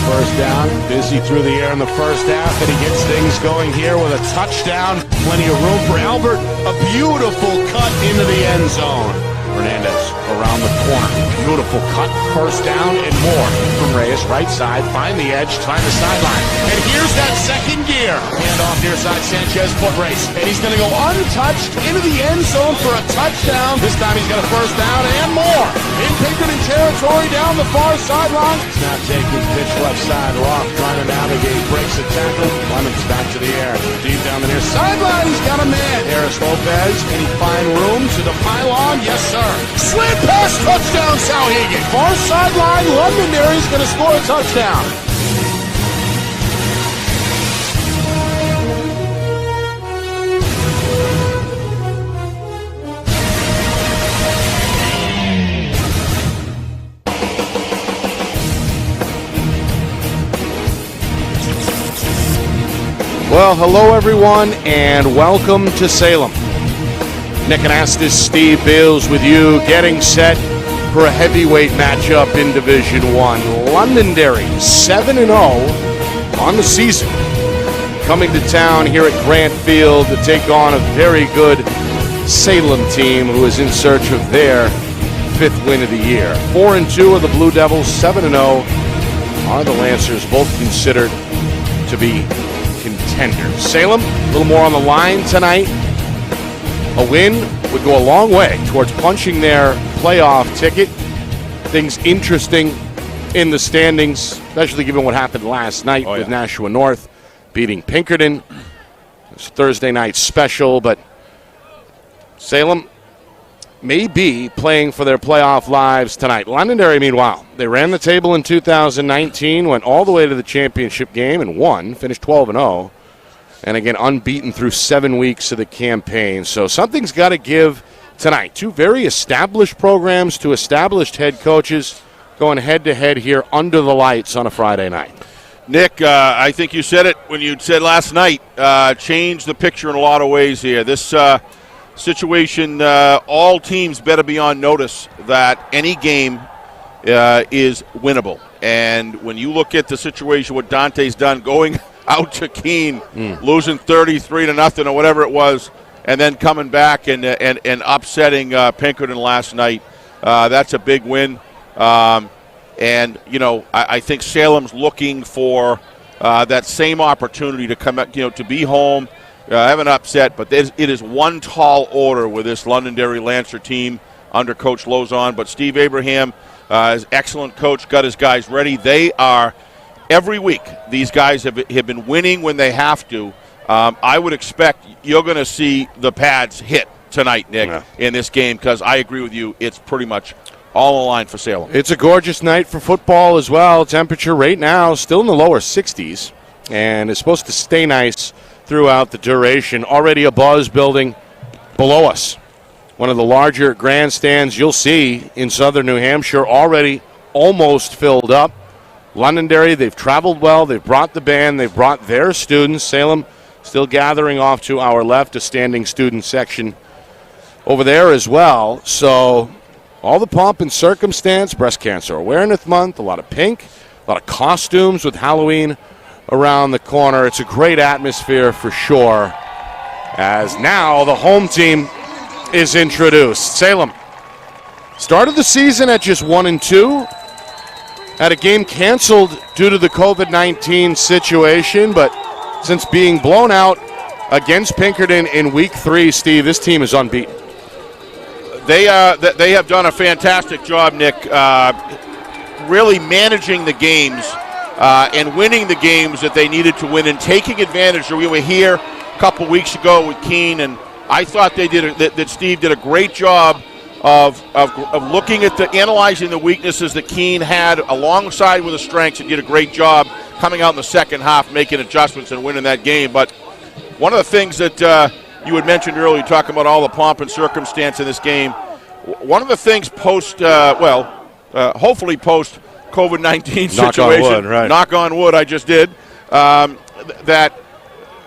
first down. Busy through the air in the first half, and he gets things going here with a touchdown. Plenty of room for Albert. A beautiful cut into the end zone. Hernandez around the corner. Beautiful cut, first down and more from Reyes. Right side, find the edge, find the sideline. And here's that second gear. Hand off near side, Sanchez, foot race. And he's going to go untouched into the end zone for a touchdown. This time he's got a first down and more. In Pinkerton territory down the far sideline. Snap taking, pitch left side. Roth trying to navigate, breaks a tackle. Clemens back to the air. Deep down the near sideline, he's got a man. Harris Lopez, can he find room to the pylon? Yes, sir. Slant pass, touchdown, Souhegan. Far sideline, Londonderry's going to score a touchdown. Well, hello everyone, and welcome to Salem. Nick Anastas, Steve Bales with you, getting set for a heavyweight matchup in Division 1. Londonderry, 7-0 on the season. Coming to town here at Grant Field to take on a very good Salem team who is in search of their 5th win of the year. 4-2 are the Blue Devils, 7-0 are the Lancers, both considered to be contenders. Salem, a little more on the line tonight. A win would go a long way towards punching their playoff ticket. Things interesting in the standings, especially given what happened last night with Nashua North beating Pinkerton. It's a Thursday night special, but Salem may be playing for their playoff lives tonight. Londonderry, meanwhile, they ran the table in 2019, went all the way to the championship game and won, finished 12-0. And again, unbeaten through 7 weeks of the campaign. So something's got to give tonight. Two very established programs, two established head coaches going head-to-head here under the lights on a Friday night. Nick, I think you said it when you said last night, changed the picture in a lot of ways here. This situation, all teams better be on notice that any game is winnable. And when you look at the situation, what Dante's done, going out to Keene, losing 33-0 or whatever it was, and then coming back and upsetting Pinkerton last night. That's a big win. And, you know, I think Salem's looking for that same opportunity to come, to be home, have an upset. But it is one tall order with this Londonderry Lancer team under Coach Lozon. But Steve Abraham is excellent coach, got his guys ready. They are. Every week, these guys have been winning when they have to. I would expect you're going to see the pads hit tonight, Nick, in this game, because I agree with you. It's pretty much all in line for Salem. It's a gorgeous night for football as well. Temperature right now still in the lower 60s, and it's supposed to stay nice throughout the duration. Already a buzz building below us. One of the larger grandstands you'll see in southern New Hampshire, already almost filled up. Londonderry, they've traveled well. They've brought the band. They've brought their students. Salem still gathering off to our left, a standing student section over there as well. So all the pomp and circumstance, Breast Cancer Awareness Month, a lot of pink, a lot of costumes with Halloween around the corner. It's a great atmosphere for sure, as now the home team is introduced. Salem started the season at just 1-2. Had a game canceled due to the COVID-19 situation, but since being blown out against Pinkerton in Week 3, Steve, this team is unbeaten. They have done a fantastic job, Nick, really managing the games and winning the games that they needed to win and taking advantage. We were here a couple weeks ago with Keene, and I thought that Steve did a great job of looking at analyzing the weaknesses that Keene had alongside with the strengths, and did a great job coming out in the second half, making adjustments and winning that game. But one of the things that you had mentioned earlier, talking about all the pomp and circumstance in this game, one of the things hopefully post COVID-19 situation, knock on wood, I just did, that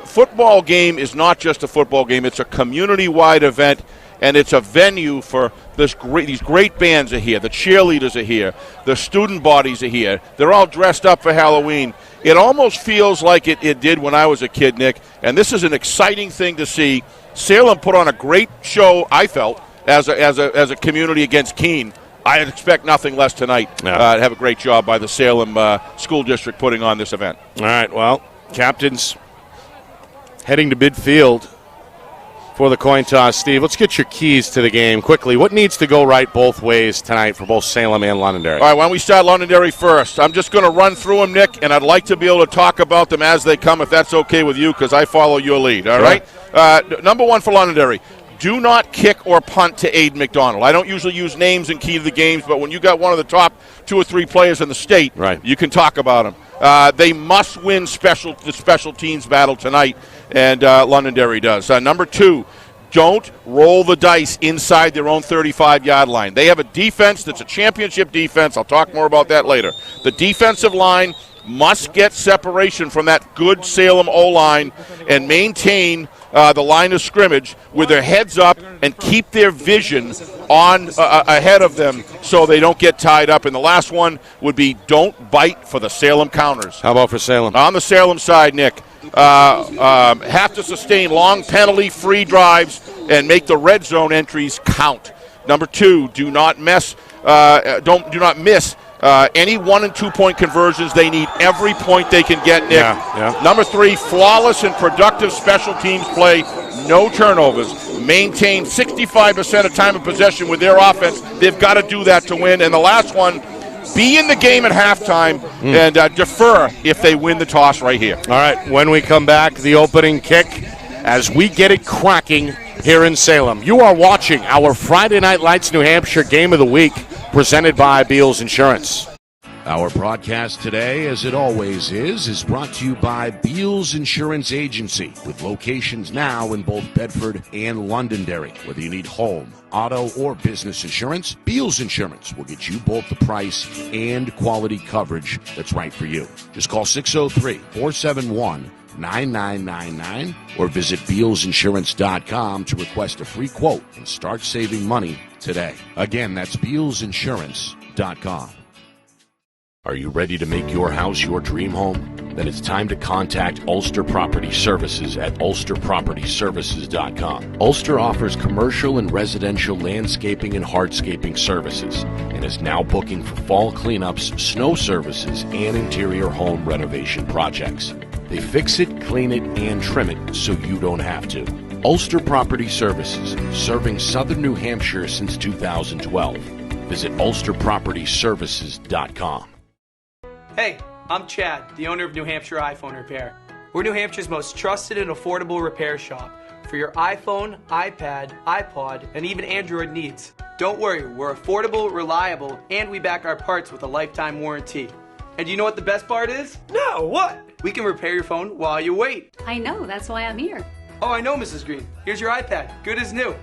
football game is not just a football game, it's a community-wide event. and it's a venue for these great bands are here. The cheerleaders are here. The student bodies are here. They're all dressed up for Halloween. It almost feels like it did when I was a kid, Nick, and this is an exciting thing to see. Salem put on a great show, I felt, as a community against Keene. I expect nothing less tonight. Have a great job by the Salem School District putting on this event. All right, well, captains heading to midfield for the coin toss. Steve, let's get your keys to the game quickly. What needs to go right both ways tonight for both Salem and Londonderry? All right, why don't we start Londonderry first? I'm just going to run through them, Nick, and I'd like to be able to talk about them as they come, if that's okay with you, because I follow your lead, all right? Number one for Londonderry. Do not kick or punt to Aiden McDonald. I don't usually use names in key to the games, but when you got one of the top 2 or 3 players in the state, you can talk about them. They must win the special teams battle tonight, and Londonderry does. Number 2, don't roll the dice inside their own 35-yard line. They have a defense that's a championship defense. I'll talk more about that later. The defensive line must get separation from that good Salem O-line and maintain the line of scrimmage with their heads up and keep their vision on ahead of them so they don't get tied up. And the last one would be don't bite for the Salem counters. How about for Salem? On the Salem side, Nick, have to sustain long penalty-free drives and make the red zone entries count. Number 2, do not miss any 1 and 2 point conversions. They need every point they can get, Nick. Number 3, flawless and productive special teams play. No turnovers. Maintain 65% of time of possession with their offense. They've got to do that to win. And the last one, be in the game at halftime and defer if they win the toss right here. All right, when we come back, the opening kick as we get it cracking here in Salem. You are watching our Friday Night Lights New Hampshire Game of the Week, presented by Beals Insurance. Our broadcast today, as it always is brought to you by Beals Insurance Agency, with locations now in both Bedford and Londonderry. Whether you need home, auto, or business insurance, Beals Insurance will get you both the price and quality coverage that's right for you. Just call 603-471-9999 or visit BealsInsurance.com to request a free quote and start saving money today. Again, that's BealsInsurance.com. Are you ready to make your house your dream home? Then it's time to contact Ulster Property Services at ulsterpropertyservices.com. Ulster offers commercial and residential landscaping and hardscaping services and is now booking for fall cleanups, snow services, and interior home renovation projects. They fix it, clean it, and trim it so you don't have to. Ulster Property Services, serving southern New Hampshire since 2012. Visit ulsterpropertyservices.com. Hey, I'm Chad, the owner of New Hampshire iPhone Repair. We're New Hampshire's most trusted and affordable repair shop for your iPhone, iPad, iPod, and even Android needs. Don't worry, we're affordable, reliable, and we back our parts with a lifetime warranty. And you know what the best part is? No, what? We can repair your phone while you wait. I know, that's why I'm here. Oh, I know, Mrs. Green. Here's your iPad, good as new.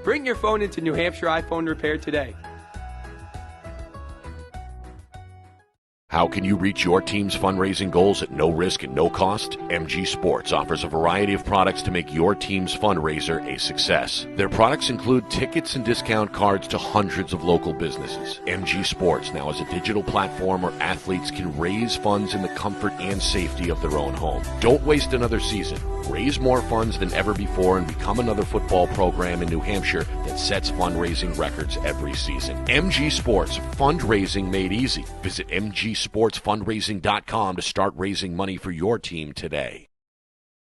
Bring your phone into New Hampshire iPhone Repair today. How can you reach your team's fundraising goals at no risk and no cost? MG Sports offers a variety of products to make your team's fundraiser a success. Their products include tickets and discount cards to hundreds of local businesses. MG Sports now has a digital platform where athletes can raise funds in the comfort and safety of their own home. Don't waste another season. Raise more funds than ever before and become another football program in New Hampshire that sets fundraising records every season. MG Sports, fundraising made easy. Visit mgsportsfundraising.com to start raising money for your team today.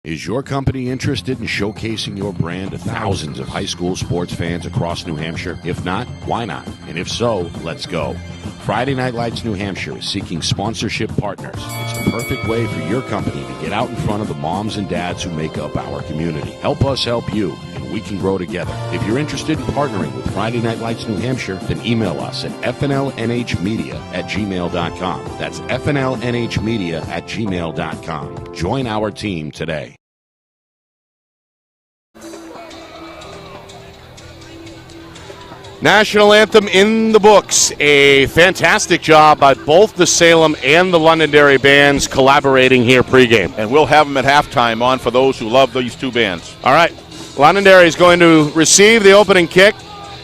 Is your company interested in showcasing your brand to thousands of high school sports fans across New Hampshire? If not, why not? And if so, let's go. Friday Night Lights New Hampshire is seeking sponsorship partners. It's the perfect way for your company to get out in front of the moms and dads who make up our community. Help us help you, and we can grow together. If you're interested in partnering with Friday Night Lights New Hampshire, then email us at fnlnhmedia@gmail.com. That's fnlnhmedia@gmail.com. Join our team today. National anthem in the books. A fantastic job by both the Salem and the Londonderry bands collaborating here pregame. And we'll have them at halftime on for those who love these two bands. All right, Londonderry is going to receive the opening kick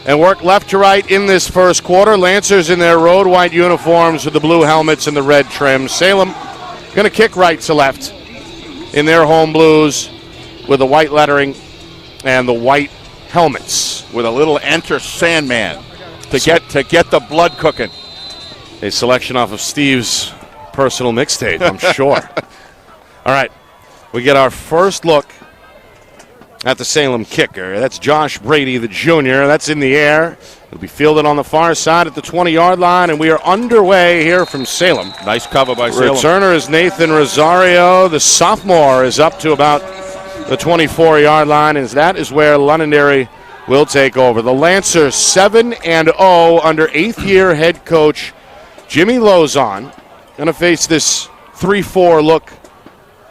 and work left to right in this first quarter. Lancers in their road white uniforms with the blue helmets and the red trim. Salem going to kick right to left in their home blues with the white lettering and the white helmets. With a little Enter Sandman to get the blood cooking. A selection off of Steve's personal mixtape, I'm sure. All right, we get our first look at the Salem kicker. That's Josh Brady, the junior. That's in the air. It'll be fielded on the far side at the 20-yard line, and we are underway here from Salem. Nice cover by Salem. Returner is Nathan Rosario. The sophomore is up to about the 24-yard line, and that is where Londonderry will take over. The Lancers 7-0 under 8th-year head coach Jimmy Lozon. Going to face this 3-4 look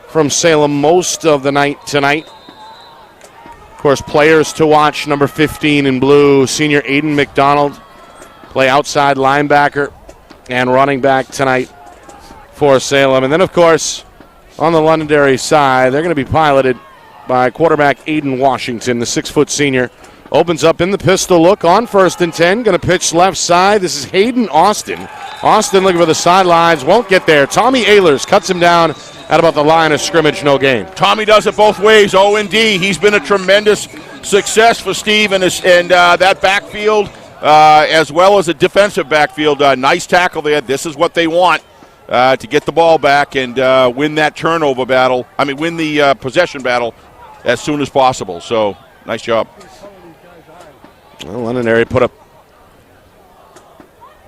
from Salem most of the night tonight. Of course, players to watch, number 15 in blue, senior Aiden McDonald, play outside linebacker and running back tonight for Salem. And then, of course, on the Londonderry side, they're going to be piloted by quarterback Aiden Washington, the 6-foot senior. Opens up in the pistol look on 1st and 10. Going to pitch left side. This is Hayden Austin. Austin looking for the sidelines. Won't get there. Tommy Ehlers cuts him down at about the line of scrimmage. No gain. Tommy does it both ways. O&D. He's been a tremendous success for Steve and that backfield as well as a defensive backfield. Nice tackle there. This is what they want to get the ball back and win that turnover battle. Win the possession battle as soon as possible. So, nice job. Well, Londonderry put up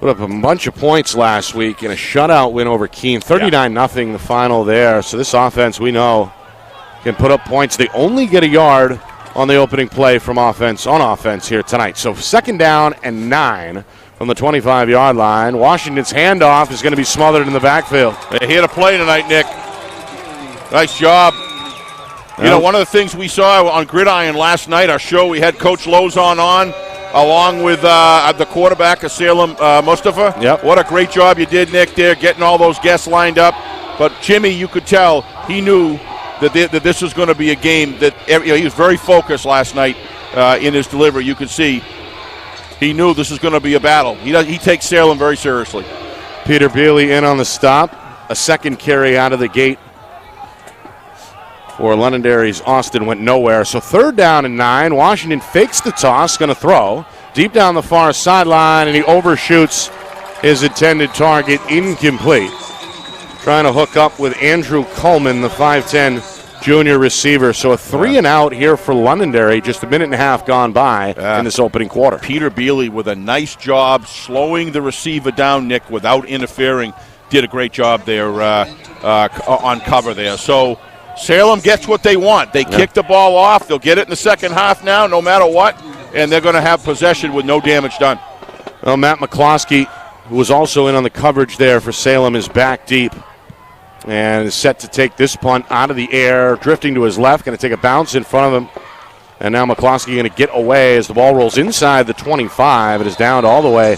a bunch of points last week in a shutout win over Keene. 39-0 the final there. So this offense, we know, can put up points. They only get a yard on the opening play on offense here tonight. So 2nd down and 9 from the 25-yard line. Washington's handoff is going to be smothered in the backfield. They're here to play tonight, Nick. Nice job. You know, one of the things we saw on Gridiron last night, our show, we had Coach Lozon on, along with the quarterback of Salem, Mustafa. Yep. What a great job you did, Nick, there, getting all those guests lined up. But Jimmy, you could tell, he knew that this was going to be a game that he was very focused last night in his delivery. You could see he knew this was going to be a battle. He takes Salem very seriously. Peter Bealey in on the stop. A second carry out of the gate for Londonderry's Austin went nowhere. So 3rd down and 9. Washington fakes the toss, going to throw deep down the far sideline, and he overshoots his intended target, incomplete. Trying to hook up with Andrew Coleman, the 5'10 junior receiver. So a 3 and out here for Londonderry, just a minute and a half gone by in this opening quarter. Peter Bealey with a nice job slowing the receiver down, Nick, without interfering. Did a great job there on cover there. So Salem gets what they want. They kick the ball off. They'll get it in the second half now, no matter what, and they're going to have possession with no damage done. Well, Matt McCloskey, who was also in on the coverage there for Salem, is back deep and is set to take this punt out of the air, drifting to his left, going to take a bounce in front of him. And now McCloskey going to get away as the ball rolls inside the 25. It is down to all the way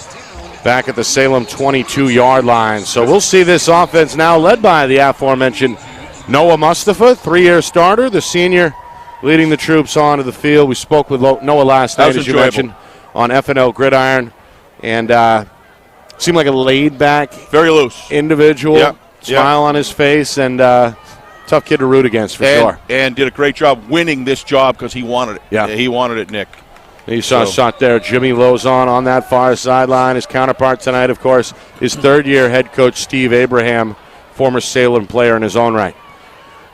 back at the Salem 22-yard line. So we'll see this offense now led by the aforementioned Noah Mustafa, 3-year starter, the senior leading the troops onto the field. We spoke with Noah last night, as you mentioned, on FNL Gridiron, and seemed like a laid-back, very loose individual, smile on his face, and tough kid to root against for sure. And did a great job winning this job because he wanted it. Yeah, he wanted it, Nick. You saw a shot there, Jimmy Lozon on that far sideline. His counterpart tonight, of course, is 3rd-year head coach Steve Abraham, former Salem player in his own right.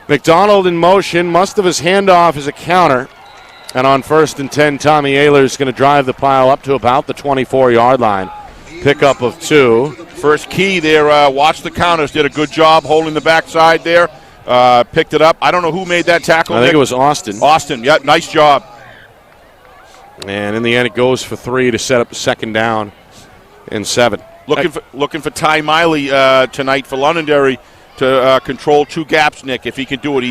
McDonald in motion. Mustafa's handoff is a counter. And on 1st and 10, Tommy Ehlers is going to drive the pile up to about the 24-yard line. Pickup of 2. First key there, watch the counters. Did a good job holding the backside there. Picked it up. I don't know who made that tackle. I think it was Austin. Austin, yeah, nice job. And in the end, it goes for 3 to set up a 2nd down and 7. Looking for Ty Miley tonight for Londonderry to control 2 gaps, Nick. If he can do it,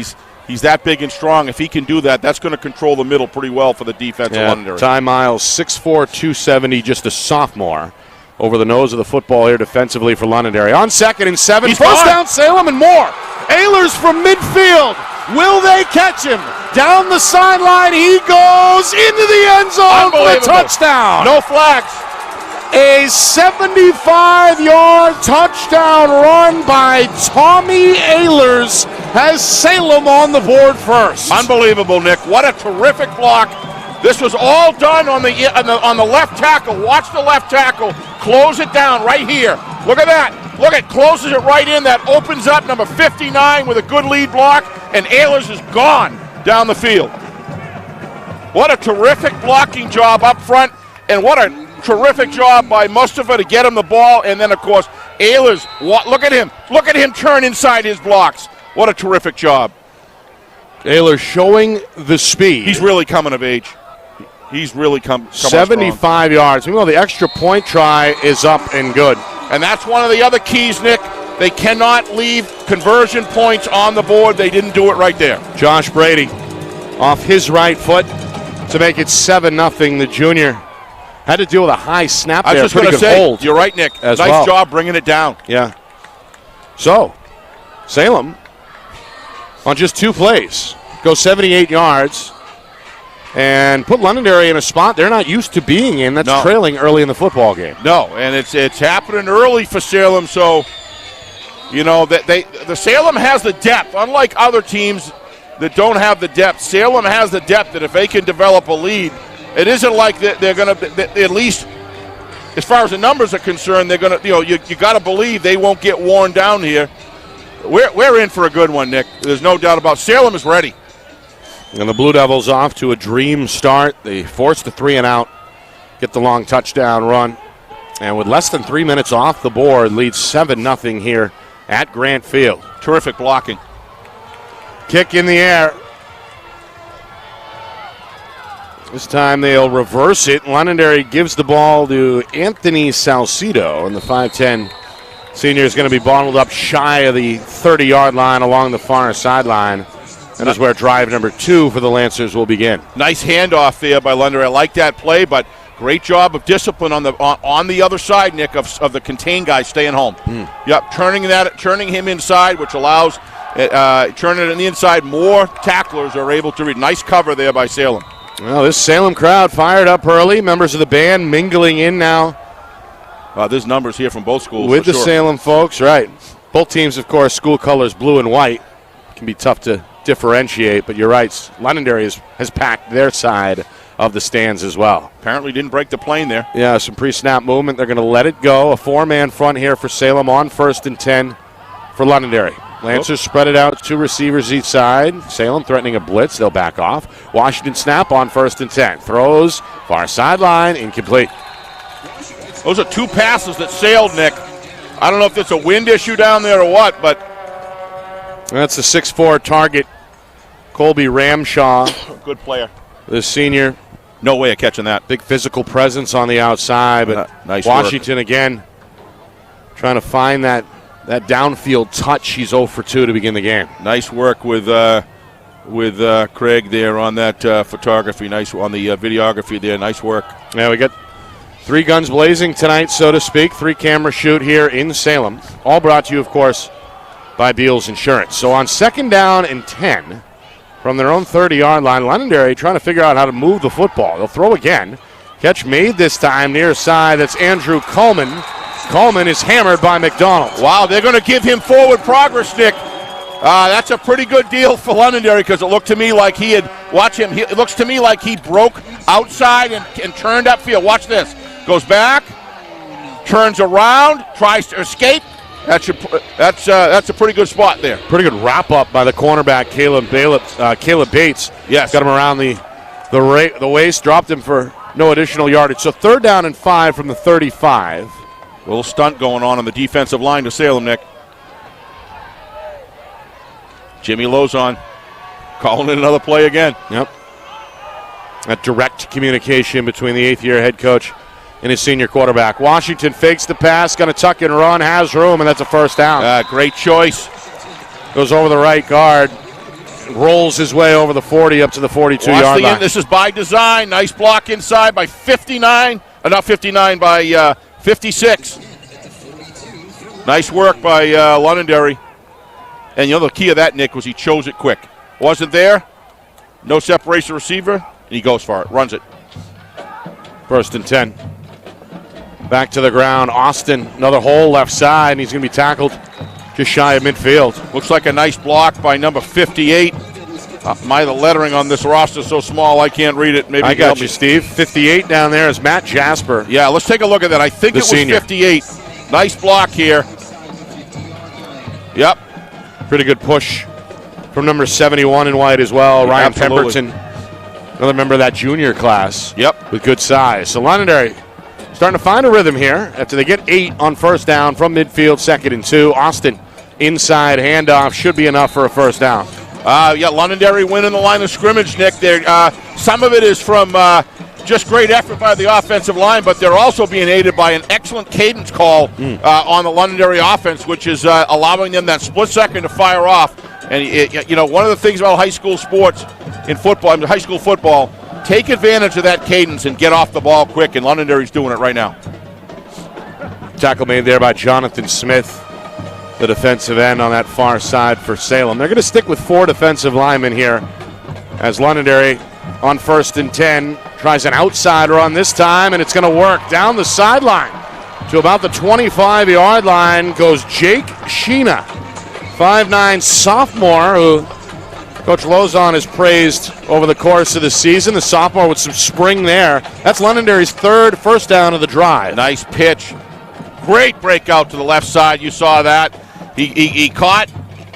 he's that big and strong. If he can do that, that's going to control the middle pretty well for the defense of Londonderry. Ty Miles, 6'4", 270, just a sophomore. Over the nose of the football here defensively for Londonderry. On 2nd and 7, first down Salem and more. Ehlers from midfield. Will they catch him? down the sideline. He goes into the end zone for a touchdown. No flags. A 75-yard touchdown run by Tommy Ehlers has Salem on the board first. Unbelievable, Nick. What a terrific block. This was all done on the left tackle. Watch the left tackle. Close it down right here. Look at that. Look, it closes it right in. That opens up number 59 with a good lead block, and Ehlers is gone down the field. What a terrific blocking job up front, and what a terrific job by Mustafa to get him the ball, and then, of course, Ehlers, look at him. Look at him turn inside his blocks. What a terrific job. Ehlers showing the speed. He's really coming of age. He's really come 75 yards. Well, the extra point try is up and good. And that's one of the other keys, Nick. They cannot leave conversion points on the board. They didn't do it right there. Josh Brady off his right foot to make it 7-0. The junior had to deal with a high snap there. I was just going to say, hold. You're right, Nick. Nice job bringing it down. Yeah. So, Salem, on just 2 plays, go 78 yards and put Londonderry in a spot they're not used to being in. That's trailing early in the football game. No, and it's happening early for Salem. So, you know, the Salem has the depth. Unlike other teams that don't have the depth, Salem has the depth that if they can develop a lead, it isn't like they're going to, at least as far as the numbers are concerned, they're going to, you got to believe they won't get worn down here. We're in for a good one, Nick. There's no doubt about it. Salem is ready. And the Blue Devils off to a dream start. They force the 3-and-out, get the long touchdown run, and with less than 3 minutes off the board, leads 7-0 here at Grant Field. Terrific blocking. Kick in the air. This time they'll reverse it. Londonderry gives the ball to Anthony Salcido, and the 5'10" senior is going to be bottled up shy of the 30-yard line along the far sideline. That is where drive number 2 for the Lancers will begin. Nice handoff there by Londonderry. I like that play, but great job of discipline on the other side, Nick, of the contained guy staying home. Yep, turning him inside, which allows turning it on the inside. More tacklers are able to read. Nice cover there by Salem. Well, this Salem crowd fired up early. Members of the band mingling in now. There's numbers here from both schools. With the Salem folks, right. Both teams, of course, school colors blue and white. It can be tough to differentiate, but you're right. Londonderry has packed their side of the stands as well. Apparently didn't break the plane there. Yeah, some pre-snap movement. They're going to let it go. A 4-man front here for Salem on 1st and 10 for Londonderry. Lancers spread it out, 2 receivers each side. Salem threatening a blitz. They'll back off. Washington snap on 1st and 10. Throws, far sideline, incomplete. Those are 2 passes that sailed, Nick. I don't know if it's a wind issue down there or what, but that's a 6'4" target, Colby Ramshaw. Good player. The senior. No way of catching that. Big physical presence on the outside, but nice Washington work. Again trying to find that downfield touch. He's 0 for 2 to begin the game. Nice work with Craig there on that photography. Nice on the videography there. Nice work. Yeah, we got 3 guns blazing tonight, so to speak. 3 camera shoot here in Salem. All brought to you, of course, by Beals Insurance. So on 2nd down and 10 from their own 30-yard line, Londonderry trying to figure out how to move the football. They'll throw again. Catch made this time near side. That's Andrew Coleman. Coleman is hammered by McDonald. Wow, they're going to give him forward progress, Nick. That's a pretty good deal for Londonderry because it looked to me like he had, watch him, it looks to me like he broke outside and turned upfield. Watch this. Goes back, turns around, tries to escape. That's a pretty good spot there. Pretty good wrap up by the cornerback Caleb Bates. Yes, got him around the waist, dropped him for no additional yardage. So 3rd down and 5 from the 35. A little stunt going on the defensive line to Salem, Nick. Jimmy Lozon calling in another play again. Yep. That direct communication between the 8th-year head coach and his senior quarterback. Washington fakes the pass, going to tuck and run, has room, and that's a 1st down. Great choice. Goes over the right guard, rolls his way over the 40 up to the 42-yard line. This is by design. Nice block inside by 59. Not 59, by 56. Nice work by Londonderry. And the key of that, Nick, was he chose it quick. Wasn't there? No separation receiver, and he goes for it, runs it. 1st and 10. Back to the ground. Austin, another hole left side, and he's going to be tackled just shy of midfield. Looks like a nice block by number 58. The lettering on this roster is so small I can't read it. Maybe I got you, Steve. 58 down there is Matt Jasper. Yeah, let's take a look at that. I think it was senior. 58. Nice block here. Yep. Pretty good push from number 71 in white as well. Ryan Absolutely. Pemberton, another member of that junior class. Yep. With good size. So Londonderry starting to find a rhythm here after they get 8 on 1st down from midfield, 2nd and 2. Austin inside handoff should be enough for a 1st down. Londonderry winning the line of scrimmage, Nick. Some of it is from just great effort by the offensive line, but they're also being aided by an excellent cadence call on the Londonderry offense, which is allowing them that split second to fire off. And, one of the things about high school sports in football, high school football, take advantage of that cadence and get off the ball quick, and Londonderry's doing it right now. Tackle made there by Jonathan Smith, the defensive end on that far side for Salem. They're going to stick with 4 defensive linemen here as Londonderry on 1st and 10 tries an outside run this time, and it's going to work. Down the sideline to about the 25-yard line goes Jake Sheena, 5'9" sophomore who Coach Lozon has praised over the course of the season. The sophomore with some spring there. That's Londonderry's 3rd 1st down of the drive. Nice pitch. Great breakout to the left side. You saw that. He caught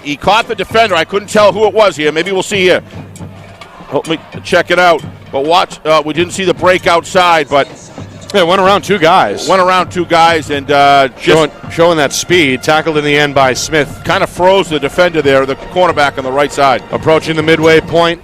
the defender. I couldn't tell who it was here. Maybe we'll see here. Let me check it out. But watch, we didn't see the break outside, but it went around 2 guys. And showing that speed. Tackled in the end by Smith. Kind of froze the defender there, the cornerback on the right side. Approaching the midway point.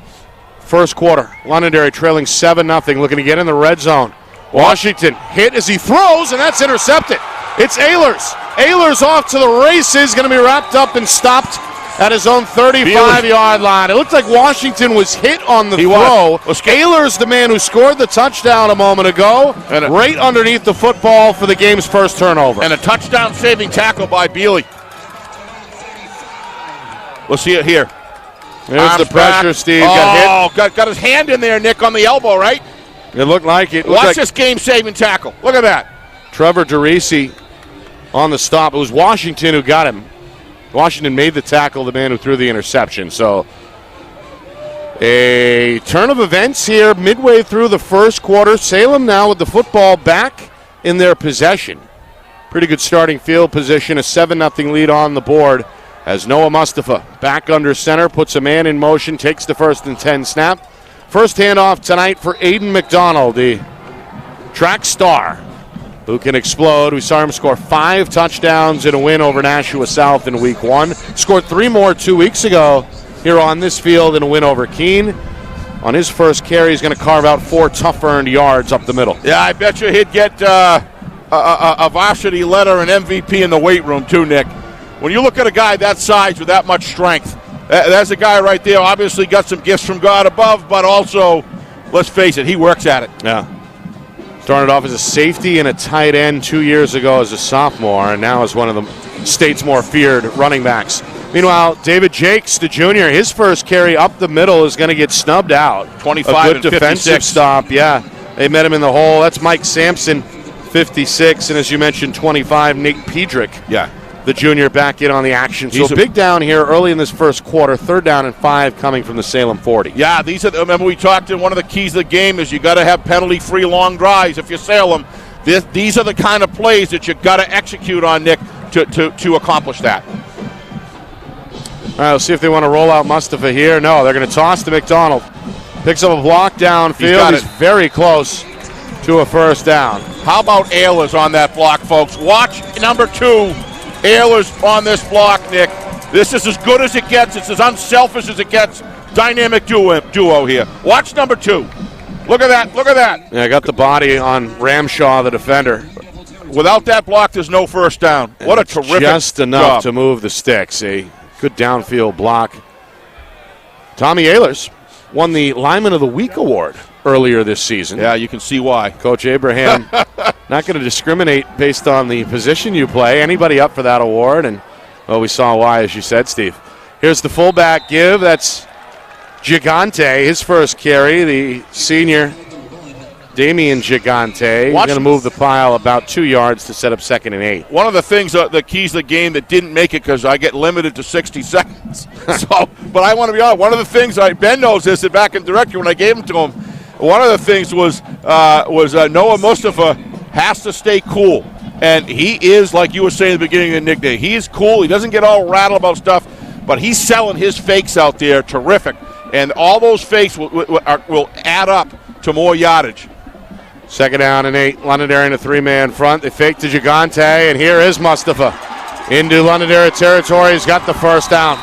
1st quarter. Londonderry trailing 7-0. Looking to get in the red zone. Washington hit as he throws, and that's intercepted. It's Ehlers. Ehlers off to the races. Going to be wrapped up and stopped at his own 35-yard line. It looked like Washington was hit on the throw. Ehlers, the man who scored the touchdown a moment ago, right underneath the football for the game's 1st turnover. And a touchdown-saving tackle by Bealey. We'll see it here. There's Arms the pressure, back. Steve. Got his hand in there, Nick, on the elbow, right? It looked like it. Watch this game-saving tackle. Look at that. Trevor DeRisi on the stop. It was Washington who got him. Washington made the tackle, the man who threw the interception. So a turn of events here midway through the 1st quarter. Salem now with the football back in their possession. Pretty good starting field position. A 7-0 lead on the board as Noah Mustafa back under center, puts a man in motion, takes the 1st and 10 snap. First handoff tonight for Aiden McDonald, the track star, who can explode. We saw him score 5 touchdowns in a win over Nashua South in week 1. Scored 3 more 2 weeks ago here on this field in a win over Keene. On his first carry, he's going to carve out 4 tough-earned yards up the middle. Yeah, I bet you he'd get a varsity letter and MVP in the weight room too, Nick. When you look at a guy that size with that much strength, that's a guy right there. Obviously got some gifts from God above, but also, let's face it, he works at it. Yeah. Started off as a safety and a tight end 2 years ago as a sophomore, and now is one of the state's more feared running backs. Meanwhile, David Jakes, the junior, his first carry up the middle is going to get snubbed out. 25 a good and defensive 56. stop, yeah. They met him in the hole. That's Mike Sampson, 56, and as you mentioned, 25, Nate Pedrick. Yeah. The junior back in on the action. So big down here early in this 1st quarter. 3rd down and 5 coming from the Salem 40. Yeah, remember we talked in one of the keys of the game is you got to have penalty-free long drives if you're Salem. These are the kind of plays that you got to execute on, Nick, to accomplish that. All right, let's see if they want to roll out Mustafa here. No, they're going to toss to McDonald. Picks up a block downfield. He's very close to a 1st down. How about Ehlers on that block, folks? Watch number 2. Ehlers on this block, Nick. This is as good as it gets. It's as unselfish as it gets. Dynamic duo here. Watch number 2. Look at that. Look at that. Yeah, got the body on Ramshaw, the defender. Without that block, there's no 1st down. What a terrific just enough job to move the sticks. A good downfield block. Tommy Ehlers won the Lineman of the Week award earlier this season. Yeah, you can see why. Coach Abraham not going to discriminate based on the position you play. Anybody up for that award, and well, we saw why, as you said, Steve. Here's the fullback give. That's Gigante, his first carry, the senior Damian Gigante. He's going to move the pile about 2 yards to set up 2nd and 8. One of the things, the keys to the game that didn't make it because I get limited to 60 seconds. But I want to be honest. One of the things Ben knows this back in director when I gave him to him. One of the things was Noah Mustafa has to stay cool, and he is, like you were saying at the beginning of the nickname. He is cool. He doesn't get all rattled about stuff, but he's selling his fakes out there. Terrific, and all those fakes will add up to more yardage. 2nd down and 8. Londonderry in a 3-man front. They fake to Gigante, and here is Mustafa into Londonderry territory. He's got the first down.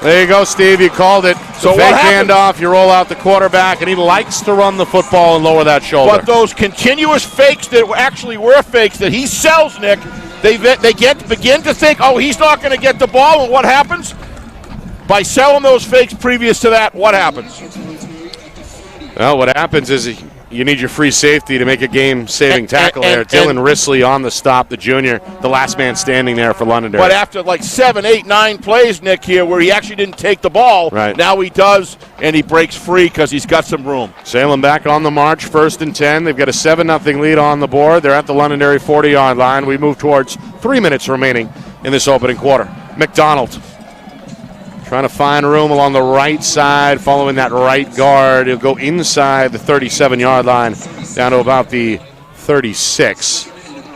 There you go, Steve. You called it. So fake handoff. You roll out the quarterback, and he likes to run the football and lower that shoulder. But those continuous fakes that actually were fakes that he sells, Nick, they begin to think, oh, he's not going to get the ball, and what happens? By selling those fakes previous to that, what happens? Well, what happens is you need your free safety to make a game-saving tackle there. Dylan Risley on the stop, the junior, the last man standing there for Londonderry. But after like 7, 8, 9 plays, Nick, here, where he actually didn't take the ball, right. Now he does, and he breaks free because he's got some room. Salem back on the march, 1st and 10. They've got a 7-0 lead on the board. They're at the Londonderry 40-yard line. We move towards 3 minutes remaining in this opening quarter. McDonald trying to find room along the right side, following that right guard. He'll go inside the 37-yard line down to about the 36.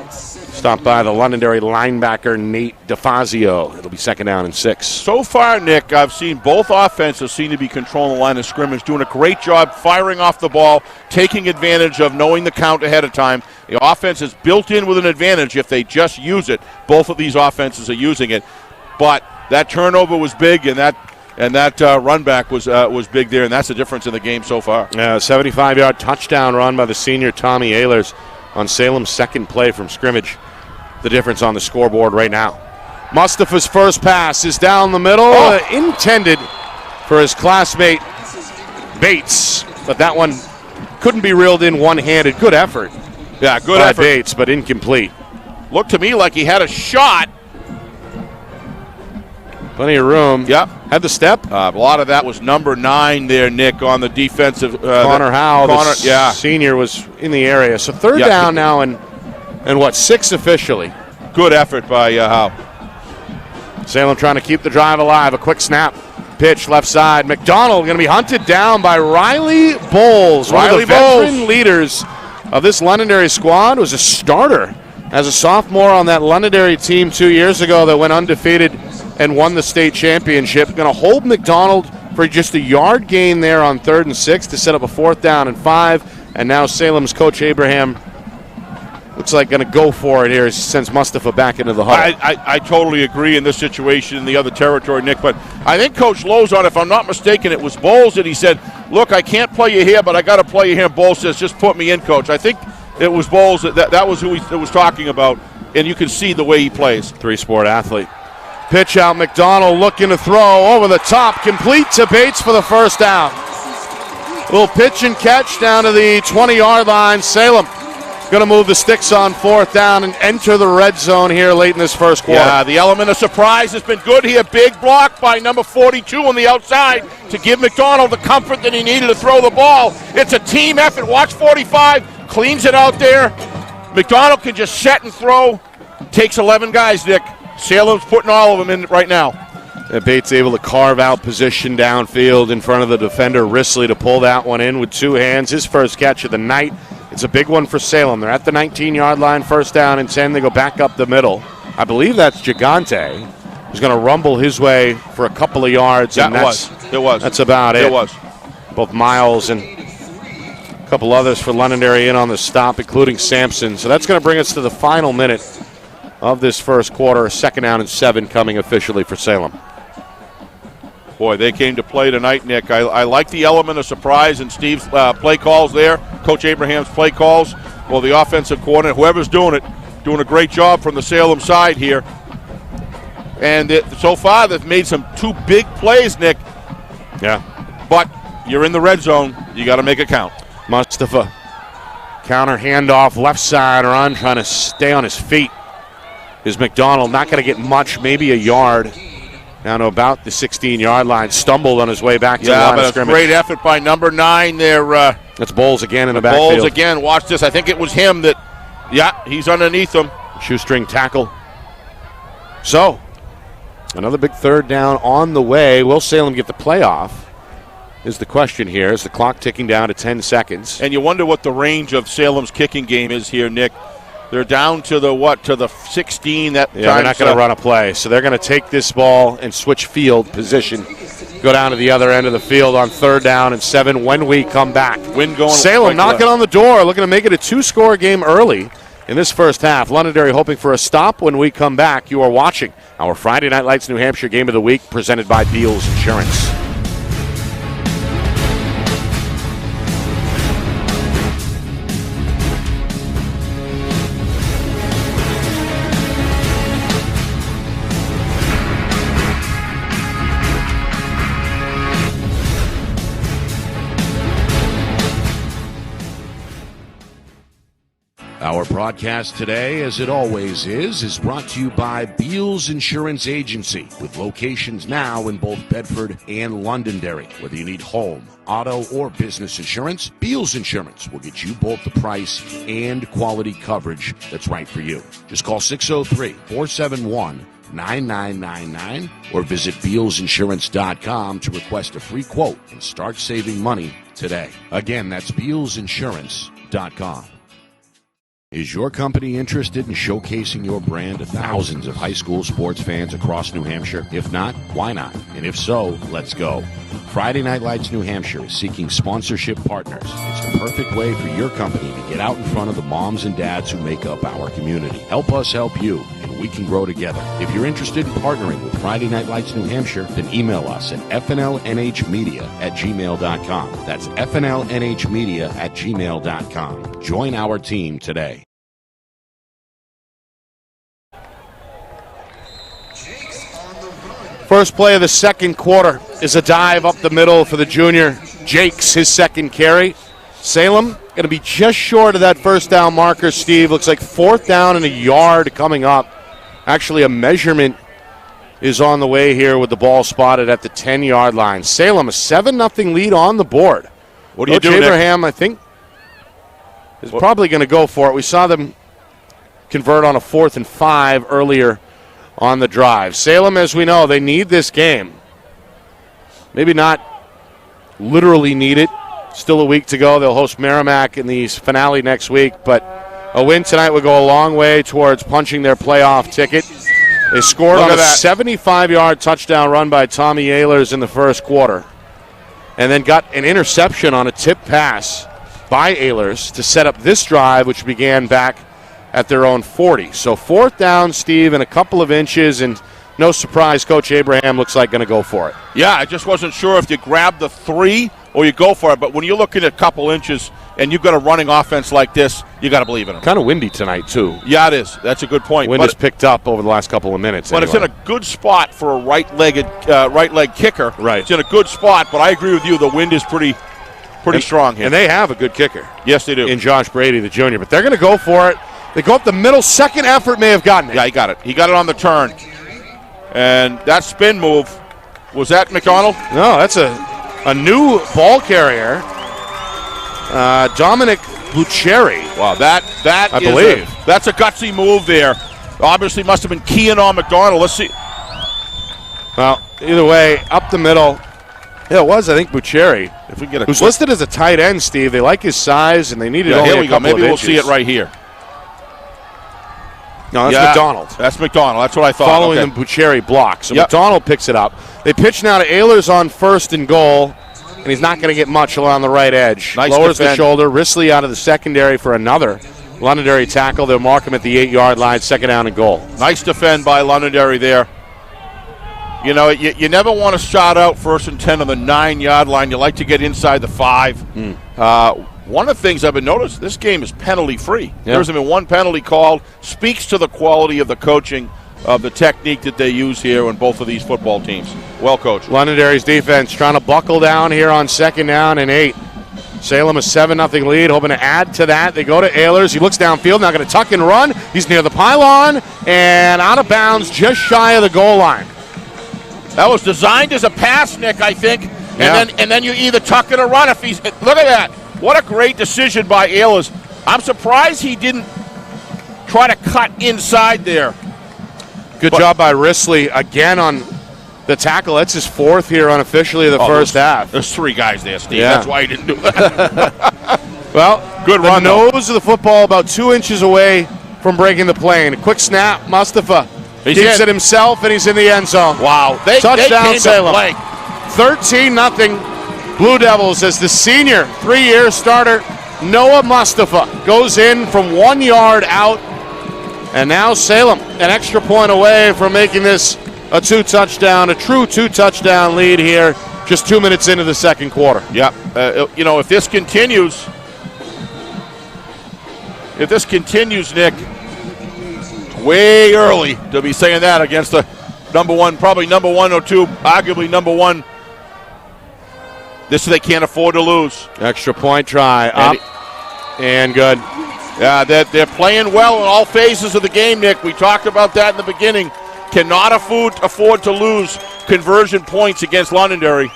Stopped by the Londonderry linebacker, Nate DeFazio. It'll be 2nd down and 6. So far, Nick, I've seen both offenses seem to be controlling the line of scrimmage, doing a great job firing off the ball, taking advantage of knowing the count ahead of time. The offense is built in with an advantage if they just use it. Both of these offenses are using it. But that turnover was big, and that run back was big there, and that's the difference in the game so far. 75-yard touchdown run by the senior Tommy Ehlers on Salem's second play from scrimmage. The difference on the scoreboard right now. Mustafa's first pass is down the middle, intended for his classmate Bates, but that one couldn't be reeled in one-handed. Good effort. Yeah, good by effort. Bates, but incomplete. Looked to me like he had a shot. Plenty of room. Yep. Had the step. A lot of that was number 9 there, Nick, on the defensive. Connor Howe, the senior, was in the area. So 3rd down now and 6 officially. Good effort by Howe. Salem trying to keep the drive alive. A quick snap. Pitch left side. McDonald going to be hunted down by Riley Bowles. One of the veteran leaders of this Londonderry squad. Was a starter as a sophomore on that Londonderry team 2 years ago that went undefeated and won the state championship. Going to hold McDonald for just a yard gain there on 3rd and 6 to set up a 4th down and 5. And now Salem's coach Abraham looks like going to go for it here as he sends Mustafa back into the huddle. I totally agree in this situation in the other territory, Nick. But I think Coach Lozon, if I'm not mistaken, it was Bowles that he said, look, I can't play you here, but I got to play you here. And Bowles says, just put me in, Coach. I think it was Bowles. That was who he was talking about. And you can see the way he plays. 3-sport athlete. Pitch out, McDonald looking to throw over the top, complete to Bates for the first down. Little pitch and catch down to the 20-yard line. Salem going to move the sticks on 4th down and enter the red zone here late in this first quarter. Yeah, the element of surprise has been good here. Big block by number 42 on the outside to give McDonald the comfort that he needed to throw the ball. It's a team effort. Watch 45, cleans it out there. McDonald can just set and throw. Takes 11 guys, Nick. Salem's putting all of them in right now. Bates able to carve out position downfield in front of the defender, Risley, to pull that one in with 2 hands. His first catch of the night. It's a big one for Salem. They're at the 19-yard line, 1st down and 10. They go back up the middle. I believe that's Gigante, who's going to rumble his way for a couple of yards. It was. That's about it. It was. Both Miles and a couple others for Londonderry in on the stop, including Sampson. So that's going to bring us to the final minute of this first quarter. 2nd down and 7 coming officially for Salem. Boy, they came to play tonight, Nick. I like the element of surprise in Steve's play calls there, Coach Abraham's play calls. Well, the offensive coordinator, whoever's doing it, doing a great job from the Salem side here. And so far, they've made some 2 big plays, Nick. Yeah. But you're in the red zone. You got to make it count. Mustafa, counter handoff, left side run, trying to stay on his feet. Is McDonald not going to get much, maybe a yard. Down to about the 16-yard line. Stumbled on his way back to the line of scrimmage. Great effort by number 9 there. That's Bowles again in the backfield. Bowles again. Watch this. I think it was him that, he's underneath him. Shoestring tackle. So, another big third down on the way. Will Salem get the playoff? Is the question here. Is the clock ticking down to 10 seconds? And you wonder what the range of Salem's kicking game is here, Nick. They're down to the 16. They're not going to run a play. So they're going to take this ball and switch field position. Go down to the other end of the field on 3rd down and 7 when we come back. Wind going. Salem knocking on the door, looking to make it a 2-score game early in this first half. Londonderry hoping for a stop when we come back. You are watching our Friday Night Lights New Hampshire Game of the Week presented by Beals Insurance. Our broadcast today, as it always is brought to you by Beals Insurance Agency, with locations now in both Bedford and Londonderry. Whether you need home, auto, or business insurance, Beals Insurance will get you both the price and quality coverage that's right for you. Just call 603-471-9999 or visit BealsInsurance.com to request a free quote and start saving money today. Again, that's BealsInsurance.com. Is your company interested in showcasing your brand to thousands of high school sports fans across New Hampshire? If not, why not? And if so, let's go. Friday Night Lights New Hampshire is seeking sponsorship partners. It's the perfect way for your company to get out in front of the moms and dads who make up our community. Help us help you, and we can grow together. If you're interested in partnering with Friday Night Lights New Hampshire, then email us at fnlnhmedia@gmail.com. That's fnlnhmedia@gmail.com. Join our team today. First play of the second quarter is a dive up the middle for the junior. Jakes, his second carry. Salem going to be just short of that first down marker, Steve. Looks like 4th down and a yard coming up. Actually, a measurement is on the way here with the ball spotted at the 10-yard line. Salem, a 7-0 lead on the board. What do you do, Coach Abraham, I think, is probably going to go for it. We saw them convert on a 4th and 5 earlier on the drive. Salem, as we know, they need this game. Maybe not literally need it. Still a week to go. They'll host Merrimack in the finale next week, but a win tonight would go a long way towards punching their playoff ticket. They scored on a 75-yard touchdown run by Tommy Ehlers in the first quarter, and then got an interception on a tip pass by Ehlers to set up this drive, which began back at their own 40. So 4th down, Steve, and a couple of inches, and no surprise, Coach Abraham looks like going to go for it. Yeah, I just wasn't sure if you grab the 3 or you go for it, but when you're looking at a couple inches and you've got a running offense like this, you got to believe in them. Kind of windy tonight, too. Yeah, it is. That's a good point. Wind has picked up over the last couple of minutes. But It's in a good spot for a right leg kicker. Right. It's in a good spot, but I agree with you. The wind is pretty strong here. And they have a good kicker. Yes, they do. In Josh Brady, the junior. But they're going to go for it. They go up the middle. Second effort may have gotten it. Yeah, he got it. He got it on the turn. And that spin move, was that McDonald? No, that's a new ball carrier. Dominic Buccieri. Wow, that I believe. That's a gutsy move there. Obviously must have been keying on McDonald. Let's see. Well, either way, up the middle. Yeah, it was, I think, Buccieri. If we get a who's listed as a tight end, Steve. They like his size, and they needed only here we a couple go. Maybe of we'll inches. see it right here. No, that's McDonald. That's McDonald. That's what I thought. Following the Buccieri block. So McDonald picks it up. They pitch now to Ehlers on 1st and goal, and he's not going to get much along the right edge. Nice Lowers defend. the shoulder. Risley out of the secondary for another Londonderry tackle. They'll mark him at the 8-yard line, 2nd down and goal. Nice defend by Londonderry there. You know, you never want to shot out 1st and 10 on the 9-yard line. You like to get inside the 5. One of the things I've been noticing, this game is penalty-free. There hasn't been one penalty called. Speaks to the quality of the coaching, of the technique that they use here in both of these football teams. Well coached. Londonderry's defense trying to buckle down here on 2nd down and 8. Salem a 7-0 lead, hoping to add to that. They go to Ehlers. He looks downfield, now going to tuck and run. He's near the pylon and out of bounds just shy of the goal line. That was designed as a pass, Nick, I think. And then you either tuck it or run. Look at that. What a great decision by Ehlers. I'm surprised he didn't try to cut inside there. Good job by Risley again on the tackle. That's his fourth here unofficially of the first half. There's 3 guys there, Steve. Yeah. That's why he didn't do that. Well, good run. The nose of the football about 2 inches away from breaking the plane. Quick snap. Mustafa keeps it himself, and he's in the end zone. Wow. Touchdown, Salem. 13-0. Blue Devils as the senior 3-year starter, Noah Mustafa, goes in from 1 yard out. And now Salem an extra point away from making this a true 2-touchdown lead here just 2 minutes into the second quarter. Yeah. If this continues, Nick, way early to be saying that against the probably number 1 or 2, arguably number 1. They can't afford to lose. Extra point try up and good. Yeah, they're playing well in all phases of the game, Nick. We talked about that in the beginning. Cannot afford to lose conversion points against Londonderry.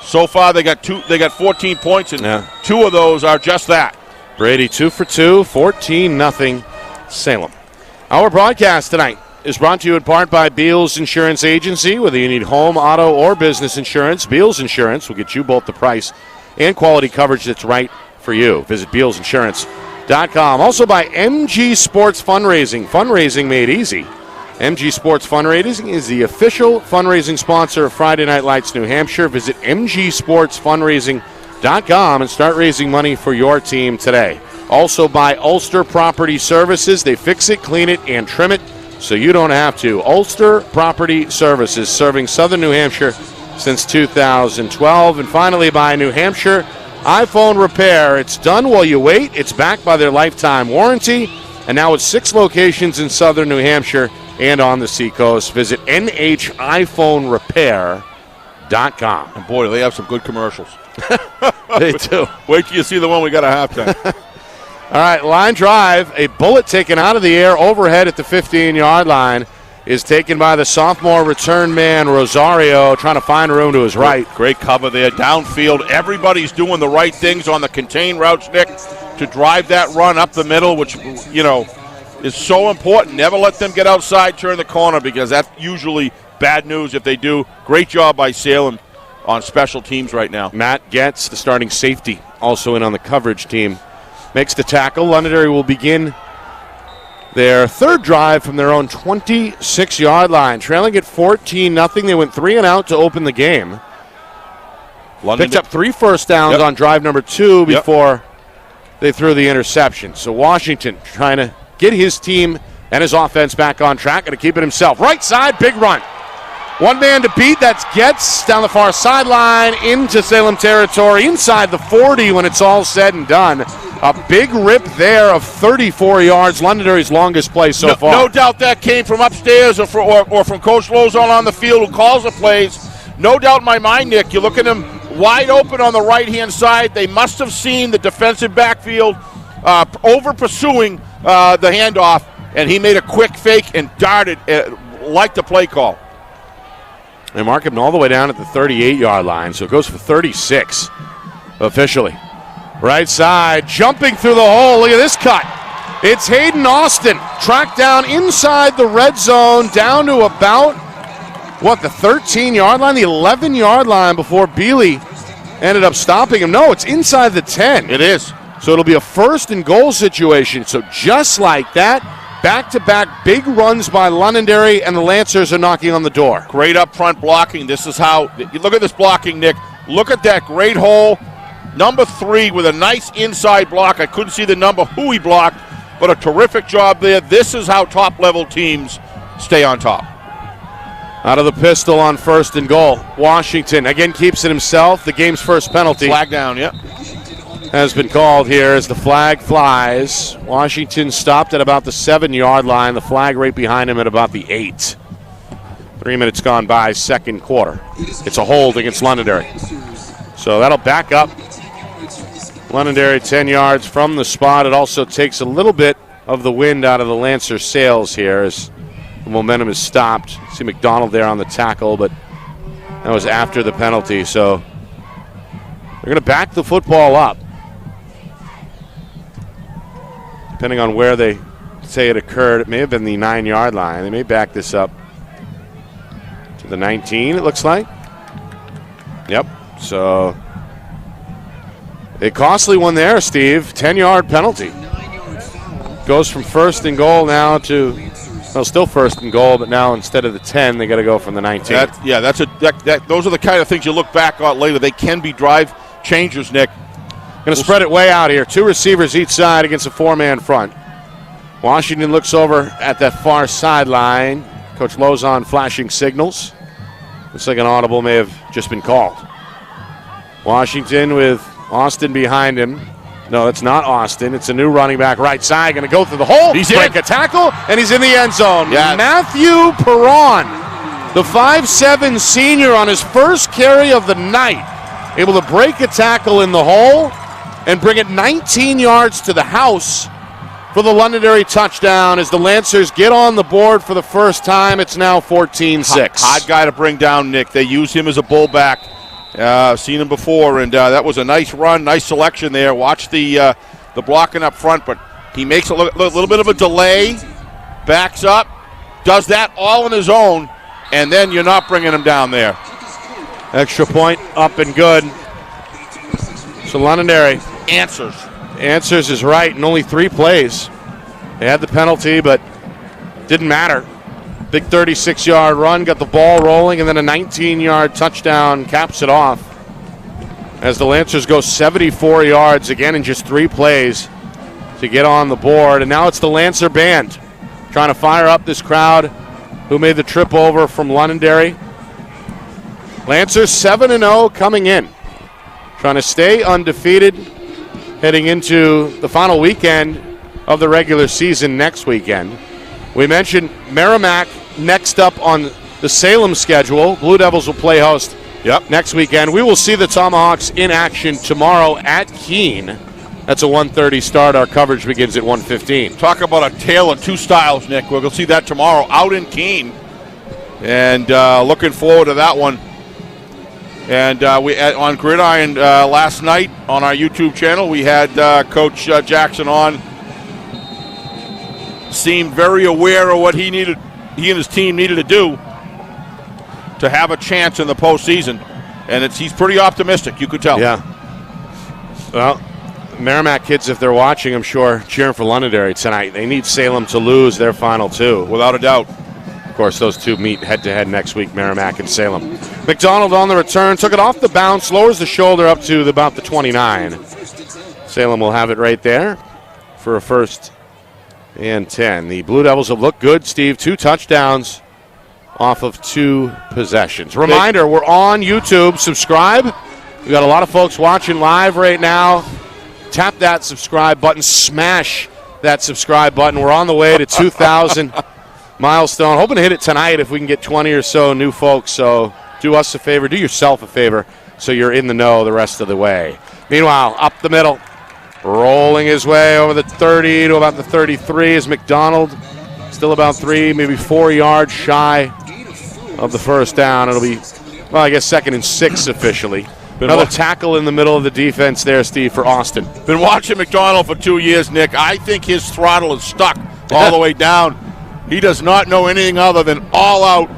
So far, they got 14 points, and 2 of those are just that. Brady 2 for 2, 14-0 Salem. Our broadcast tonight is brought to you in part by Beals Insurance Agency. Whether you need home, auto, or business insurance, Beals Insurance will get you both the price and quality coverage that's right for you. Visit BealsInsurance.com. Also by MG Sports Fundraising. Fundraising made easy. MG Sports Fundraising is the official fundraising sponsor of Friday Night Lights New Hampshire. Visit MGSportsFundraising.com and start raising money for your team today. Also by Ulster Property Services. They fix it, clean it, and trim it so you don't have to. Ulster Property Services, serving southern New Hampshire since 2012. And finally by New Hampshire iPhone Repair. It's done while you wait. It's backed by their lifetime warranty. And now with 6 locations in southern New Hampshire and on the seacoast. Visit NHiPhoneRepair.com. And boy, they have some good commercials. They do. Wait till you see the one we got at halftime. All right, line drive. A bullet taken out of the air overhead at the 15-yard line is taken by the sophomore return man, Rosario, trying to find room to his right. Great cover there. Downfield, everybody's doing the right things on the contain routes, Nick, to drive that run up the middle, which, is so important. Never let them get outside, turn the corner, because that's usually bad news if they do. Great job by Salem on special teams right now. Matt Getz, the starting safety, also in on the coverage team, makes the tackle. Londonderry will begin their third drive from their own 26-yard line. Trailing at 14-0. They went 3 and out to open the game. Picked up 3 first downs on drive number 2 before they threw the interception. So Washington trying to get his team and his offense back on track. Going to keep it himself. Right side, big run. One man to beat. That's Getz down the far sideline into Salem territory. Inside the 40 when it's all said and done. A big rip there of 34 yards. Londonderry's longest play so far. No doubt that came from upstairs or from Coach Lozon on the field who calls the plays. No doubt in my mind, Nick. You look at him wide open on the right-hand side. They must have seen the defensive backfield over pursuing the handoff, and he made a quick fake and darted like the play call. They mark him all the way down at the 38-yard line, so it goes for 36 officially. Right side, jumping through the hole. Look at this cut. It's Hayden Austin, tracked down inside the red zone, down to about, the 13-yard line, the 11-yard line before Bealey ended up stopping him. No, it's inside the 10. It is. So it'll be a first and goal situation. So just like that, back-to-back big runs by Londonderry, and the Lancers are knocking on the door. Great up front blocking. This is how, look at this blocking, Nick. Look at that great hole. Number 3 with a nice inside block. I couldn't see the number who he blocked, but a terrific job there. This is how top-level teams stay on top. Out of the pistol on first and goal. Washington again keeps it himself. The game's first penalty. Flag down, has been called here as the flag flies. Washington stopped at about the 7-yard line. The flag right behind him at about the 8. 3 minutes gone by, second quarter. It's a hold against Londonderry. So that'll back up Londonderry 10 yards from the spot. It also takes a little bit of the wind out of the Lancer sails here as the momentum is stopped. See McDonald there on the tackle, but That was after the penalty, so they're going to back the football up. Depending on where they say it occurred, it may have been the 9-yard line. They may back this up to the 19, it looks like. Yep, so a costly one there, Steve. 10-yard penalty. Goes from first and goal now to, well, still first and goal, but now instead of the 10, they got to go from the 19. Those are the kind of things you look back on later. They can be drive changers, Nick. Going to spread it way out here. 2 receivers each side against a 4-man front. Washington looks over at that far sideline. Coach Lozon flashing signals. Looks like an audible may have just been called. Washington with Austin behind him. No, it's not Austin. It's a new running back right side. Going to go through the hole. He's break in. a tackle, and he's in the end zone. Yes. Matthew Perron, the 5'7" senior on his first carry of the night, able to break a tackle in the hole and bring it 19 yards to the house for the Londonderry touchdown as the Lancers get on the board for the first time. It's now 14-6. Hard guy to bring down, Nick. They use him as a bullback. Seen him before, and that was a nice run, nice selection there. Watch the blocking up front, but he makes a little bit of a delay, backs up, does that all on his own, and then you're not bringing him down there. Extra point up and good. So Londonderry answers is right in only 3 plays. They had the penalty, but didn't matter. Big 36-yard run, got the ball rolling, and then a 19-yard touchdown caps it off as the Lancers go 74 yards again in just 3 plays to get on the board. And now it's the Lancer band trying to fire up this crowd who made the trip over from Londonderry. Lancers 7-0 coming in, trying to stay undefeated heading into the final weekend of the regular season next weekend. We mentioned Merrimack next up on the Salem schedule. Blue Devils will play host next weekend. We will see the Tomahawks in action tomorrow at Keene. That's a 1:30 start. Our coverage begins at 1:15. Talk about a tale of 2 styles, Nick. We're going to see that tomorrow out in Keene. And looking forward to that one. And we on Gridiron last night on our YouTube channel, we had Coach Jackson on. Seemed very aware of what he and his team needed to do to have a chance in the postseason. And he's pretty optimistic, you could tell. Yeah. Well, Merrimack kids, if they're watching, I'm sure, cheering for Londonderry tonight. They need Salem to lose their final 2. Without a doubt. Of course, those 2 meet head-to-head next week, Merrimack and Salem. McDonald on the return, took it off the bounce, lowers the shoulder up to about the 29. Salem will have it right there for a 1st and 10. The Blue Devils have looked good, Steve. 2 touchdowns off of 2 possessions. Reminder, we're on YouTube. Subscribe. We've got a lot of folks watching live right now. Tap that subscribe button. Smash that subscribe button. We're on the way to 2,000 milestone. Hoping to hit it tonight if we can get 20 or so new folks. So do us a favor. Do yourself a favor so you're in the know the rest of the way. Meanwhile, up the middle. Rolling his way over the 30 to about the 33 is McDonald. Still about 3, maybe 4 yards shy of the first down. It'll be, well, I guess 2nd and 6 officially. Another tackle in the middle of the defense there, Steve, for Austin. Been watching McDonald for 2 years, Nick. I think his throttle is stuck all the way down. He does not know anything other than all out.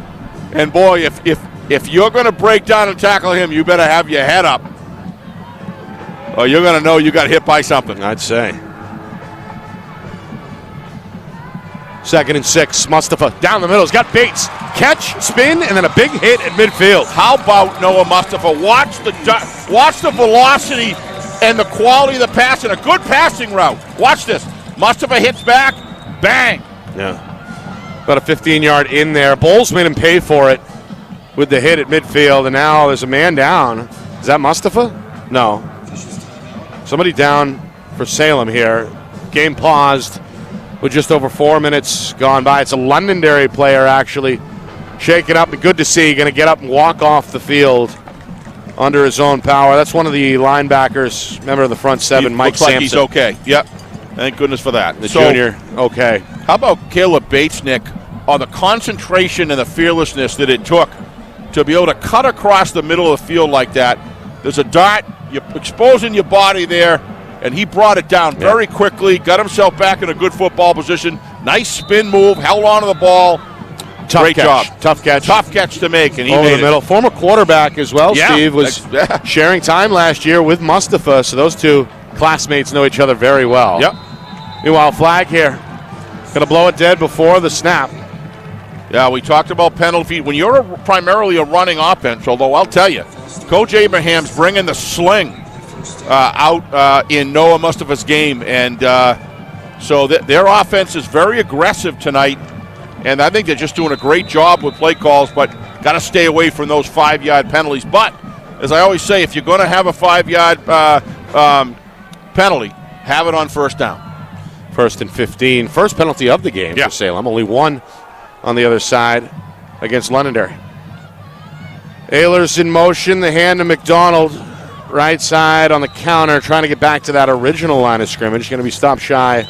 And, boy, if you're going to break down and tackle him, you better have your head up. Or you're going to know you got hit by something. I'd say. 2nd and 6. Mustafa down the middle. He's got Bates. Catch, spin, and then a big hit at midfield. How about Noah Mustafa? Watch the velocity and the quality of the pass and a good passing route. Watch this. Mustafa hits back. Bang. Yeah. About a 15-yard in there. Bowles made him pay for it with the hit at midfield, and now there's a man down. Is that Mustafa? No. Somebody down for Salem here. Game paused with just over 4 minutes gone by. It's a Londonderry player, actually, shaking up. Good to see. Going to get up and walk off the field under his own power. That's one of the linebackers, member of the front 7, Mike looks Sampson. like he's okay. Yep. Thank goodness for that. The junior, okay. How about Caleb Bates, Nick, on the concentration and the fearlessness that it took to be able to cut across the middle of the field like that. There's a dart, you're exposing your body there, and he brought it down very quickly, got himself back in a good football position. Nice spin move, held on to the ball. Great job. Tough catch. Tough catch to make, and he over made the middle. Former quarterback as well, Yeah. Steve, was sharing time last year with Mustafa, so those two classmates know each other very well. Yep. Meanwhile, flag here. Going to blow it dead before the snap. Yeah, we talked about penalty. When you're primarily a running offense, although I'll tell you, Coach Abraham's bringing the sling out in Noah Mustafa's game, and so their offense is very aggressive tonight, and I think they're just doing a great job with play calls, but got to stay away from those 5-yard penalties. But, as I always say, if you're going to have a 5-yard penalty, have it on first down. 1st and 15. First penalty of the game for Salem. Only one on the other side against Londonderry. Ehlers in motion. The hand to McDonald. Right side on the counter. Trying to get back to that original line of scrimmage. Going to be stopped shy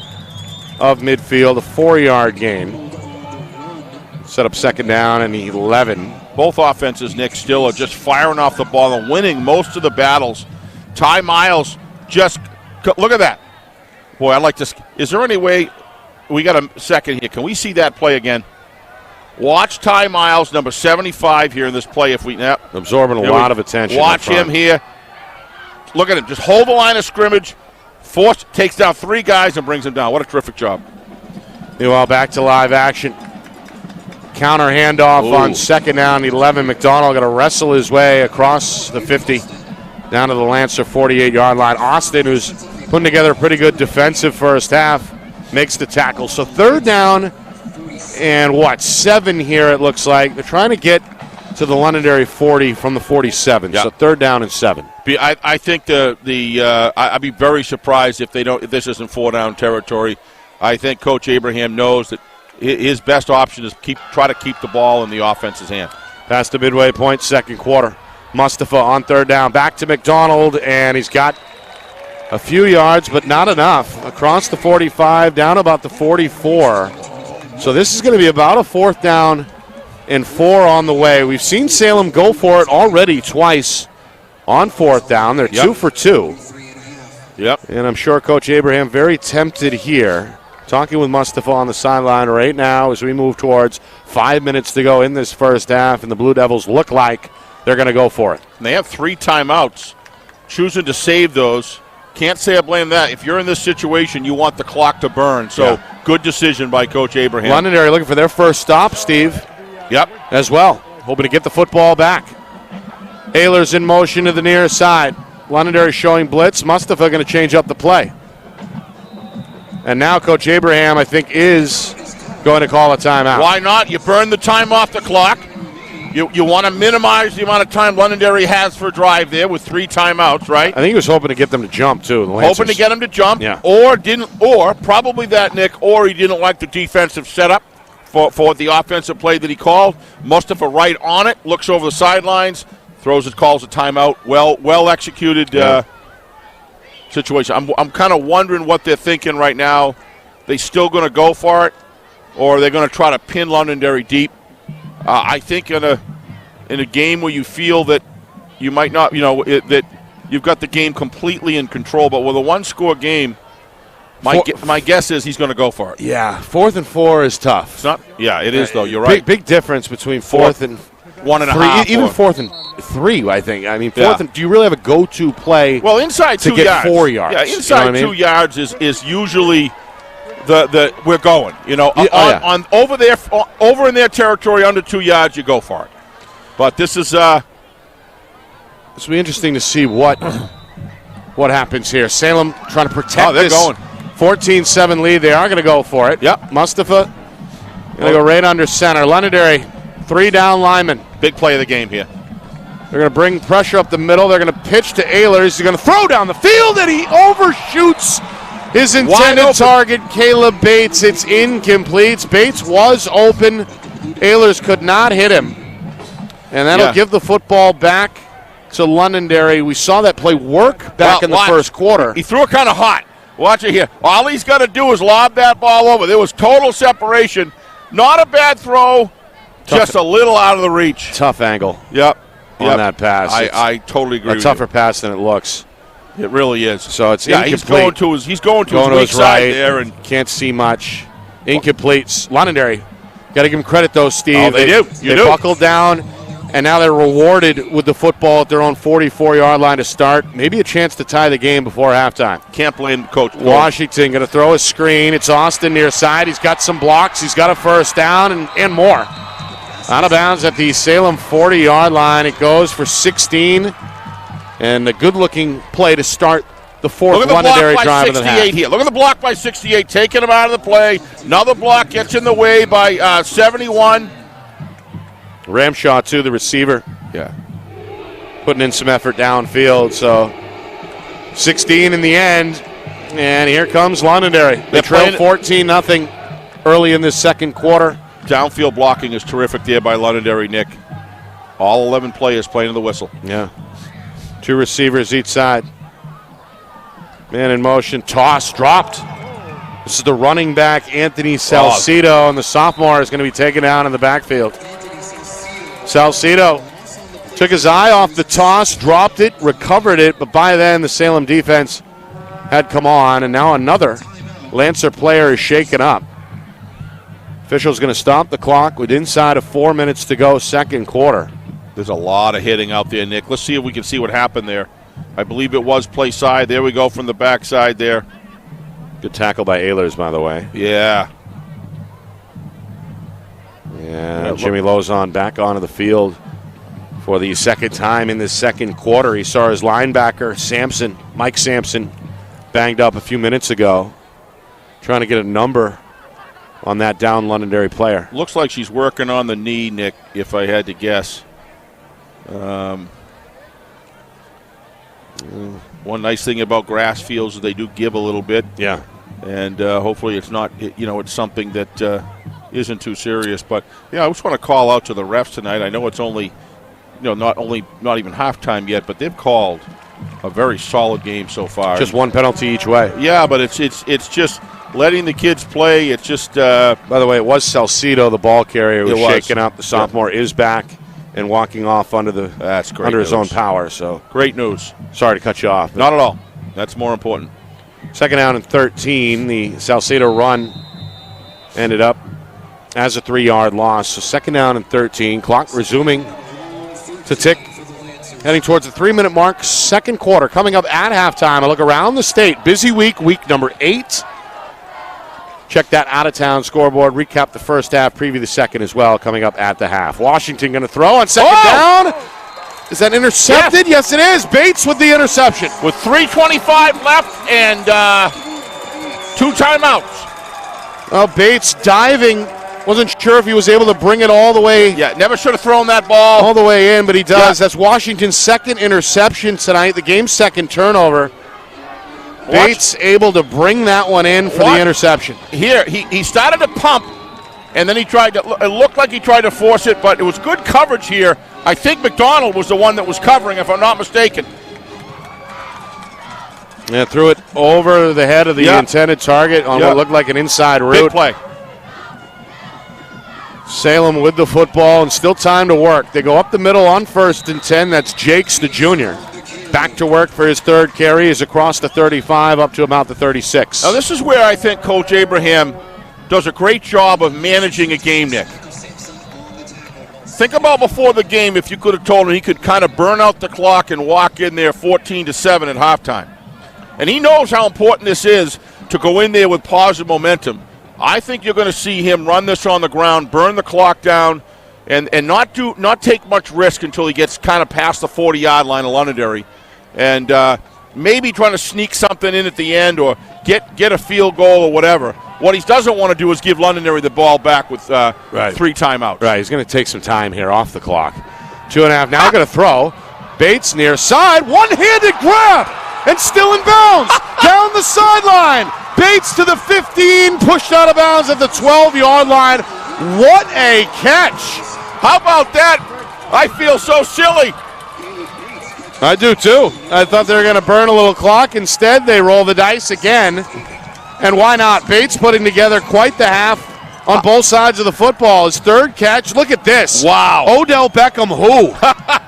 of midfield. A 4-yard gain. Set up second down and 11. Both offenses, Nick, still are just firing off the ball and winning most of the battles. Ty Miles just, look at that. Boy, I like this. Is there any way, we got a second here. Can we see that play again? Watch Ty Miles, number 75 here in this play. If we absorbing a lot of attention. Watch him here. Look at him. Just hold the line of scrimmage. Takes down 3 guys and brings them down. What a terrific job. Meanwhile, back to live action. Counter handoff on second down, 11. McDonald got to wrestle his way across the 50 down to the Lancer 48-yard line. Austin, who's putting together a pretty good defensive first half, makes the tackle. So third down and 7 here it looks like. They're trying to get to the Londonderry 40 from the 47. So third down and 7. I think I'd be very surprised if this isn't 4-down territory. I think Coach Abraham knows that his best option is try to keep the ball in the offense's hand. Past the midway point, second quarter. Mustafa on third down. Back to McDonald, and he's got a few yards, but not enough. Across the 45, down about the 44. So this is going to be about a 4th down and 4 on the way. We've seen Salem go for it already twice on 4th down. They're 2 for 2. Yep. And I'm sure Coach Abraham very tempted here. Talking with Mustafa on the sideline right now as we move towards 5 minutes to go in this first half, and the Blue Devils look like they're going to go for it. And they have 3 timeouts, choosing to save those. Can't say I blame that. If you're in this situation, you want the clock to burn. So good decision by Coach Abraham. Londonderry looking for their first stop, Steve. Yep. As well. Hoping to get the football back. Ehlers in motion to the near side. Londonderry showing blitz. Mustafa going to change up the play. And now Coach Abraham, I think, is going to call a timeout. Why not? You burn the time off the clock. You want to minimize the amount of time Londonderry has for a drive there with 3 timeouts, right? I think he was hoping to get them to jump, too. Hoping to get them to jump. Yeah. Or probably that, Nick, or he didn't like the defensive setup for the offensive play that he called. Mustafa right on it, looks over the sidelines, calls a timeout. Well executed situation. I'm kind of wondering what they're thinking right now. They still going to go for it, or are they going to try to pin Londonderry deep? I think in a game where you feel that you might not, that you've got the game completely in control, but with a 1-score game, my guess is he's going to go for it. Yeah, 4th and 4 is tough. It's not. Yeah, it is though. You're right. Big difference between 4th and 1.5. Even 4th and 3, I think. I mean, 4th and do you really have a go-to play? Well, inside 2 to get yards. 4 yards. Yeah, inside 2 yards is usually the we're going. Over in their territory under 2 yards, you go for it. But this is this will be interesting to see what happens here. Salem trying to protect they're this going 14-7 lead. They are going to go for it. Yep. Mustafa going to go right under center. Londonderry, 3 down linemen. Big play of the game here. They're going to bring pressure up the middle. They're going to pitch to Ehlers. He's going to throw down the field, and he overshoots his intended target, Caleb Bates. It's incomplete. Bates was open. Ehlers could not hit him. And that'll give the football back to Londonderry. We saw that play work back in the first quarter. He threw it kind of hot. Watch it here. All he's got to do is lob that ball over. There was total separation. Not a bad throw Just a little out of the reach. Tough angle. Yep. On that pass. I totally agree a with tougher you. pass than it looks. It really is. So it's incomplete. He's going to his weak side there, and can't see much. Incomplete. Londonderry. Got to give them credit though, Steve. Oh, they do. They buckled down, and now they're rewarded with the football at their own 44-yard line to start. Maybe a chance to tie the game before halftime. Can't blame Coach. Washington going to throw a screen. It's Austin near side. He's got some blocks. He's got a first down and more. Out of bounds at the Salem 40-yard line. It goes for 16. And a good-looking play to start the fourth Londonderry drive of the half. Here. Look at the block by 68, taking him out of the play. Another block gets in the way by 71. Ramshaw, too, the receiver. Yeah. Putting in some effort downfield. So 16 in the end. And here comes Londonderry. They trail 14-0 early in this second quarter. Downfield blocking is terrific there by Londonderry, Nick. All 11 players playing the whistle. Yeah. 2 receivers each side. Man in motion. Toss dropped. This is the running back, Anthony Salcido, and the sophomore is going to be taken down in the backfield. Salcido took his eye off the toss, dropped it, recovered it, but by then the Salem defense had come on, and now another Lancer player is shaken up. Official's going to stop the clock with inside of 4 minutes to go, second quarter. There's a lot of hitting out there, Nick. Let's see if we can see what happened there. I believe it was play side. There we go from the backside there. Good tackle by Ehlers, by the way. Yeah. Yeah, Jimmy Lozon back onto the field for the second time in this second quarter. He saw his linebacker, Mike Sampson, banged up a few minutes ago, trying to get a number on that down Londonderry player. Looks like she's working on the knee, Nick, if I had to guess. One nice thing about grass fields is they do give a little bit. Yeah. And hopefully it's not, it's something that isn't too serious. But, yeah, I just want to call out to the refs tonight. I know it's only, not even halftime yet, but they've called a very solid game so far. Just one penalty each way. Yeah, but it's just letting the kids play. It's just. By the way, it was Salcido, the ball carrier, who was shaken up. The sophomore is back and walking off under his own power. So great news. Sorry to cut you off. Not at all. That's more important. Second down and 13. The Salcido run ended up as a 3-yard loss. So second down and 13. Clock resuming to tick. Heading towards the 3-minute mark. Second quarter coming up at halftime. A look around the state. Busy week number 8. Check that out-of-town scoreboard. Recap the first half, preview the second as well, coming up at the half. Washington going to throw on second down. Is that intercepted? Yes, it is. Bates with the interception. With 3:25 left and 2 timeouts. Well, Bates diving. Wasn't sure if he was able to bring it all the way. Yeah, never should have thrown that ball. All the way in, but he does. Yeah. That's Washington's second interception tonight, the game's second turnover. Bates able to bring that one in for the interception. Here, he started to pump, and then it looked like he tried to force it, but it was good coverage here. I think McDonald was the one that was covering, if I'm not mistaken. Yeah, threw it over the head of the intended target on what looked like an inside route. Big play. Salem with the football and still time to work. They go up the middle on 1st and 10. That's Jakes, the junior. Back to work for his third carry. Is across the 35 up to about the 36. Now this is where I think Coach Abraham does a great job of managing a game, Nick. Think about before the game if you could have told him he could kind of burn out the clock and walk in there 14-7 at halftime. And he knows how important this is to go in there with positive momentum. I think you're going to see him run this on the ground, burn the clock down, and not take much risk until he gets kind of past the 40-yard line of Londonderry. And maybe trying to sneak something in at the end or get a field goal or whatever. What he doesn't want to do is give Londonderry the ball back with 3 timeouts. Right, he's going to take some time here off the clock. 2.5, now going to throw. Bates near side, one-handed grab, and still in bounds. Down the sideline. Bates to the 15, pushed out of bounds at the 12-yard line. What a catch. How about that? I feel so silly. I do too. I thought they were going to burn a little clock. Instead, they roll the dice again. And why not? Bates putting together quite the half on both sides of the football. His third catch, look at this. Wow. Odell Beckham who?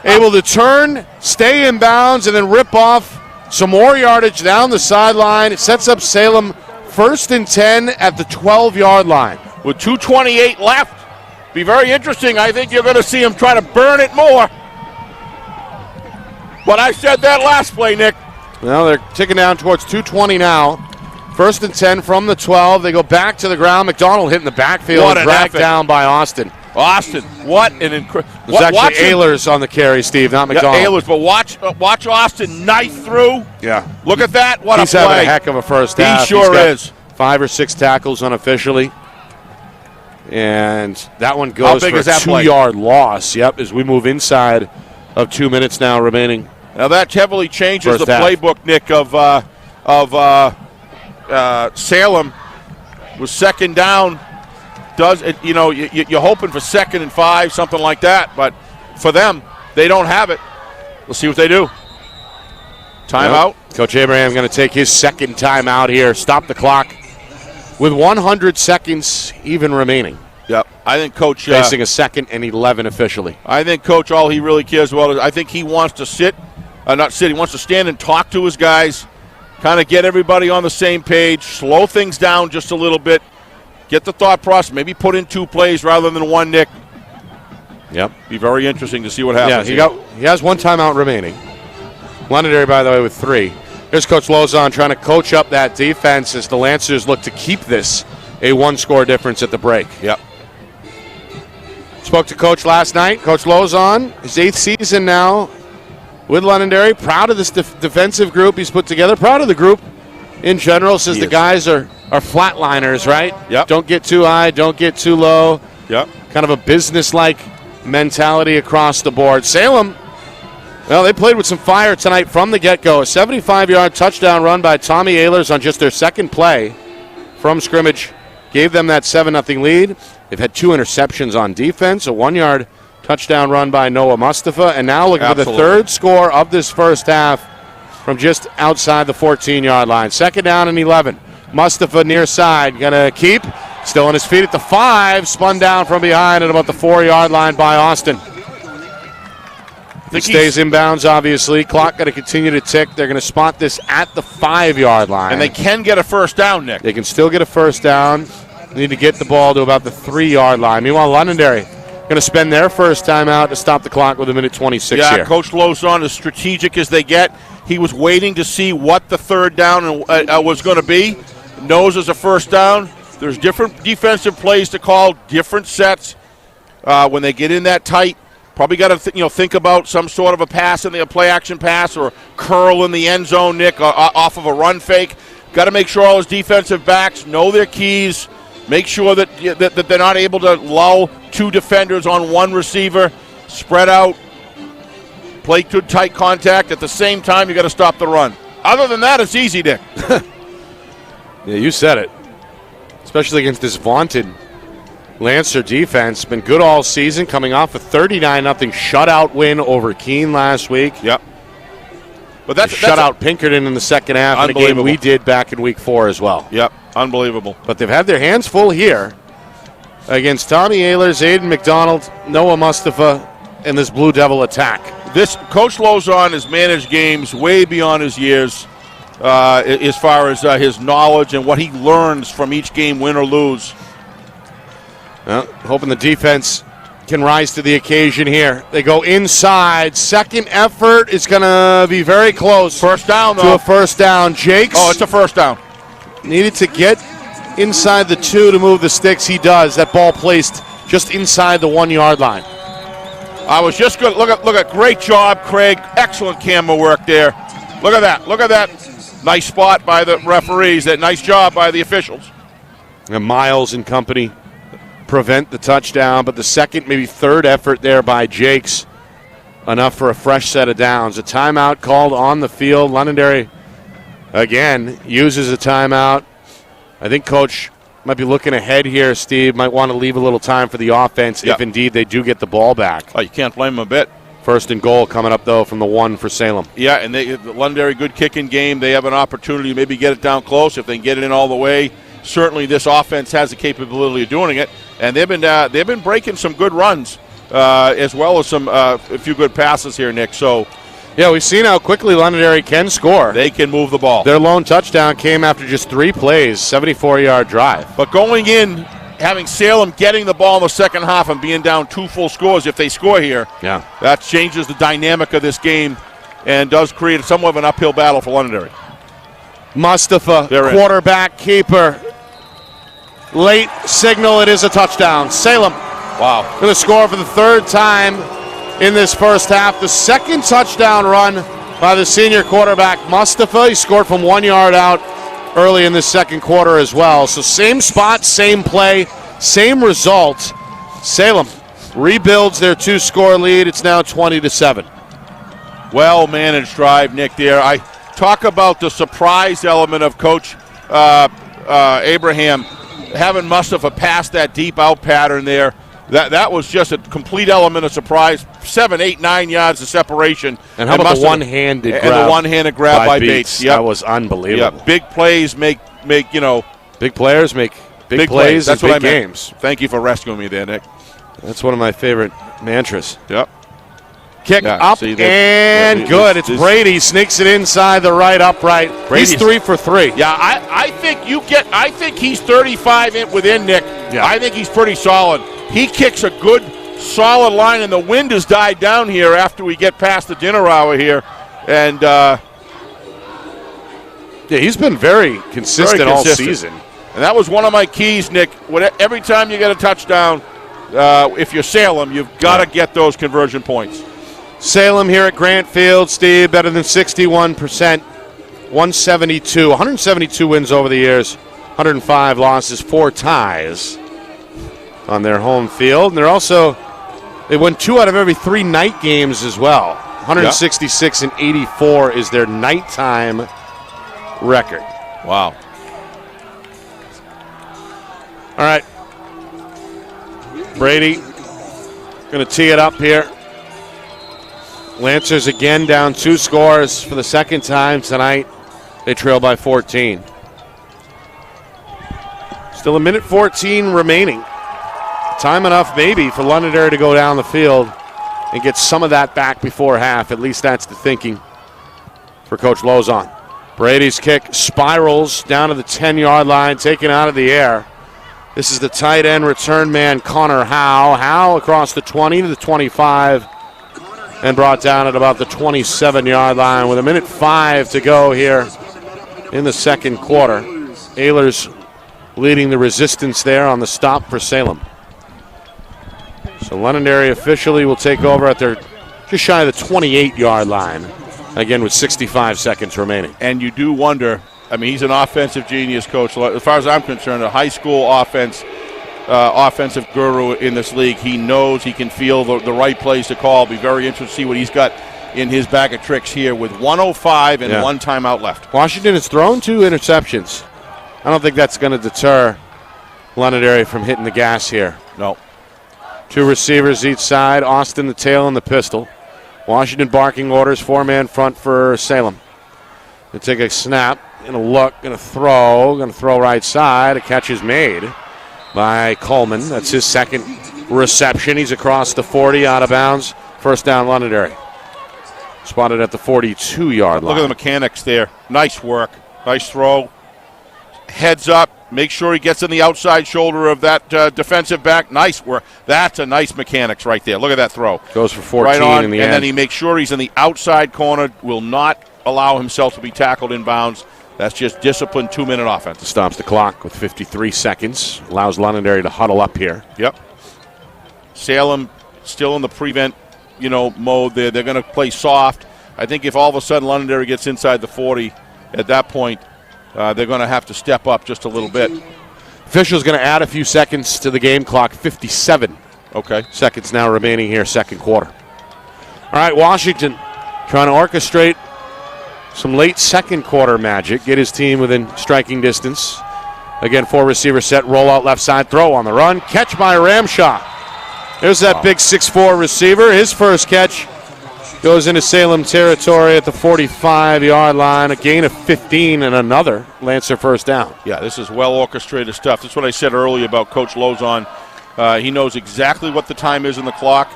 Able to turn, stay in bounds, and then rip off some more yardage down the sideline. It sets up Salem 1st and 10 at the 12-yard line. With 2:28 left. Be very interesting. I think you're going to see him try to burn it more. But I said that last play, Nick. Well, they're ticking down towards 2:20 now. 1st and 10 from the 12. They go back to the ground. McDonald hit in the backfield, dragged down by Austin. Austin, what an incredible. It was actually Ehlers on the carry, Steve, not McDonald. Yeah, Ehlers, but watch Austin knife through. Yeah. Look at that. What He's a play. having a heck of a first half. He sure is. 5 or 6 tackles unofficially. And that one goes for a 2-yard loss. Yep, as we move inside of 2 minutes now remaining. Now that heavily changes First the half. playbook, Nick, of Salem. Was second down. Does it? You know, you're hoping for 2nd and 5, something like that. But for them, they don't have it. We'll see what they do. Timeout. Yep. Coach Abraham going to take his second timeout here. Stop the clock with 100 seconds even remaining. Yep. I think Coach facing a 2nd and 11 officially. I think Coach, all he really cares about is I think he wants to he wants to stand and talk to his guys, kind of get everybody on the same page, slow things down just a little bit, get the thought process, maybe put in 2 plays rather than 1, Nick. Yep. Be very interesting to see what happens. Yeah, he has 1 timeout remaining. Londonderry, by the way, with 3. Here's Coach Lozon trying to coach up that defense as the Lancers look to keep this a 1-score difference at the break. Yep. Spoke to Coach last night. Coach Lozon, his 8th season now with Londonderry. Proud of this defensive group he's put together. Proud of the group in general. Says the guys are flatliners, right? Yep. Don't get too high, don't get too low. Yep. Kind of a business-like mentality across the board. Salem, well, they played with some fire tonight from the get-go. A 75-yard touchdown run by Tommy Ehlers on just their 2nd play from scrimmage gave them that 7-0 lead. They've had 2 interceptions on defense, a 1-yard touchdown run by Noah Mustafa, and now looking for the 3rd score of this first half from just outside the 14-yard line. 2nd down and 11. Mustafa near side, going to keep. Still on his feet at the 5, spun down from behind at about the 4-yard line by Austin. He stays inbounds, obviously. Clock going to continue to tick. They're going to spot this at the 5-yard line. And they can get a first down, Nick. They can still get a first down. They need to get the ball to about the 3-yard line. Meanwhile, Londonderry going to spend their first timeout to stop the clock with 1:26 here. Yeah, Coach Lozon, as strategic as they get. He was waiting to see what the 3rd down was going to be. Knows as a first down. There's different defensive plays to call, different sets. When they get in that tight, probably got to think about some sort of a pass in the play-action pass or curl in the end zone, Nick, off of a run fake. Got to make sure all his defensive backs know their keys. Make sure that they're not able to lull 2 defenders on 1 receiver. Spread out. Play good tight contact. At the same time, you got to stop the run. Other than that, it's easy, Nick. Yeah, you said it. Especially against this vaunted Lancer defense. Been good all season, coming off a 39-0 shutout win over Keene last week. Yep. But that's shutout Pinkerton in the second half in a game we did back in week 4 as well. Yep, unbelievable. But they've had their hands full here against Tommy Ehlers, Aiden McDonald, Noah Mustafa, and this Blue Devil attack. This Coach Lozon has managed games way beyond his years as far as his knowledge and what he learns from each game, win or lose. Well, hoping the defense can rise to the occasion here. They go inside. Second effort is going to be very close. First down, though. To a first down. Jakes. Oh, it's a first down. Needed to get inside the 2 to move the sticks. He does. That ball placed just inside the 1-yard line. I was just good. Look at great job, Craig. Excellent camera work there. Look at that. Look at that. Nice spot by the referees. That nice job by the officials. And Miles and company prevent the touchdown, but the second, maybe 3rd effort there by Jakes, enough for a fresh set of downs. A timeout called on the field. Londonderry, again, uses a timeout. I think Coach might be looking ahead here, Steve. Might want to leave a little time for the offense if indeed they do get the ball back. Oh, you can't blame them a bit. 1st and goal coming up, though, from the 1 for Salem. Yeah, and Londonderry, good kicking game. They have an opportunity to maybe get it down close. If they can get it in all the way, certainly this offense has the capability of doing it, and they've been breaking some good runs as well as a few good passes here, Nick. So. Yeah, we've seen how quickly Londonderry can score. They can move the ball. Their lone touchdown came after just 3 plays, 74-yard drive. But going in, having Salem getting the ball in the second half and being down 2 full scores if they score here, that changes the dynamic of this game and does create somewhat of an uphill battle for Londonderry. Mustafa, quarterback keeper. Late signal, it is a touchdown. Salem, going to score for the 3rd time in this first half. The 2nd touchdown run by the senior quarterback, Mustafa. He scored from 1 yard out early in the second quarter as well. So same spot, same play, same result. Salem rebuilds their 2-score lead. It's now 20-7. Well-managed drive, Nick, there. I talk about the surprise element of Coach Abraham having Mustafa pass that deep out pattern there. That was just a complete element of surprise. 7, 8, 9 yards of separation. And how about the one-handed grab? And the one-handed grab by Bates. Yep. That was unbelievable. Yep. Big plays make big players make big plays. That's what I meant. Games. Thank you for rescuing me there, Nick. That's one of my favorite mantras. Yep. Kick up and good. It's Brady sneaks it inside the right upright. He's 3 for 3. Yeah, I think he's 35 within, Nick. Yeah. I think he's pretty solid. He kicks a good, solid line, and the wind has died down here after we get past the dinner hour here. And he's been very consistent all season. And that was one of my keys, Nick. Every time you get a touchdown, if you're Salem, you've got to get those conversion points. Salem here at Grant Field, Steve, better than 61%, 172 wins over the years, 105 losses, 4 ties on their home field. And they won 2 out of every 3 night games as well. 166 and 84 is their nighttime record. Wow. All right. Brady going to tee it up here. Lancers again down 2 scores for the 2nd time tonight. They trail by 14. Still a minute 14 remaining. Time enough maybe for Londonderry to go down the field and get some of that back before half. At least that's the thinking for Coach Lozon. Brady's kick spirals down to the 10-yard line, taken out of the air. This is the tight end return man, Connor Howe. Howe across the 20 to the 25 and brought down at about the 27-yard line with 1:05 to go here in the second quarter. Ehlers leading the resistance there on the stop for Salem. So Londonderry officially will take over at their just shy of the 28-yard line, again with 65 seconds remaining. And you do wonder, I mean, he's an offensive genius, coach. As far as I'm concerned, a high school offensive guru in this league. He knows, he can feel the right plays to call. Be very interested to see what he's got in his bag of tricks here with 1:05 and 1 timeout left. Washington has thrown 2 interceptions. I don't think that's going to deter Londonderry from hitting the gas here. No. 2 receivers each side. Austin the tail and the pistol. Washington barking orders, 4-man front for Salem. They take a snap, going to look, going to throw right side. A catch is made by Coleman. That's his second reception. He's across the 40, out of bounds. First down, Londonderry. Spotted at the 42-yard line. Look at the mechanics there. Nice work. Nice throw. Heads up. Make sure he gets in the outside shoulder of that defensive back. Nice work. That's a nice mechanics right there. Look at that throw. Goes for 14 right on, in the end. end. And then he makes sure he's in the outside corner. Will not allow himself to be tackled in bounds. That's just disciplined 2-minute offense. Stops the clock with 53 seconds. Allows Londonderry to huddle up here. Yep. Salem still in the prevent, mode there. They're going to play soft. I think if all of a sudden Londonderry gets inside the 40, at that point, they're going to have to step up just a little bit. Official's going to add a few seconds to the game clock. 57 seconds now remaining here, second quarter. All right, Washington trying to orchestrate some late second quarter magic, get his team within striking distance. Again, 4-receiver set, roll out left side, throw on the run, catch by Ramshaw. There's that big 6'4 receiver, his first catch Goes into Salem territory at the 45-yard line. A gain of 15 and another Lancer first down. Yeah, this is well-orchestrated stuff. That's what I said earlier about Coach Lozon. He knows exactly what the time is in the clock.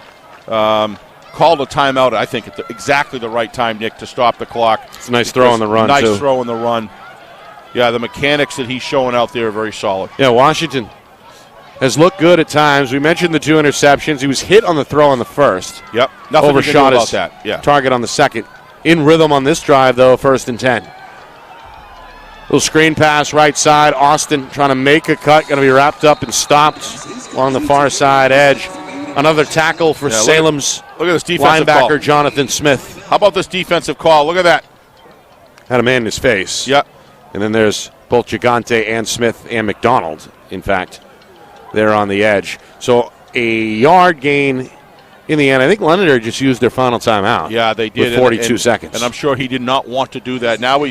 Called a timeout, I think, at exactly the right time, Nick, to stop the clock. It's a nice throw on the run, nice too. Nice throw on the run. Yeah, the mechanics that he's showing out there are very solid. Yeah, Washington has looked good at times. We mentioned the 2 interceptions. He was hit on the throw on the first. Yep. Nothing overshot about that. Yeah. Target on the second. In rhythm on this drive, though, 1st and 10. Little screen pass right side. Austin trying to make a cut. Going to be wrapped up and stopped along the far side edge. Another tackle for Salem's look at this defensive linebacker, call. Jonathan Smith. How about this defensive call? Look at that. Had a man in his face. Yep. And then there's both Gigante and Smith and McDonald, in fact, there on the edge. So a yard gain in the end. I think Londonderry just used their final timeout. Yeah, they did. With 42 seconds. And I'm sure he did not want to do that. Now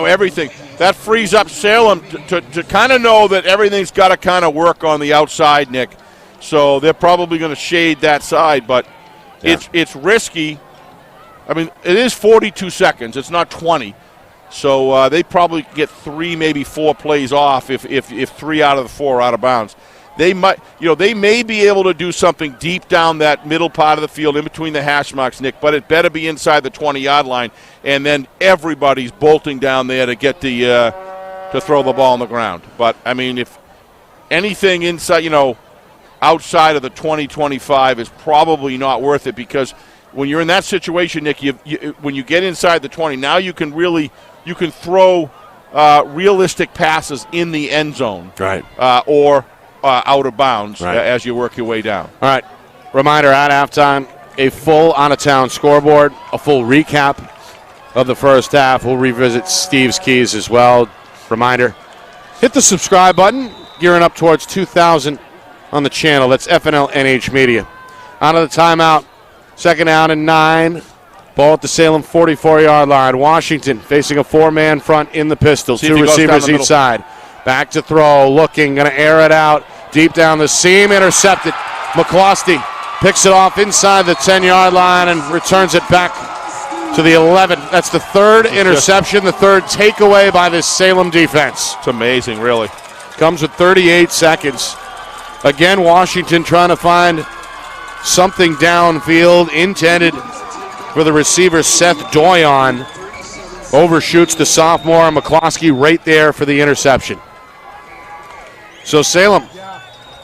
everything. That frees up Salem to kind of know that everything's got to kind of work on the outside, Nick. So they're probably going to shade that side, but it's risky. I mean, it is 42 seconds. It's not 20. So they probably get 3, maybe 4 plays off if 3 out of the 4 are out of bounds. They might, they may be able to do something deep down that middle part of the field in between the hash marks, Nick, but it better be inside the 20-yard line, and then everybody's bolting down there to get to throw the ball on the ground. But, I mean, if anything inside, outside of the 20-25 is probably not worth it, because when you're in that situation, Nick, when you get inside the 20, now you can throw realistic passes in the end zone, right, or out of bounds, right, as you work your way down. All right. Reminder at halftime, a full out-of-town scoreboard, a full recap of the first half. We'll revisit Steve's keys as well. Reminder, hit the subscribe button, gearing up towards 2,000 on the channel. That's FNL NH Media. Out of the timeout, 2nd down and 9. Ball at the Salem 44-yard line. Washington facing a 4-man front in the pistol. 2 receivers each side. Back to throw, looking, going to air it out. Deep down the seam, intercepted. McCloskey picks it off inside the 10-yard line and returns it back to the 11. That's the 3rd interception, the 3rd takeaway by this Salem defense. It's amazing, really. Comes with 38 seconds. Again, Washington trying to find something downfield, intended for the receiver Seth Doyon. Overshoots the sophomore, and McCloskey right there for the interception. So Salem,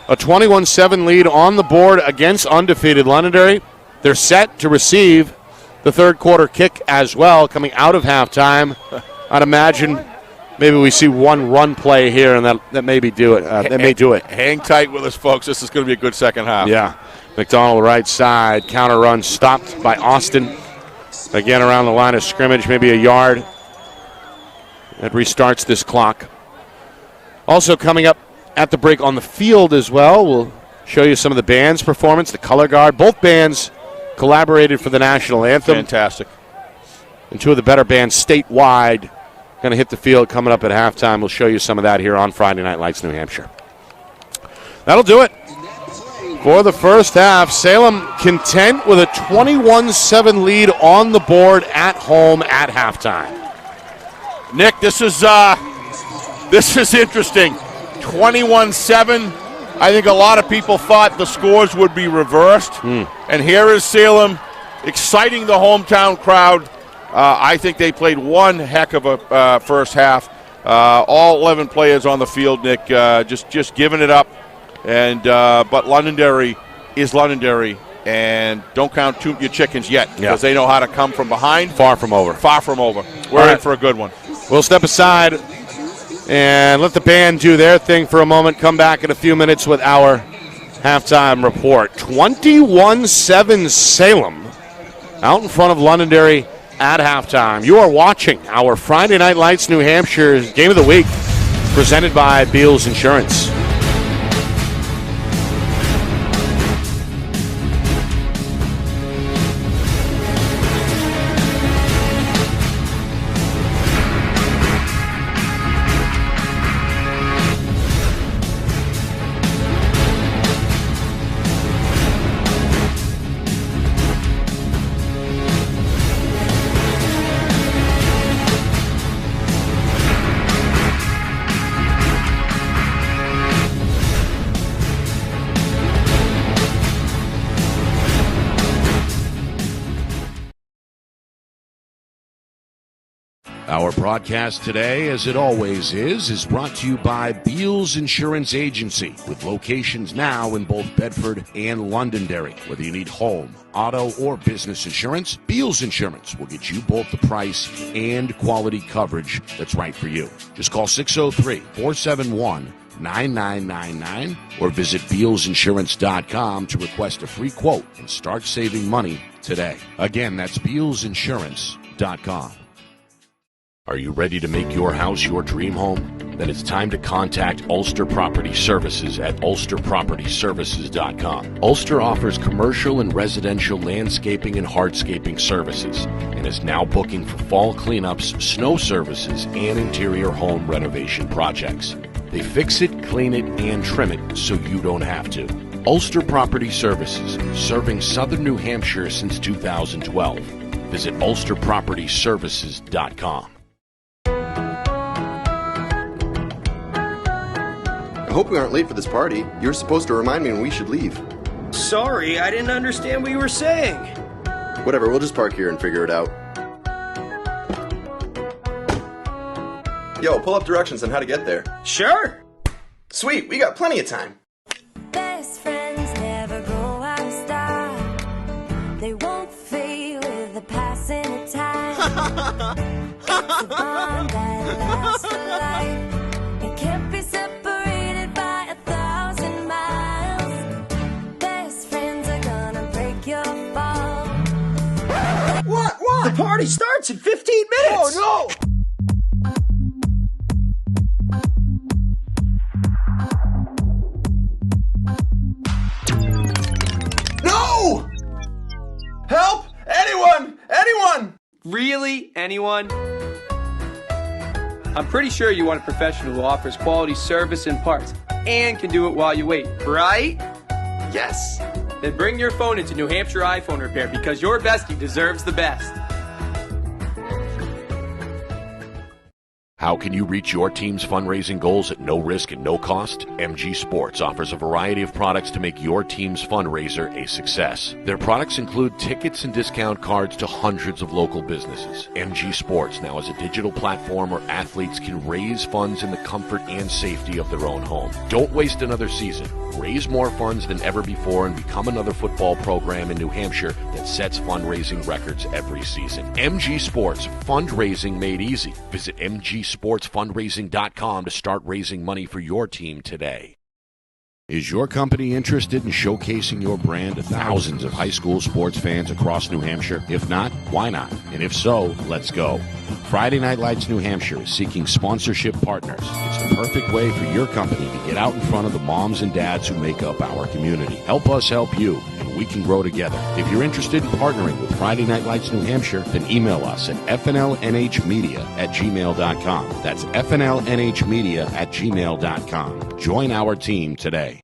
a 21-7 lead on the board against undefeated Londonderry. They're set to receive the 3rd quarter kick as well, coming out of halftime. I'd imagine maybe we see one run play here, and that maybe do it. That may do it. Hang tight with us, folks. This is going to be a good second half. Yeah. McDonald right side. Counter run stopped by Austin. Again, around the line of scrimmage, maybe a yard. That restarts this clock. Also coming up at the break on the field as well, we'll show you some of the band's performance, the color guard. Both bands collaborated for the national anthem. Fantastic. And 2 of the better bands statewide going to hit the field coming up at halftime. We'll show you some of that here on Friday Night Lights, New Hampshire. That'll do it for the first half. Salem content with a 21-7 lead on the board at home at halftime. Nick, this is interesting. 21-7. I think a lot of people thought the scores would be reversed. And here is Salem exciting the hometown crowd. I think they played one heck of a first half. All 11 players on the field, Nick, just giving it up. And but Londonderry is Londonderry, and don't count your chickens yet, because they know how to come from behind. Far from over. Far from over. We're in for a good one. We'll step aside and let the band do their thing for a moment. Come back in a few minutes with our halftime report. 21-7 Salem out in front of Londonderry at halftime. You are watching our Friday Night Lights New Hampshire Game of the Week, presented by Beals Insurance. Our broadcast today, as it always is brought to you by Beals Insurance Agency, with locations now in both Bedford and Londonderry. Whether you need home, auto, or business insurance, Beals Insurance will get you both the price and quality coverage that's right for you. Just call 603-471-9999 or visit BealsInsurance.com to request a free quote and start saving money today. Again, that's BealsInsurance.com. Are you ready to make your house your dream home? Then it's time to contact Ulster Property Services at ulsterpropertyservices.com. Ulster offers commercial and residential landscaping and hardscaping services and is now booking for fall cleanups, snow services, and interior home renovation projects. They fix it, clean it, and trim it so you don't have to. Ulster Property Services, serving southern New Hampshire since 2012. Visit ulsterpropertyservices.com. I hope we aren't late for this party. You were supposed to remind me when we should leave. Sorry, I didn't understand what you were saying. Whatever, we'll just park here and figure it out. Yo, pull up directions on how to get there. Sure. Sweet, we got plenty of time. Best friends never go out of style. They won't fade with the passing of time. It's a bond that lasts for life. It can't be separated by 1,000 miles. Best friends are gonna break your fall. What? The party starts in 15 minutes. Oh no! No! Help! Anyone! Anyone! Really? Anyone? I'm pretty sure you want a professional who offers quality service and parts and can do it while you wait, right? Yes. Then bring your phone into New Hampshire iPhone Repair because your bestie deserves the best. How can you reach your team's fundraising goals at no risk and no cost? MG Sports offers a variety of products to make your team's fundraiser a success. Their products include tickets and discount cards to hundreds of local businesses. MG Sports now has a digital platform where athletes can raise funds in the comfort and safety of their own home. Don't waste another season. Raise more funds than ever before and become another football program in New Hampshire that sets fundraising records every season. MG Sports, fundraising made easy. Visit mgsportsfundraising.com to start raising money for your team today. Is your company interested in showcasing your brand to thousands of high school sports fans across New Hampshire? If not, why not? And if so, let's go. Friday Night Lights New Hampshire is seeking sponsorship partners. It's the perfect way for your company to get out in front of the moms and dads who make up our community. Help us help you, and we can grow together. If you're interested in partnering with Friday Night Lights New Hampshire, then email us at fnlnhmedia@gmail.com. That's fnlnhmedia@gmail.com. Join our team today.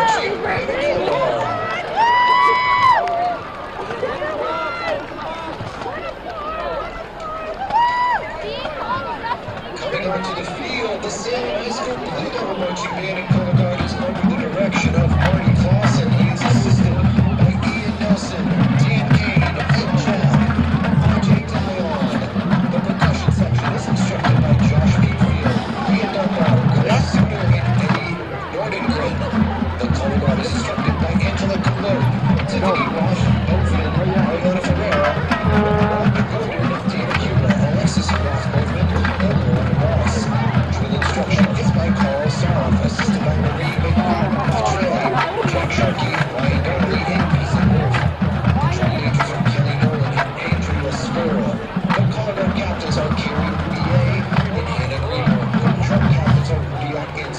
Coming onto the field, the Salem High School Blue marching band in color guard is under the direction of Marty Clausen. He is assisted by Ian Nelson, Dan Kane, Ed Chad, Ajay Dion. The percussion section is instructed by Josh Mayfield, Ian Dunbar, Chris Suter, and Eddie Nordengren. The color guard is instructed by Angela Coulot, Tiffany Ross, Oakland, Ariana Ferreira, Robin Gordon, Dana Cuba, Alexis Ross Boatman, and Lauren Ross. Drill instruction is by Carl Soff, assisted by Marie McTrey, Jack Sharkey, Ryan Darley, and Pisa Wolf. The drum majors are Kelly Nolan and Andrea Spurl. The color guard captains are Carrie Bouvier and Hannah Greenwood. The drum captains are Rudy Atkins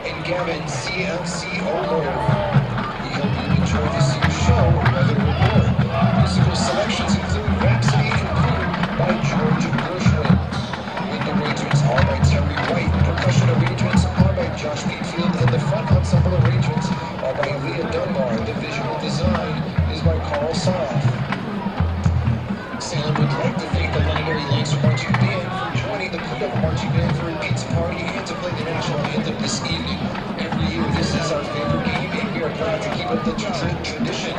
and Gavin CMC Olo. We hope you enjoy this year's show, Weather Report. Musical selections include Rhapsody and Crew by George Gershwin. Wind arrangements are by Terry White. Percussion arrangements are by Josh Mayfield, and the front ensemble arrangements are by Leah Dunbar. The visual design is by Carl Soff. Salem would like to thank the Londonderry Marching Band for joining the Kickoff Marching Band for a pizza party and to play the national anthem this evening. Every year, this is our favorite game, and we are glad to keep up the tradition.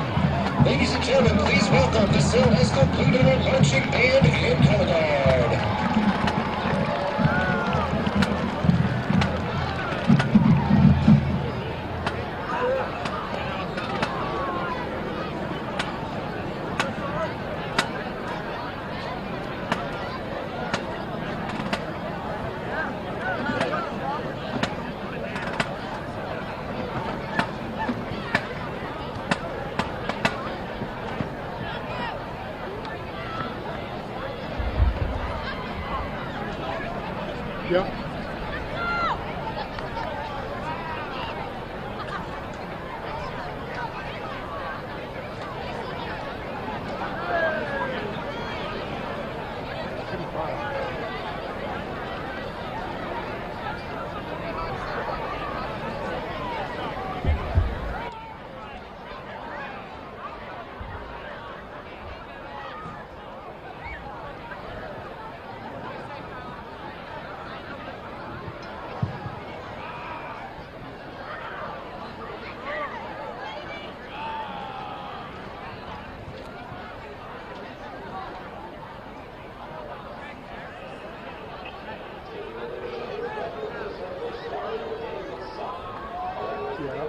Ladies and gentlemen, please welcome the Salem High School Blue Marching Band and Color Guard. Yep.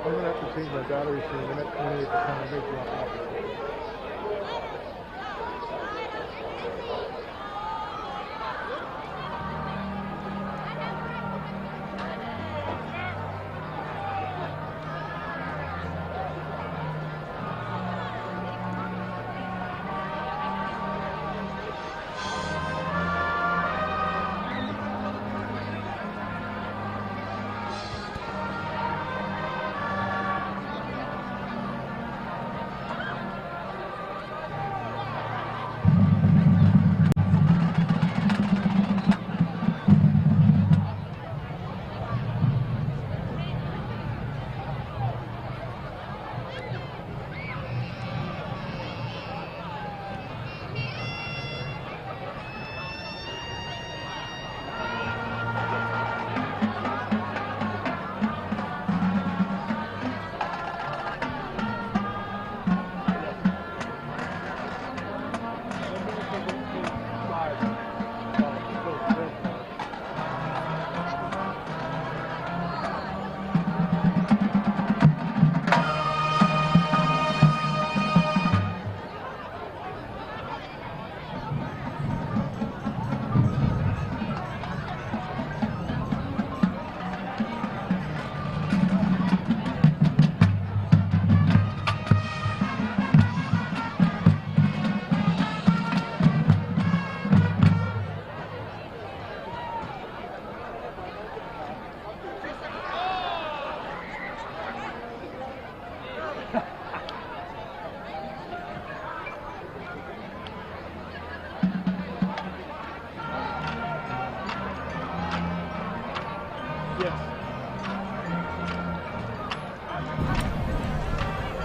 I'm going to have to change my battery soon. I'm at 28%. I may drop off.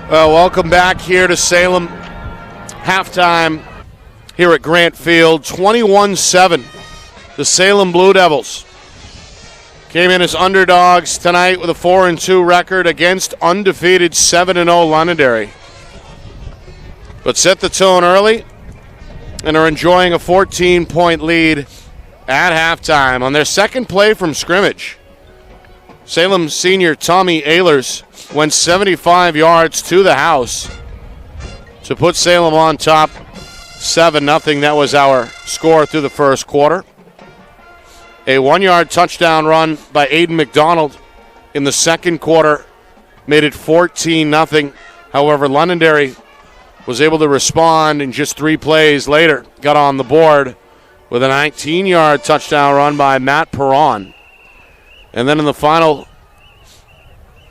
Well, welcome back here to Salem. Halftime here at Grant Field, 21-7. The Salem Blue Devils came in as underdogs tonight with a 4-2 record against undefeated 7-0 Londonderry. But set the tone early and are enjoying a 14-point lead at halftime. On their second play from scrimmage, Salem senior Tommy Ehlers went 75 yards to the house to put Salem on top 7-0. That was our score through the first quarter. A 1-yard touchdown run by Aiden McDonald in the second quarter made it 14-0. However, Londonderry was able to respond in just 3 plays later, got on the board with a 19-yard touchdown run by Matt Perron. And then in the final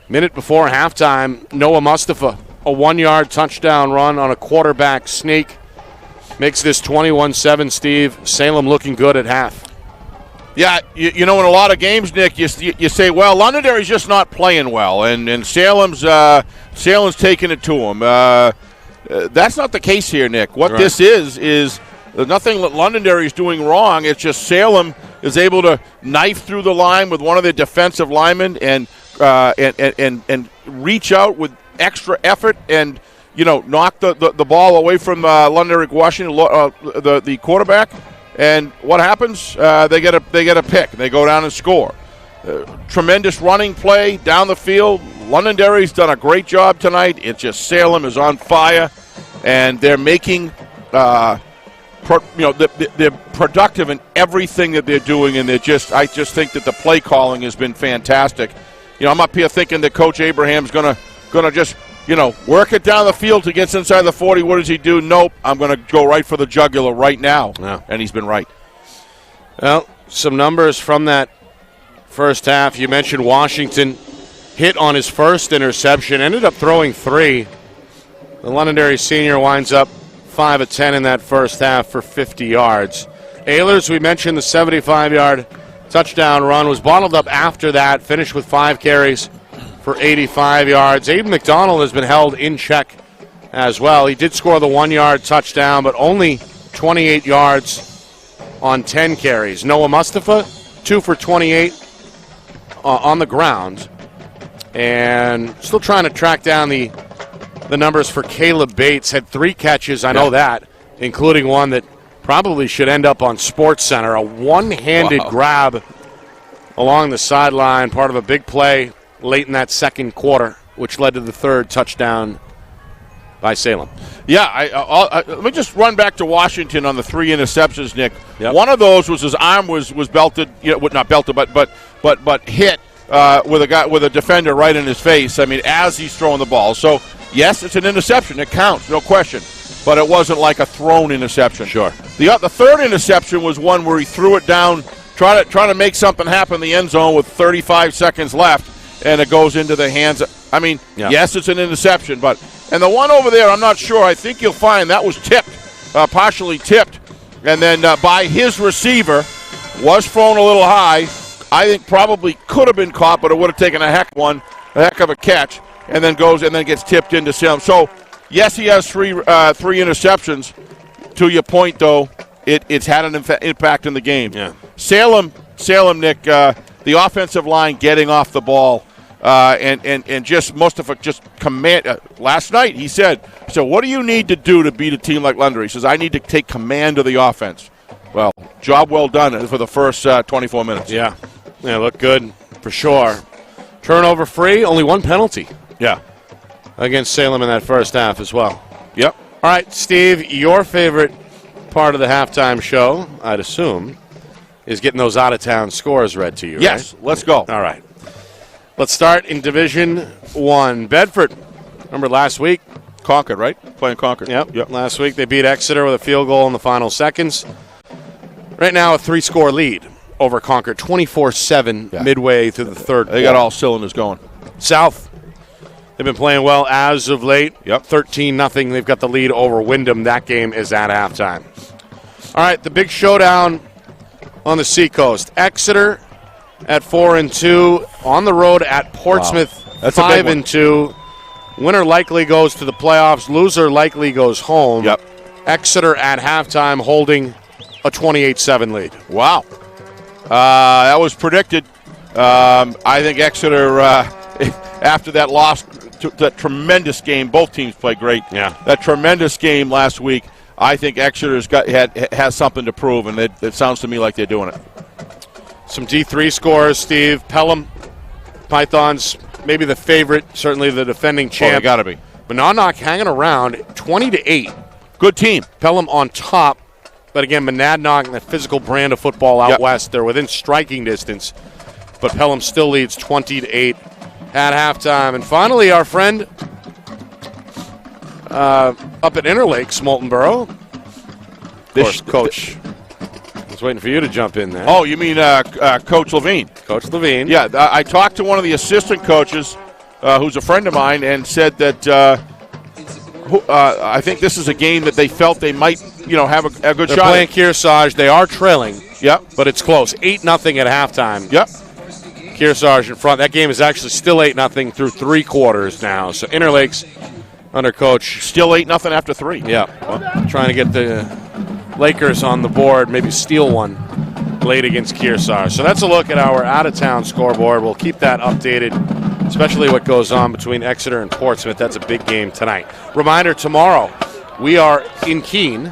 minute before halftime, Noah Mustafa, a 1-yard touchdown run on a quarterback sneak, makes this 21-7, Steve. Salem looking good at half. Yeah, you know, in a lot of games, Nick, you say, well, Londonderry's just not playing well, and Salem's taking it to them. That's not the case here, Nick. What this is nothing that Londonderry is doing wrong. It's just Salem is able to knife through the line with one of their defensive linemen and reach out with extra effort and, you know, knock the ball away from Londonderry Washington, the quarterback. And what happens? They get a pick. They go down and score. Tremendous running play down the field. Londonderry's done a great job tonight. It's just Salem is on fire, and they're making, they're productive in everything that they're doing, and I just think that the play calling has been fantastic. You know, I'm up here thinking that Coach Abraham's gonna just, you know, work it down the field to get inside the 40. What does he do? Nope. I'm going to go right for the jugular right now. Yeah. And he's been right. Well, some numbers from that first half. You mentioned Washington hit on his first interception, ended up throwing 3. The Londonderry senior winds up 5 of 10 in that first half for 50 yards. Ehlers, we mentioned the 75-yard touchdown run, was bottled up after that, finished with 5 carries for 85 yards. Aiden McDonald has been held in check as well. He did score the 1-yard touchdown, but only 28 yards on 10 carries. Noah Mustafa, 2 for 28 on the ground. And still trying to track down the numbers for Caleb Bates. Had 3 catches, I know that, including one that probably should end up on SportsCenter. A one-handed grab along the sideline, part of a big play late in that second quarter, which led to the 3rd touchdown by Salem. Yeah, let me just run back to Washington on the 3 interceptions, Nick. Yep. One of those was his arm was belted, not belted, but hit with a defender right in his face. I mean, as he's throwing the ball. So yes, it's an interception. It counts, no question. But it wasn't like a thrown interception. Sure. The 3rd interception was one where he threw it down, trying to make something happen in the end zone with 35 seconds left. And it goes into the hands. Yes, it's an interception, and the one over there, I'm not sure. I think you'll find that was tipped, partially tipped, and then by his receiver, was thrown a little high. I think probably could have been caught, but it would have taken a heck of a catch, and then gets tipped into Salem. So yes, he has 3 interceptions. To your point, though, it's had an impact in the game. Yeah. Salem, Nick. The offensive line getting off the ball, and just Mustafa just command. Last night he said, "So what do you need to do to beat a team like Londonderry?" He says, "I need to take command of the offense." Well, job well done for the first 24 minutes. Yeah, looked good for sure. Turnover free, only 1 penalty. Yeah, against Salem in that first half as well. Yep. All right, Steve, your favorite part of the halftime show, I'd assume, is getting those out-of-town scores read to you, yes, right? Let's go. All right. Let's start in Division 1. Bedford, remember last week? Concord, right? Playing Concord. Yep. Last week they beat Exeter with a field goal in the final seconds. Right now a 3-score lead over Concord, 24-7 midway through the third quarter. They got all cylinders going. South, they've been playing well as of late. Yep. 13-0. They've got the lead over Wyndham. That game is at halftime. All right, the big showdown on the Seacoast. Exeter at 4-2, on the road at Portsmouth, That's 5-2. Winner likely goes to the playoffs. Loser likely goes home. Yep. Exeter at halftime holding a 28-7 lead. Wow. That was predicted. I think Exeter, after that loss, that tremendous game, both teams played great. Yeah. That tremendous game last week, I think Exeter's has something to prove, and it sounds to me like they're doing it. Some D3 scores, Steve. Pelham, Pythons, maybe the favorite, certainly the defending champ. Oh, they got to be. Monadnock hanging around 20-8. Good team. Pelham on top, but again, Monadnock, the physical brand of football out west, they're within striking distance, but Pelham still leads 20-8 at halftime. And finally, our friend up at Interlakes, Molten Borough, of course, Coach. I was waiting for you to jump in there. Oh, you mean Coach Levine? Coach Levine. Yeah, I talked to one of the assistant coaches, who's a friend of mine, and said that I think this is a game that they felt they might, have a good They're shot. They're playing Kearsarge. They are trailing. Yep. But it's close. 8-0 at halftime. Yep. Kearsarge in front. That game is actually still 8-0 through 3 quarters now. So Interlakes under coach. Still 8-0 after 3. Yeah. Well, trying to get the Lakers on the board, maybe steal one late against Kearsarge. So that's a look at our out-of-town scoreboard. We'll keep that updated, especially what goes on between Exeter and Portsmouth. That's a big game tonight. Reminder, tomorrow we are in Keene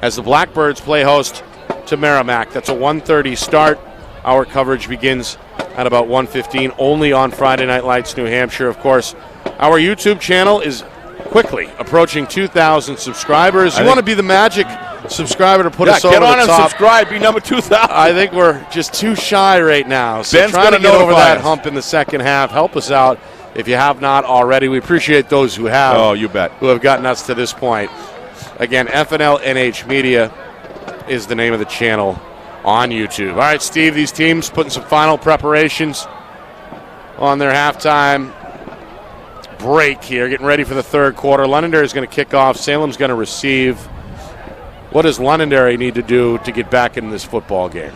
as the Blackbirds play host to Merrimack. That's a 1:30 start. Our coverage begins at about 1:15, only on Friday Night Lights, New Hampshire. Of course, our YouTube channel is quickly approaching 2,000 subscribers. You want to be the magic subscriber to put us over the top. Get on and subscribe. Be number 2,000. I think we're just too shy right now. So Ben's trying to get over that us. hump in the second half. Help us out if you have not already. We appreciate those who have. Oh, you bet. Who have gotten us to this point. Again, FNL NH Media is the name of the channel on YouTube. All right, Steve, these teams putting some final preparations on their halftime break here, getting ready for the third quarter. Londonderry is going to kick off. Salem's going to receive. What does Londonderry need to do to get back in this football game?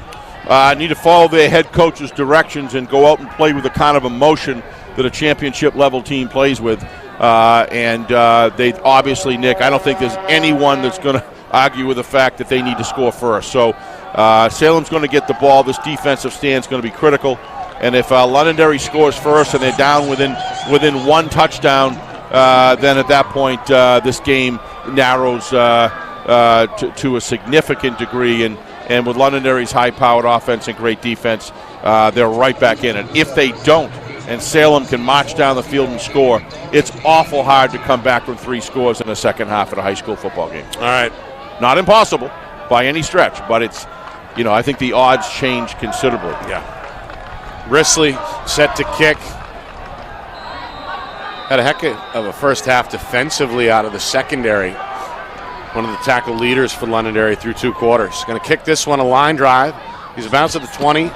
Need to follow their head coach's directions and go out and play with the kind of emotion that a championship-level team plays with. And they obviously, Nick, I don't think there's anyone that's going to argue with the fact that they need to score first. So Salem's going to get the ball. This defensive stand is going to be critical. And if Londonderry scores first and they're down within one touchdown, then at that point this game narrows to a significant degree. And with Londonderry's high-powered offense and great defense, they're right back in it. If they don't, and Salem can march down the field and score, it's awful hard to come back from 3 scores in the second half of a high school football game. All right. Not impossible by any stretch, but it's, I think the odds change considerably. Yeah. Risley set to kick. Had a heck of a first half defensively out of the secondary. One of the tackle leaders for Londonderry through 2 quarters. Going to kick this one, a line drive. He's bounced at the 20.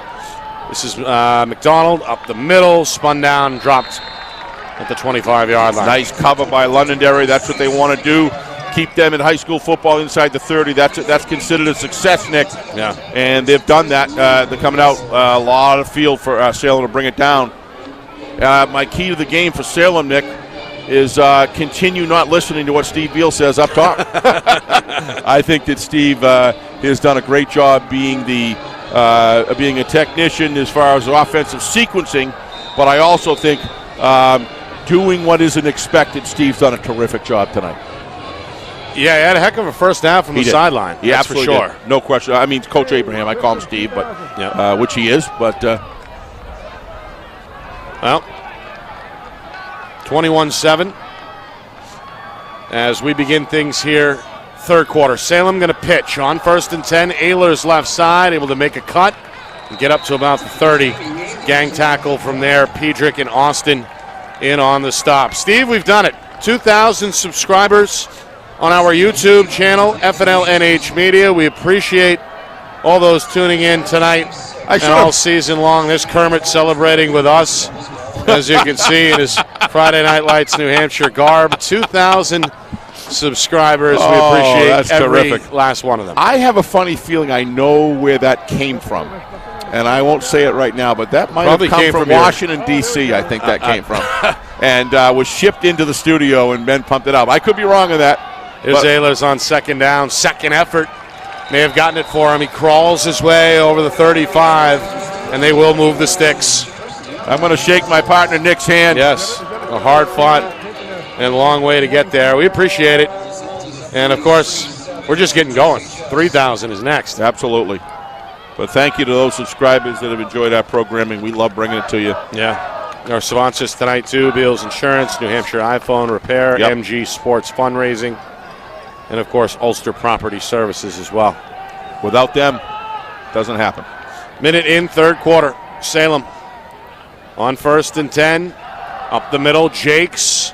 This is McDonald up the middle, spun down, dropped at the 25-yard line. Nice cover by Londonderry. That's what they want to do. Keep them in high school football inside the 30. That's considered a success, Nick. Yeah. And they've done that. They're coming out a lot of field for Salem to bring it down. My key to the game for Salem, Nick, is continue not listening to what Steve Beal says up top. I think that Steve has done a great job being a technician as far as offensive sequencing, but I also think doing what isn't expected, Steve's done a terrific job tonight. Yeah, he had a heck of a first half from the sideline. Yeah, that's for sure. Did. No question. I mean, Coach Abraham, I call him Steve, but which he is, but well, 21-7 as we begin things here. Third quarter. Salem going to pitch on 1st and 10. Ehlers left side, able to make a cut and get up to about the 30. Gang tackle from there. Pedrick and Austin in on the stop. Steve, we've done it. 2,000 subscribers on our YouTube channel, FNL NH Media. We appreciate all those tuning in tonight and all season long. There's Kermit celebrating with us, as you can see in his Friday Night Lights New Hampshire garb. 2,000 subscribers. We appreciate every last one of them. I have a funny feeling I know where that came from. and I won't say it right now, but that might Probably have come came from from your- Washington, D.C., I think that came from. And was shipped into the studio, and Ben pumped it up. I could be wrong on that. Here's Ehlers on second down. Second effort. May have gotten it for him. He crawls his way over the 35, and they will move the sticks. I'm going to shake my partner Nick's hand. Yes, a hard-fought and long way to get there. We appreciate it. And, of course, we're just getting going. 3,000 is next. Absolutely. But thank you to those subscribers that have enjoyed our programming. We love bringing it to you. Yeah. Our sponsors tonight, too, Beals Insurance, New Hampshire iPhone Repair, MG Sports Fundraising, and, of course, Ulster Property Services as well. Without them, doesn't happen. Minute in, third quarter. Salem on 1st and 10. Up the middle, Jakes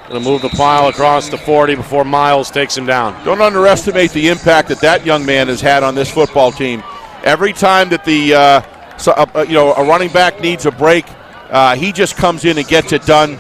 going to move the pile across the 40 before Miles takes him down. Don't underestimate the impact that young man has had on this football team. Every time that a running back needs a break, he just comes in and gets it done.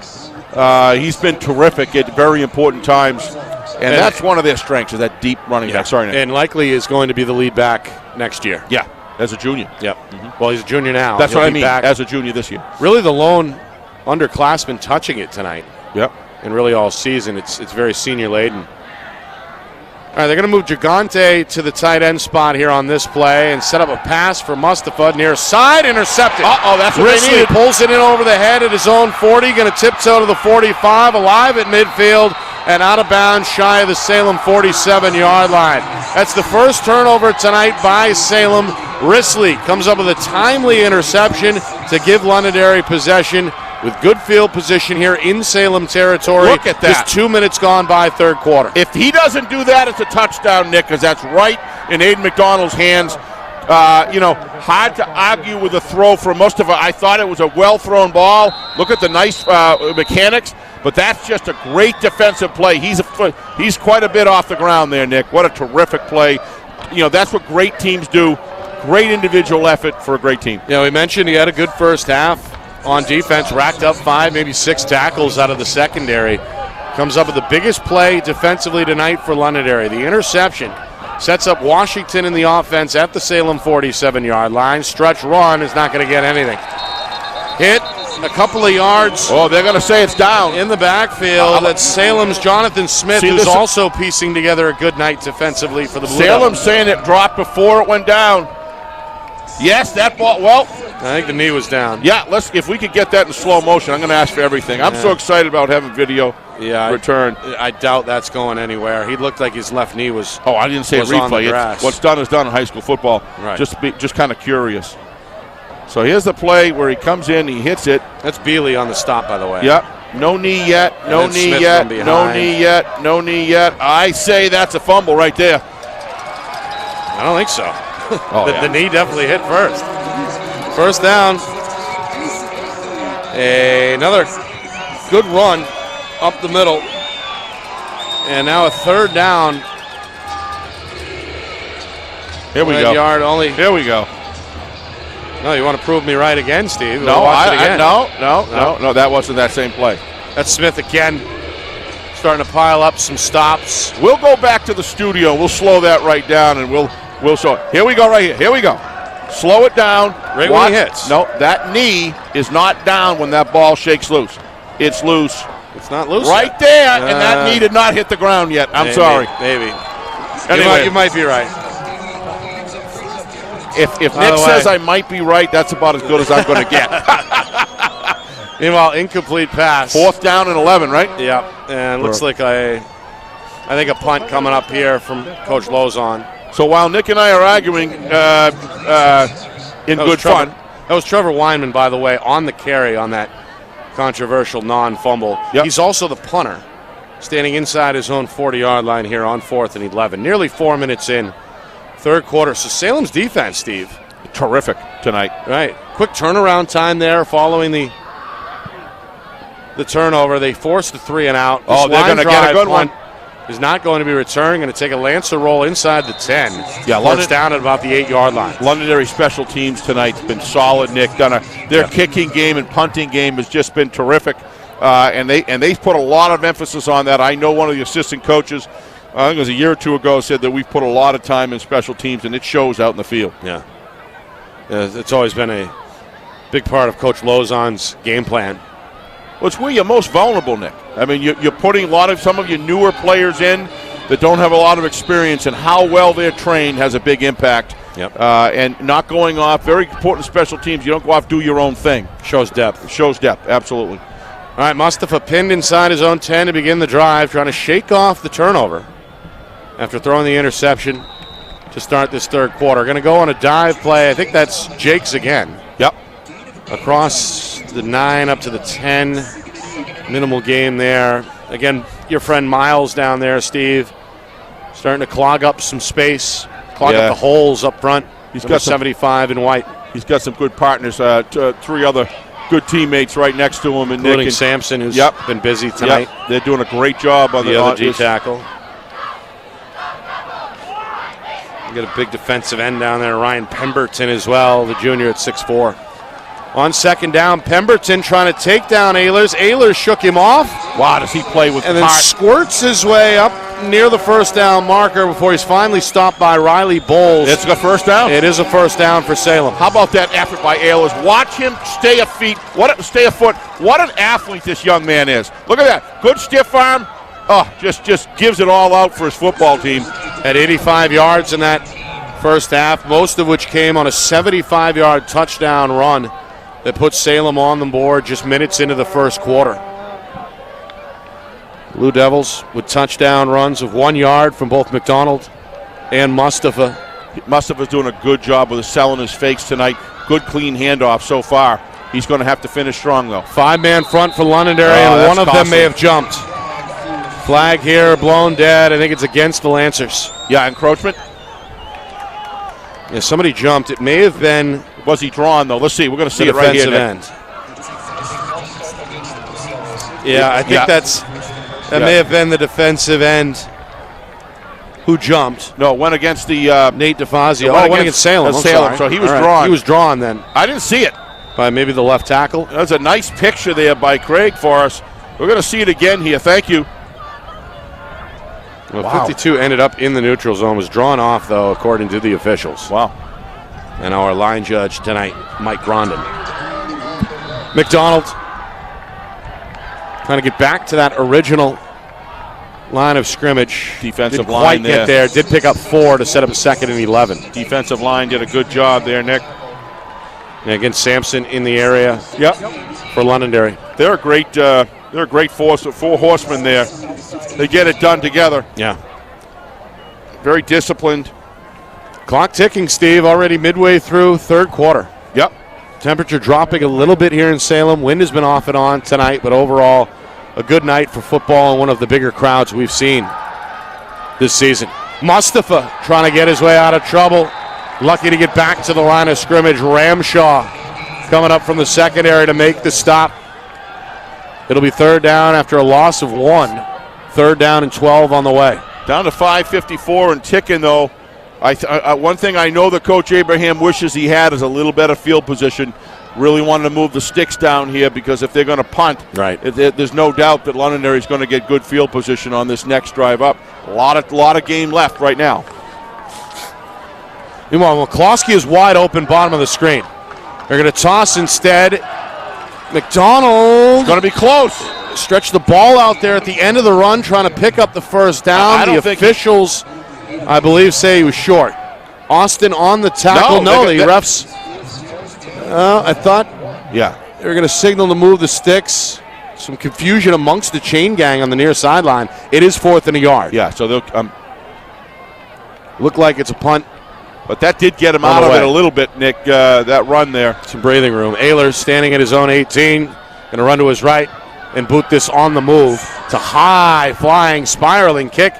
He's been terrific at very important times, and that's one of their strengths is that deep running back. Sorry, Nick. And likely is going to be the lead back next year. Yeah, as a junior. Yep. Well, he's a junior now. That's He'll what I be mean, back. as a junior this year. Really the lone underclassman touching it tonight. Yep. And really all season. It's very senior-laden. All right, they're going to move Gigante to the tight end spot here on this play and set up a pass for Mustafa near side, intercepted. Uh-oh, that's what they Risley needed. pulls it in over the head at his own 40, going to tiptoe to the 45, alive at midfield and out of bounds shy of the Salem 47-yard line. That's the first turnover tonight by Salem. Risley comes up with a timely interception to give Londonderry possession with good field position here in Salem territory. Look at that. Just 2 minutes gone by third quarter. If he doesn't do that, it's a touchdown, Nick, because that's right in Aiden McDonald's hands. Hard to argue with a throw for Mustafa. I thought it was a well-thrown ball. Look at the nice mechanics, but that's just a great defensive play. He's quite a bit off the ground there, Nick. What a terrific play. That's what great teams do. Great individual effort for a great team. We mentioned he had a good first half on defense, racked up 5, maybe 6 tackles out of the secondary. Comes up with the biggest play defensively tonight for Londonderry. The interception sets up Washington in the offense at the Salem 47-yard line. Stretch run is not going to get anything. Hit a couple of yards. Oh, they're going to say it's down. In the backfield, that's Salem's Jonathan Smith, who's also piecing together a good night defensively for the Blue Salem's saying it dropped before it went down. Yes, that ball, well. I think the knee was down. Yeah, if we could get that in slow motion, I'm going to ask for everything. I'm so excited about having video return. I doubt that's going anywhere. He looked like his left knee was. Oh, I didn't say a replay. What's done is done in high school football. Right. Just kind of curious. So here's the play where he comes in, he hits it. That's Bealey on the stop, by the way. Yep. No knee yet. No knee yet. No knee yet. No knee yet. I say that's a fumble right there. I don't think so. Oh, the knee definitely hit first. First down. Another good run up the middle. And now a third down. Here we go. Yard only. Here we go. No, you want to prove me right again, Steve? No, no, that wasn't that same play. That's Smith again. Starting to pile up some stops. We'll go back to the studio. We'll slow that right down, and we'll show it. Here we go right here. Here we go. Slow it down. Right when he hits. No, that knee is not down when that ball shakes loose. It's loose. It's not loose right yet. there, and that knee did not hit the ground yet. I'm sorry. Maybe. Anyway, you might be right. If Nick says I might be right, that's about as good as I'm going to get. Meanwhile, incomplete pass. 4th down and 11, right? Yeah, and looks like I think a punt coming up here from Coach Lozon. So while Nick and I are arguing in good fun. That was Trevor Weinman, by the way, on the carry on that controversial non-fumble. Yep. He's also the punter, standing inside his own 40-yard line here on 4th and 11. Nearly 4 minutes in, third quarter. So Salem's defense, Steve. Terrific tonight. Right. Quick turnaround time there following the turnover. They forced the 3 and out. Oh, they're going to get a good one. Is not going to be returning. Going to take a Lancer roll inside the 10. Yeah, London down at about the 8-yard line. Londonderry special teams tonight's been solid, Nick. Their kicking game and punting game has just been terrific, and they put a lot of emphasis on that. I know one of the assistant coaches, I think it was a year or two ago, said that we've put a lot of time in special teams, and it shows out in the field. Yeah. It's always been a big part of Coach Lozon's game plan. Well, it's where you're most vulnerable, Nick. I mean, you're putting some of your newer players in that don't have a lot of experience, and how well they're trained has a big impact. Yep. And not going off, very important special teams. You don't go off, do your own thing. Shows depth. Shows depth, absolutely. All right, Mustafa pinned inside his own 10 to begin the drive, trying to shake off the turnover after throwing the interception to start this third quarter. Going to go on a dive play. I think that's Jake's again. Yep. Across the 9 up to the 10. Minimal game there. Again, your friend Miles down there, Steve, starting to clog up some space, clog up the holes up front. He's got 75 in white. He's got some good partners, 3 other good teammates right next to him. Including Sampson, who's been busy tonight. Yep. They're doing a great job on the other D tackle. You got a big defensive end down there, Ryan Pemberton as well, the junior at 6'4". On second down, Pemberton trying to take down Ehlers. Ehlers shook him off. Wow, does he play with and then squirts his way up near the first down marker before he's finally stopped by Riley Bowles. It's a first down. It is a first down for Salem. How about that effort by Ehlers? Watch him stay a foot. What an athlete this young man is. Look at that. Good stiff arm. Oh, just gives it all out for his football team. At 85 yards in that first half, most of which came on a 75-yard touchdown run that puts Salem on the board just minutes into the first quarter. Blue Devils with touchdown runs of 1 yard from both McDonald and Mustafa. Mustafa's doing a good job with selling his fakes tonight. Good clean handoff so far. He's going to have to finish strong, though. 5-man front for Londonderry, and one of them may have jumped. Flag here, blown dead. I think it's against the Lancers. Yeah, encroachment. Yeah, somebody jumped. It may have been. Was he drawn, though? Let's see. We're going to see it right here. End. Yeah, I think that may have been the defensive end who jumped. No, went against the Nate DeFazio. Went against Salem. Salem. So he was drawn. He was drawn then. I didn't see it. By maybe the left tackle. That was a nice picture there by Craig for us. We're going to see it again here. Thank you. Well, 52 ended up in the neutral zone. Was drawn off, though, according to the officials. Wow. And our line judge tonight, Mike Grondin. McDonald trying to get back to that original line of scrimmage. Defensive line Didn't quite get there. Did pick up 4 to set up a 2nd and 11. Defensive line did a good job there, Nick. And again, Sampson in the area. Yep. For Londonderry. They're a great force of 4 horsemen there. They get it done together. Yeah. Very disciplined. Clock ticking, Steve, already midway through third quarter. Yep. Temperature dropping a little bit here in Salem. Wind has been off and on tonight, but overall a good night for football and one of the bigger crowds we've seen this season. Mustafa trying to get his way out of trouble. Lucky to get back to the line of scrimmage. Ramshaw coming up from the secondary to make the stop. It'll be third down after a loss of 1. 3rd down and 12 on the way. Down to 5:54 and ticking, though. One thing I know that Coach Abraham wishes he had is a little better field position. Really wanted to move the sticks down here because if they're going to punt, right, there's no doubt that Londonderry is going to get good field position on this next drive up. A lot of game left right now. Meanwhile, McCloskey is wide open, bottom of the screen. They're going to toss instead. McDonald going to be close. Stretch the ball out there at the end of the run, trying to pick up the first down. The officials, I believe, say he was short. Austin on the tackle. No, the refs. I thought they were going to signal to move the sticks. Some confusion amongst the chain gang on the near sideline. It is 4th and a yard. Yeah, so they'll look like it's a punt. But that did get him out of it a little bit, Nick, that run there. Some breathing room. Ehlers standing at his own 18. Going to run to his right and boot this on the move. It's a high-flying, spiraling kick.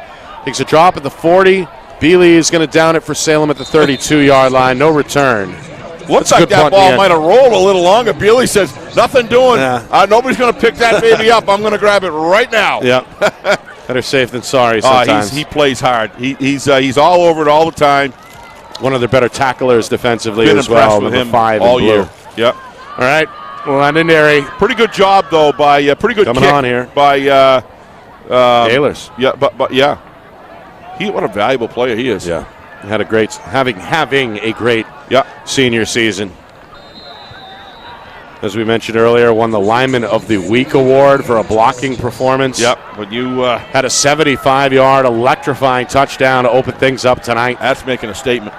Takes a drop at the 40. Bealey is going to down it for Salem at the 32-yard line. No return. Looks like that ball might have rolled a little longer. Bealey says, nothing doing. Yeah. Nobody's going to pick that baby up. I'm going to grab it right now. Yeah. Better safe than sorry sometimes. He plays hard. He's all over it all the time. One of their better tacklers defensively Been as well. With him 5 all year. Yep. All right. Londonderry. Pretty good job, though, by pretty good coming kick on here by Ehlers. Yeah, but yeah. What a valuable player he is. Yeah. Had a great, having a great senior season. As we mentioned earlier, won the Lineman of the Week award for a blocking performance. Yep. When you had a 75-yard electrifying touchdown to open things up tonight. That's making a statement.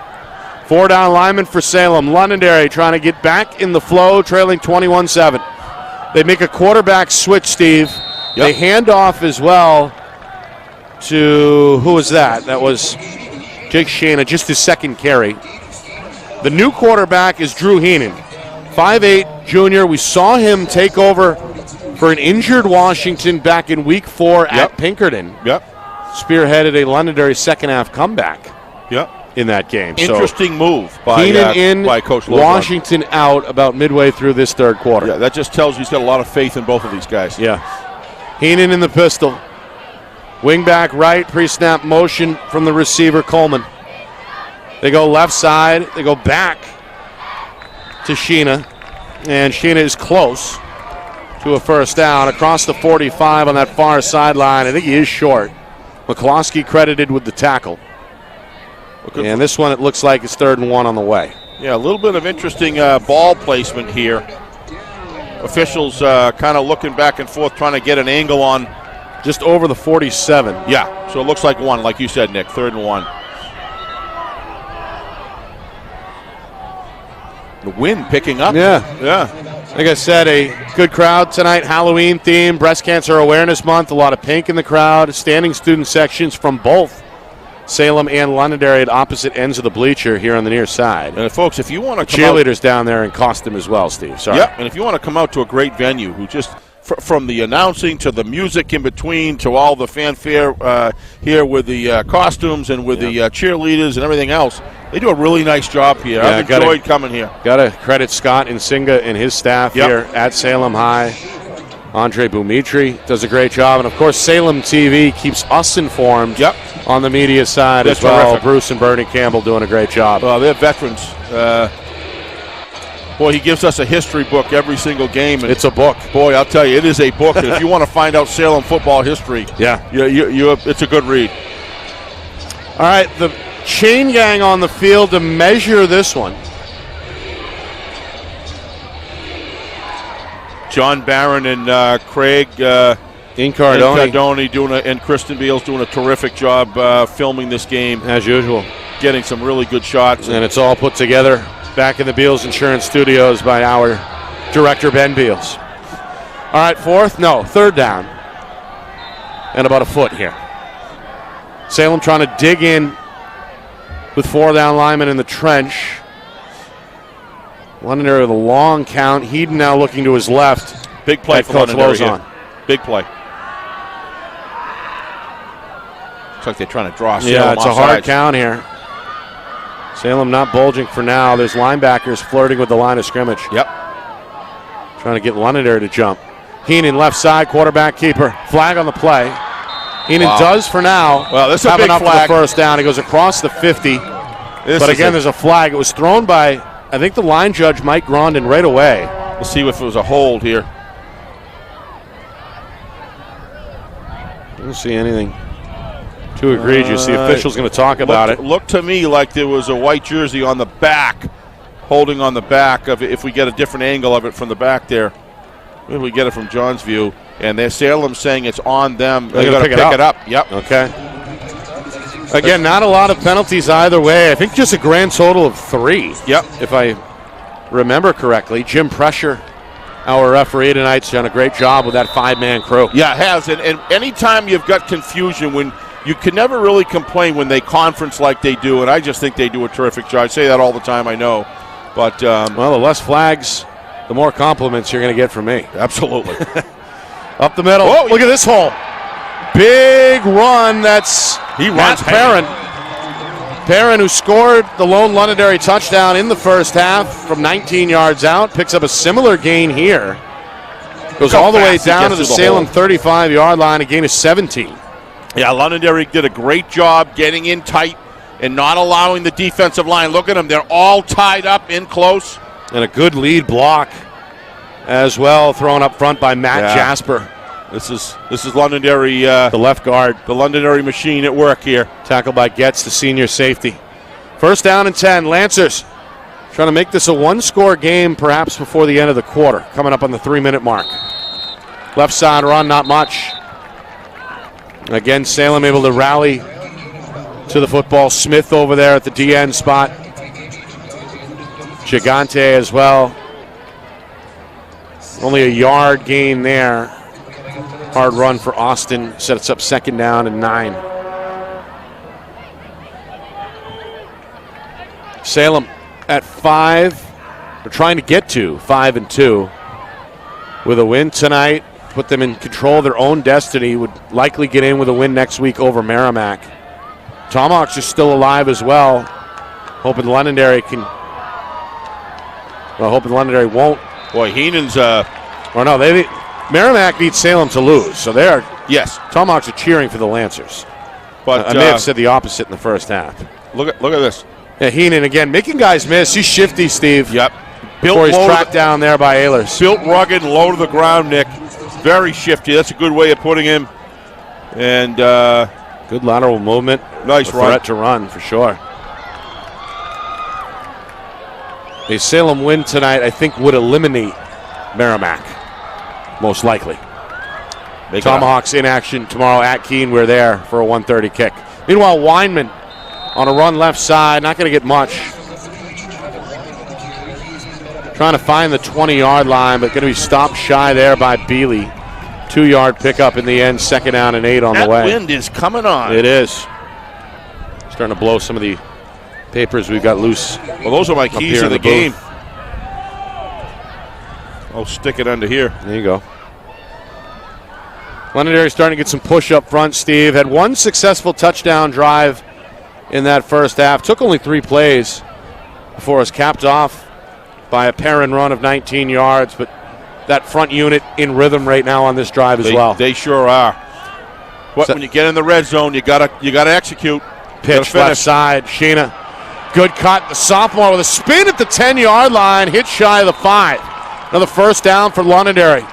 4 down lineman for Salem. Londonderry trying to get back in the flow, trailing 21-7. They make a quarterback switch, Steve. Yep. They hand off as well to, who was that? That was Jake Shana, just his second carry. The new quarterback is Drew Heenan, 5'8", junior. We saw him take over for an injured Washington back in week 4 at Pinkerton. Yep. Spearheaded a Londonderry second-half comeback. Yep. In that game. Interesting move by Heenan in, by Coach Logan. Washington out about midway through this third quarter. Yeah, that just tells you he's got a lot of faith in both of these guys. Yeah. Heenan in the pistol. Wingback right, pre-snap motion from the receiver, Coleman. They go left side. They go back to Sheena. And Sheena is close to a first down across the 45 on that far sideline. I think he is short. McCloskey credited with the tackle. And this one, it looks like it's 3rd and 1 on the way. Yeah, a little bit of interesting ball placement here. Officials kind of looking back and forth, trying to get an angle on. Just over the 47. Yeah, so it looks like 1, like you said, Nick, 3rd and 1. The wind picking up. Yeah. Like I said, a good crowd tonight, Halloween theme, Breast Cancer Awareness Month, a lot of pink in the crowd, standing student sections from both Salem and Londonderry at opposite ends of the bleacher here on the near side. And folks, if you want to come cheerleaders down there in costume as well, Steve. Sorry. Yeah, and if you want to come out to a great venue, who just from the announcing to the music in between to all the fanfare here with the costumes and with the cheerleaders and everything else, they do a really nice job here. Yeah, I've enjoyed coming here. Got to credit Scott Nsinga and his staff here at Salem High. Andre Bumitri does a great job. And, of course, Salem TV keeps us informed on the media side as well. Terrific. Bruce and Bernie Campbell doing a great job. Well, they're veterans. Boy, he gives us a history book every single game. And it's a book. Boy, I'll tell you, it is a book. And if you want to find out Salem football history, it's a good read. All right, the chain gang on the field to measure this one. John Barron and Craig Incardoni doing and Kristen Beals doing a terrific job filming this game. As usual. Getting some really good shots. And it's all put together back in the Beals Insurance Studios by our director, Ben Beals. All right, 3rd down. And about a foot here. Salem trying to dig in with 4 down linemen in the trench. Londonderry with a long count. Heaton now looking to his left. Big play for Londonderry here. Big play. Looks like they're trying to draw Salem it's a hard count here. Salem not bulging for now. There's linebackers flirting with the line of scrimmage. Yep. Trying to get Londonderry to jump. Heenan left side, quarterback keeper. Flag on the play. Heenan does for now. Well, this is a big enough flag. For the first down. He goes across the 50. But again, there's a flag. It was thrown by, I think, the line judge, Mike Grondin, right away. We'll see if it was a hold here. I don't see anything too egregious. The official's going to talk about it. Looked to me like there was a white jersey on the back, holding on the back of it. If we get a different angle of it from the back there, maybe we get it from John's view. And they're Salem saying it's on them. They're going to pick it up. Yep. Okay. Again, not a lot of penalties either way. I think just a grand total of 3. Yep. If I remember correctly. Jim Pressure, our referee tonight's done a great job with that 5-man crew. Yeah, it has. And anytime you've got confusion, when you can never really complain when they conference like they do, and I just think they do a terrific job. I say that all the time, I know. But well, the less flags, the more compliments you're going to get from me. Absolutely. Up the middle. Whoa, look at this hole. Big run. That's runs Perrin. Perrin, who scored the lone Londonderry touchdown in the first half from 19 yards out, picks up a similar gain here. Goes all the way down to the Salem 35-yard line, a gain of 17. Yeah, Londonderry did a great job getting in tight and not allowing the defensive line. Look at them. They're all tied up in close. And a good lead block as well, thrown up front by Matt Jasper. This is Londonderry. The left guard. The Londonderry machine at work here. Tackled by Getz, the senior safety. First down and 10. Lancers trying to make this a one-score game perhaps before the end of the quarter. Coming up on the 3-minute mark. Left side run, not much. Again, Salem able to rally to the football. Smith over there at the DN spot. Gigante as well. Only a yard gain there. Hard run for Austin. Sets up second down and 9. Salem at 5. They're trying to get to 5-2. With a win tonight, put them in control of their own destiny. Would likely get in with a win next week over Merrimack. Tomahawks are still alive as well. Hoping Londonderry can. Well, hoping Londonderry won't. Boy, Heenan's. Or no, Merrimack needs Salem to lose, so they are. Yes. Tomahawks are cheering for the Lancers. But I may have said the opposite in the first half. Look at this. Yeah, Heenan again making guys miss. He's shifty, Steve. Yep. Before he's tracked down there by Ehlers. Built rugged, low to the ground, Nick. Very shifty. That's a good way of putting him. And good lateral movement. Nice run. Threat to run for sure. A Salem win tonight, I think, would eliminate Merrimack, most likely. Tomahawks in action tomorrow at Keene. We're there for a 1:30 kick. Meanwhile, Weinman on a run left side, not going to get much. Trying to find the 20-yard line, but going to be stopped shy there by Bealey. 2-yard pickup in the end, second down and 8 on the way. That wind is coming on. It is. Starting to blow some of the papers we've got loose. Well, those are my keys to the game. I'll stick it under here. There you go. Londonderry starting to get some push up front, Steve. Had one successful touchdown drive in that first half. Took only 3 plays before it was capped off by a Perrin run of 19 yards. But that front unit in rhythm right now on this drive as well. They sure are. But when you get in the red zone, you gotta execute. Pitch left side, Sheena. Good cut. The sophomore with a spin at the 10-yard line. Hit shy of the 5. Another first down for Londonderry.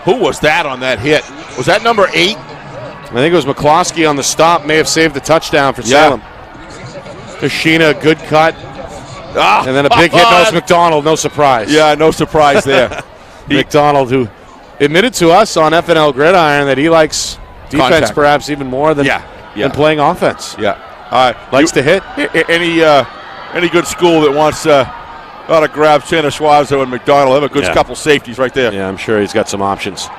Who was that on that hit? Was that number 8? I think it was McCloskey on the stop. May have saved the touchdown for Salem. Sheena, good cut. And then a big hit. No, it's McDonald. No surprise. Yeah, no surprise there. McDonald, who admitted to us on FNL Gridiron that he likes defense perhaps even more than playing offense. Yeah. Likes to hit. Any good school that wants to grab Santa Suazo and McDonald, have a good couple safeties right there. Yeah, I'm sure he's got some options.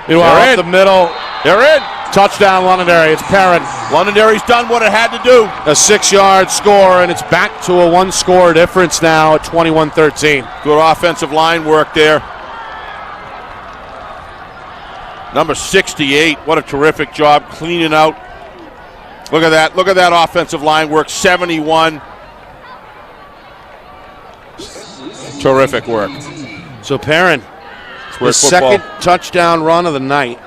Meanwhile, up the middle. They're in. Touchdown, Londonderry. It's Perrin. Londonderry's done what it had to do. A 6-yard score, and it's back to a 1-score difference now at 21-13. Good offensive line work there. Number 68, what a terrific job cleaning out. Look at that. Look at that offensive line work. 71. Terrific work. So Perrin, the second touchdown run of the night.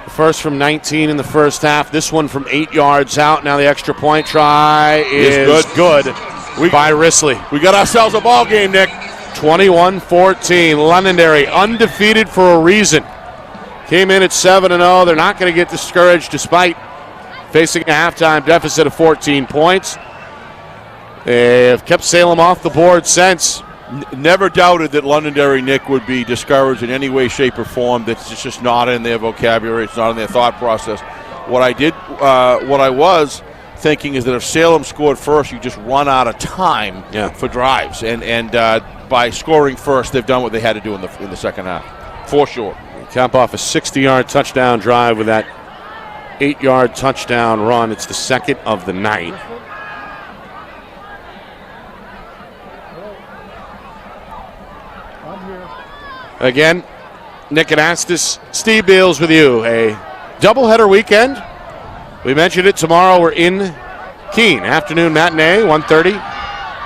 The first from 19 in the first half. This one from 8 yards out. Now the extra point try is good by Risley. We got ourselves a ball game, Nick. 21-14. Londonderry undefeated for a reason. Came in at 7-0. They're not going to get discouraged despite facing a halftime deficit of 14 points. They have kept Salem off the board since. Never doubted that Londonderry, Nick, would be discouraged in any way, shape, or form. That's just not in their vocabulary. It's not in their thought process. What I was thinking is that if Salem scored first, you just run out of time for drives. And by scoring first, they've done what they had to do in the second half, for sure. Cap off a 60-yard touchdown drive with that 8-yard touchdown run. It's the second of the night. Again, Nick Anastas, Steve Beals with you. A doubleheader weekend. We mentioned it. Tomorrow we're in Keene. Afternoon matinee, 1:30.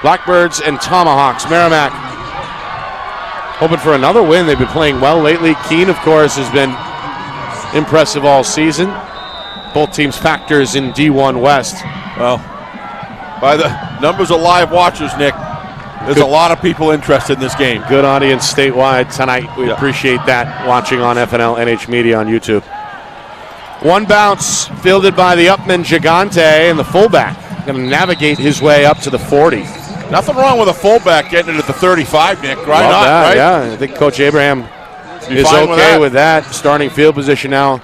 Blackbirds and Tomahawks. Merrimack hoping for another win. They've been playing well lately. Keene, of course, has been impressive all season. Both teams factors in D1 West. Well, by the numbers of live watchers, Nick, there's a lot of people interested in this game. Good audience statewide tonight. We appreciate that, watching on FNL NH Media on YouTube. One bounce fielded by the Upman Gigante, and the fullback going to navigate his way up to the 40. Nothing wrong with a fullback getting it at the 35, Nick. Right? Love Not, that, right? yeah. I think Coach Abraham is fine okay with that. Starting field position now,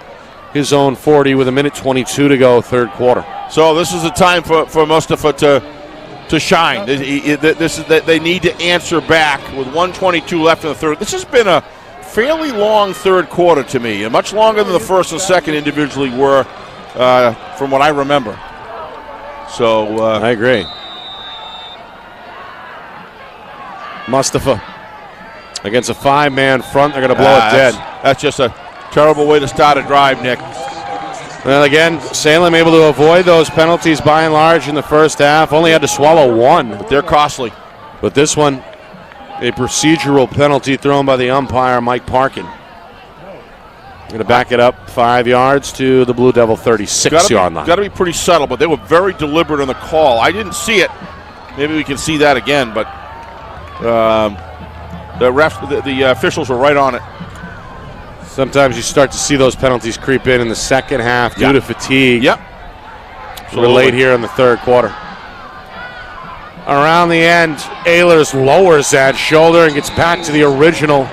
his own 40 with 1:22 to go, third quarter. So this is a time for Mustafa to shine. They need to answer back with 1:22 left in the third. This has been a fairly long third quarter to me, and much longer than the first and second individually were, from what I remember. So I agree. Mustafa against a 5-man front. They're going to blow it dead. That's just a terrible way to start a drive, Nick. Well, again, Salem able to avoid those penalties by and large in the first half. Only had to swallow one. But they're costly. But this one, a procedural penalty thrown by the umpire, Mike Parkin. Going to back it up 5 yards to the Blue Devil 36-yard line. Got to be pretty subtle, but they were very deliberate on the call. I didn't see it. Maybe we can see that again, but the officials were right on it. Sometimes you start to see those penalties creep in the second half due to fatigue. Yep. We're late here in the third quarter. Around the end, Ehlers lowers that shoulder and gets back to the original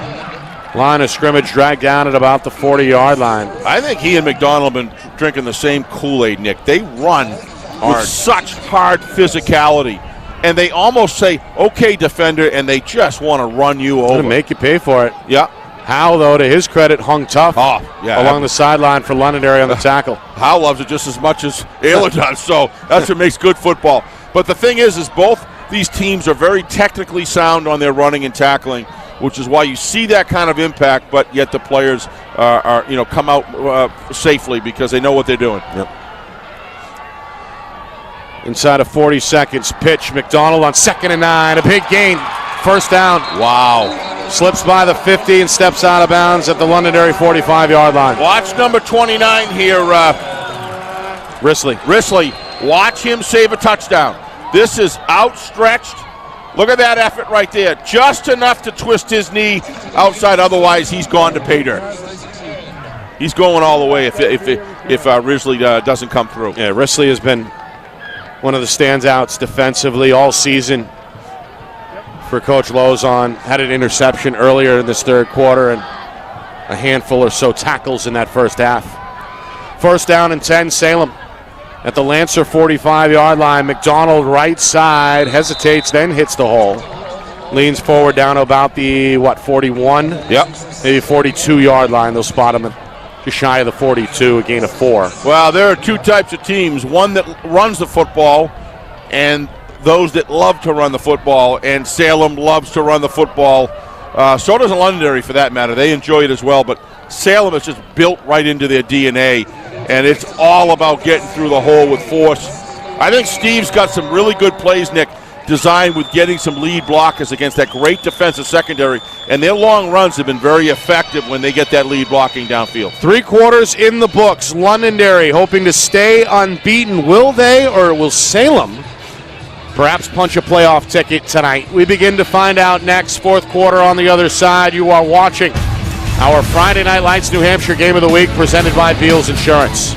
line of scrimmage, dragged down at about the 40-yard line. I think he and McDonald have been drinking the same Kool-Aid, Nick. They run with such hard physicality. And they almost say, okay, defender, and they just want to run you over. Gonna make you pay for it. Yeah. Howe, though, to his credit, hung tough along the sideline for Londonderry on the tackle. Howe loves it just as much as Ayla does, so that's what makes good football. But the thing is both these teams are very technically sound on their running and tackling, which is why you see that kind of impact, but yet the players come out safely because they know what they're doing. Yep. Inside of 40 seconds, pitch. McDonald on 2nd and 9. A big gain. First down. Wow. Slips by the 50 and steps out of bounds at the Londonderry 45-yard line. Watch number 29 here. Risley. Watch him save a touchdown. This is outstretched. Look at that effort right there. Just enough to twist his knee outside. Otherwise, he's gone to pay dirt. He's going all the way if Risley doesn't come through. Yeah, Risley has been one of the standouts defensively all season for Coach Lozon. Had an interception earlier in this third quarter and a handful or so tackles in that first half. First down and 10, Salem at the Lancer 45-yard line. McDonald right side, hesitates, then hits the hole. Leans forward down to about the, 41? Yep. Maybe 42-yard line. They'll spot him at just shy of the 42, a gain of 4. Well, there are two types of teams. One that runs the football and those that love to run the football, and Salem loves to run the football. So does Londonderry, for that matter. They enjoy it as well, but Salem is just built right into their DNA, and it's all about getting through the hole with force. I think Steve's got some really good plays, Nick, designed with getting some lead blockers against that great defensive secondary, and their long runs have been very effective when they get that lead blocking downfield. 3 quarters in the books. Londonderry hoping to stay unbeaten. Will they, or will Salem perhaps punch a playoff ticket tonight? We begin to find out next. Fourth quarter on the other side. You are watching our Friday Night Lights New Hampshire Game of the Week presented by Beals Insurance.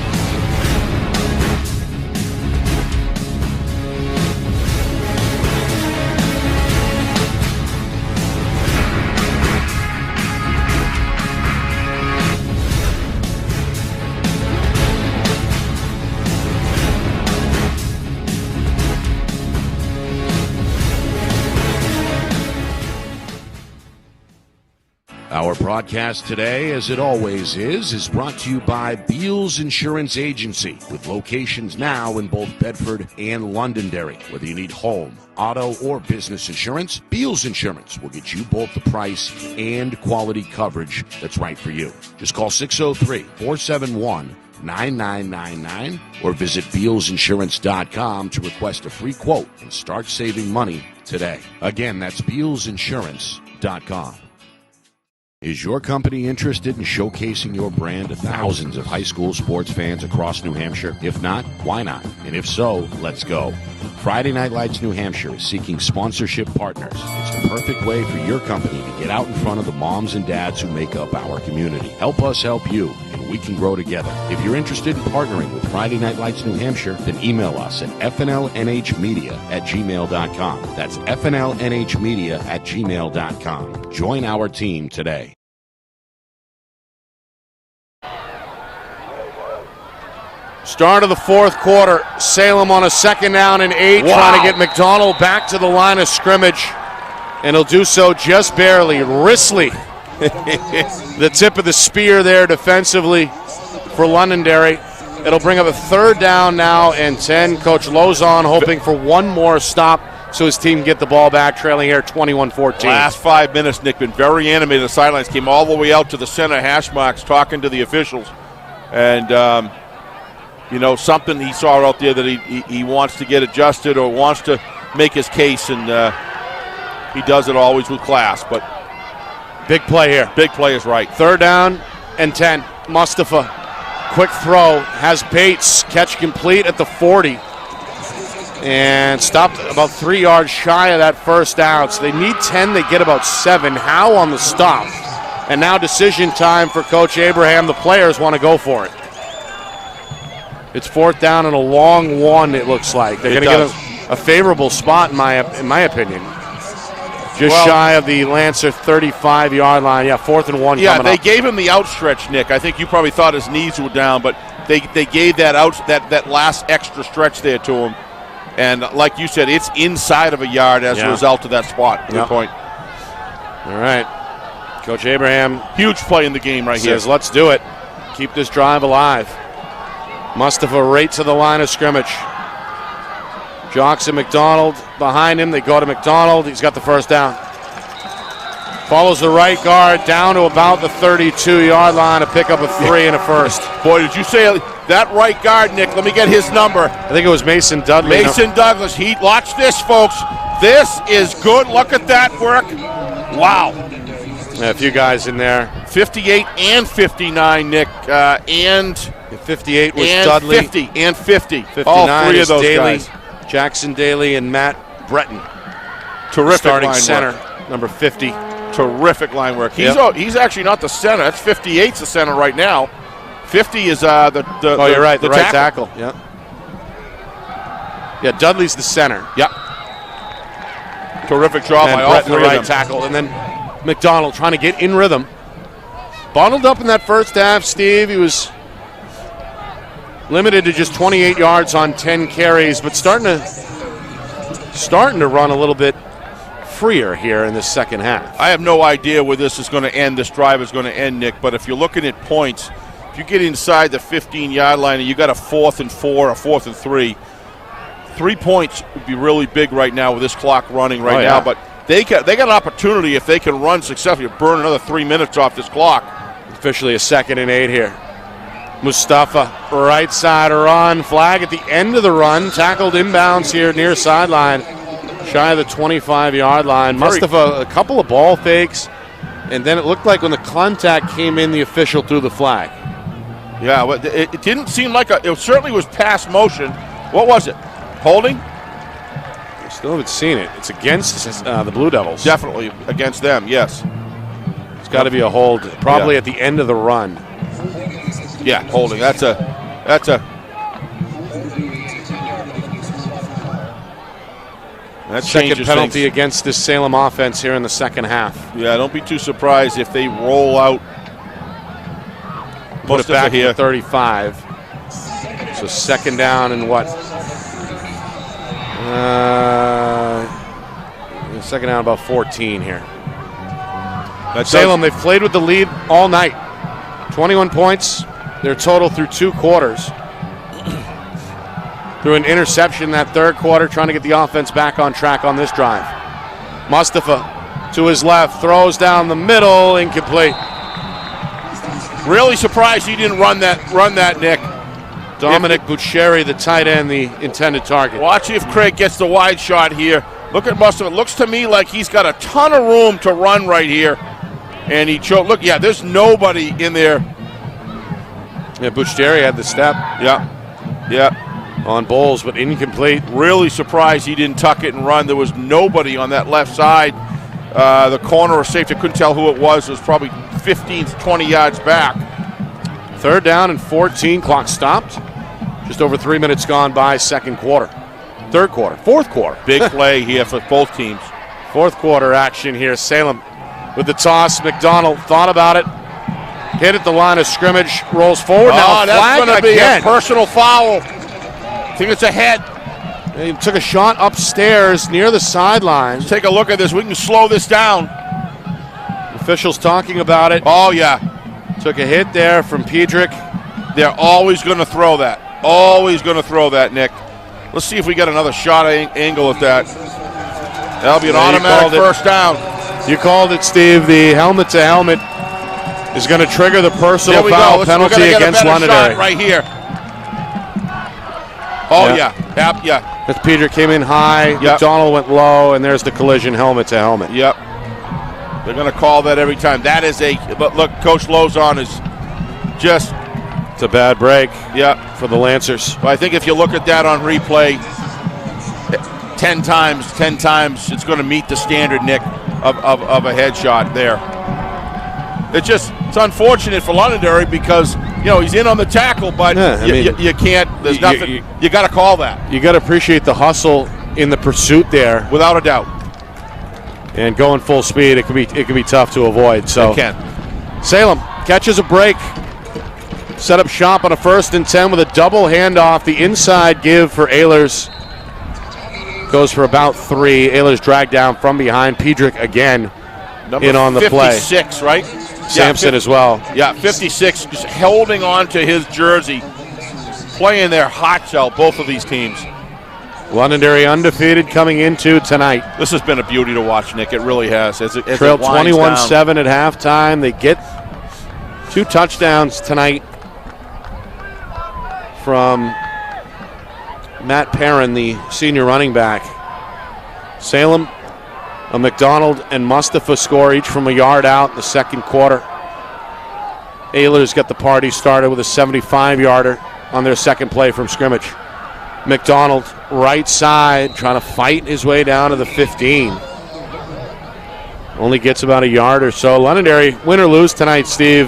Our broadcast today, as it always is brought to you by Beals Insurance Agency, with locations now in both Bedford and Londonderry. Whether you need home, auto, or business insurance, Beals Insurance will get you both the price and quality coverage that's right for you. Just call 603-471-9999 or visit BealsInsurance.com to request a free quote and start saving money today. Again, that's BealsInsurance.com. Is your company interested in showcasing your brand to thousands of high school sports fans across New Hampshire? If not, why not? And if so, let's go. Friday Night Lights New Hampshire is seeking sponsorship partners. It's the perfect way for your company to get out in front of the moms and dads who make up our community. Help us help you, and we can grow together. If you're interested in partnering with Friday Night Lights New Hampshire, then email us at fnlnhmedia@gmail.com. That's fnlnhmedia@gmail.com. Join our team today. Start of the fourth quarter. Salem on a 2nd down and 8, trying to get McDonald back to the line of scrimmage. And he'll do so just barely. Risley, the tip of the spear there defensively for Londonderry. It'll bring up a 3rd down now and 10. Coach Lozon hoping for one more stop so his team can get the ball back, trailing here 21-14. Last 5 minutes, Nick, been very animated. The sidelines came all the way out to the center hash marks talking to the officials. And, something he saw out there that he wants to get adjusted or wants to make his case, and he does it always with class. But big play here. Big play is right. 3rd down and 10. Mustafa, quick throw, has Bates. Catch complete at the 40. And stopped about 3 yards shy of that 1st down. So they need 10. They get about 7. Howe on the stop. And now decision time for Coach Abraham. The players want to go for it. It's 4th down and a long one, it looks like. They're going to get a favorable spot, in my opinion. Just shy of the Lancer 35-yard line. Yeah, 4th and 1 coming up. Yeah, they gave him the outstretch, Nick. I think you probably thought his knees were down, but they gave that last extra stretch there to him. And like you said, it's inside of a yard as a result of that spot. Good point. All right. Coach Abraham. Huge play in the game right here. Says, let's do it. Keep this drive alive. Mustafa right to the line of scrimmage. Jocks and McDonald behind him. They go to McDonald. He's got the 1st down. Follows the right guard down to about the 32-yard line to pick up a 3 and a 1st. Boy, did you say that right guard, Nick? Let me get his number. I think it was Mason Dudley. Mason Douglas. Watch this, folks. This is good. Look at that work. Wow. Yeah, a few guys in there. 58 and 59, Nick, and 58 was and Dudley. 50 and 50. 59 all 3 of those Daly, guys. Jackson Daly and Matt Breton. Terrific starting line center, work. number 50. Terrific line work. He's actually not the center. That's 58's the center right now. 50 is the you're right, the right tackle. Yeah. Yeah, Dudley's the center. Yep. Terrific job by all Breton, 3 the right of them. tackle, and then McDonald trying to get in rhythm. Bundled up in that 1st half, Steve. He was limited to just 28 yards on 10 carries, but starting to run a little bit freer here in the 2nd half. I have no idea where this is going to end. This drive is going to end, Nick. But if you're looking at points, if you get inside the 15-yard line and you got a 4th and 4, a 4th and 3, 3 points would be really big right now with this clock running right now. But they got an opportunity if they can run successfully to burn another 3 minutes off this clock. Officially a 2nd and 8 here. Mustafa, right side run, flag at the end of the run, tackled inbounds here near sideline, shy of the 25-yard line. Mustafa, a couple of ball fakes, and then it looked like when the contact came in, the official threw the flag. Yeah, well, it didn't seem like it certainly was pass motion. What was it? Holding? Still haven't seen it. It's against the Blue Devils. Definitely against them, yes. It's got to be a hold, probably at the end of the run. Yeah, holding. That's a second penalty against this Salem offense here in the 2nd half. Yeah, don't be too surprised if they roll out. Put it back to 35. So 2nd down and what? 2nd down about 14 here. Salem, they've played with the lead all night. 21 points. Their total through 2 quarters. Through an interception that 3rd quarter, trying to get the offense back on track on this drive. Mustafa to his left, throws down the middle, incomplete. Really surprised he didn't run that, Nick. Dominic Bucheri, the tight end, the intended target. Watch if Craig gets the wide shot here. Look at Mustafa. It looks to me like he's got a ton of room to run right here. and he choked. Look, yeah, there's nobody in there. Yeah, Buchderi had the step. Yeah. On Bowles, but incomplete. Really surprised he didn't tuck it and run. There was nobody on that left side. The corner or safety, couldn't tell who it was. It was probably 15 to 20 yards back. 3rd down and 14. Clock stopped. Just over 3 minutes gone by, second quarter. Third quarter. Fourth quarter. Big play here for both teams. Fourth quarter action here. Salem with the toss. McDonald thought about it. Hit at the line of scrimmage. Rolls forward. Now that's going to be again. A personal foul. I think it's a head. He took a shot upstairs near the sidelines. Take a look at this. We can slow this down. Officials talking about it. Oh, yeah. Took a hit there from Pedrick. They're always going to throw that. Always going to throw that, Nick. Let's see if we get another shot angle at that. That'll be an automatic first down. You called it, Steve. The helmet-to-helmet is going to trigger the personal foul penalty against Londonderry. Right here. Oh, yeah. Yeah. As Pedrick came in high, McDonald went low, and there's the collision helmet-to-helmet. Yep. They're going to call that every time. That is but look, Coach Lozon is just. It's a bad break. Yeah. For the Lancers. But I think if you look at that on replay 10 times, it's going to meet the standard, Nick, of a headshot there. It's unfortunate for Londonderry because, he's in on the tackle, but you can't, there's nothing, you got to call that. You got to appreciate the hustle in the pursuit there. Without a doubt. And going full speed, it can be tough to avoid. So it can. Salem catches a break. Set up shop on a 1st and 10 with a double handoff. The inside give for Ehlers goes for about 3. Ehlers dragged down from behind. Pedrick again in on the 56, play. 56, right? Sampson as well. Yeah, 56, just holding on to his jersey, playing their hearts out, both of these teams. Londonderry undefeated coming into tonight. This has been a beauty to watch, Nick. It really has. Trailed 21-7 at halftime. They get 2 touchdowns tonight from Matt Perrin, the senior running back. Salem, a McDonald and Mustafa score, each from a yard out in the second quarter. Ehlers got the party started with a 75-yarder on their second play from scrimmage. McDonald, right side, trying to fight his way down to the 15. Only gets about a yard or so. Londonderry, win or lose tonight, Steve,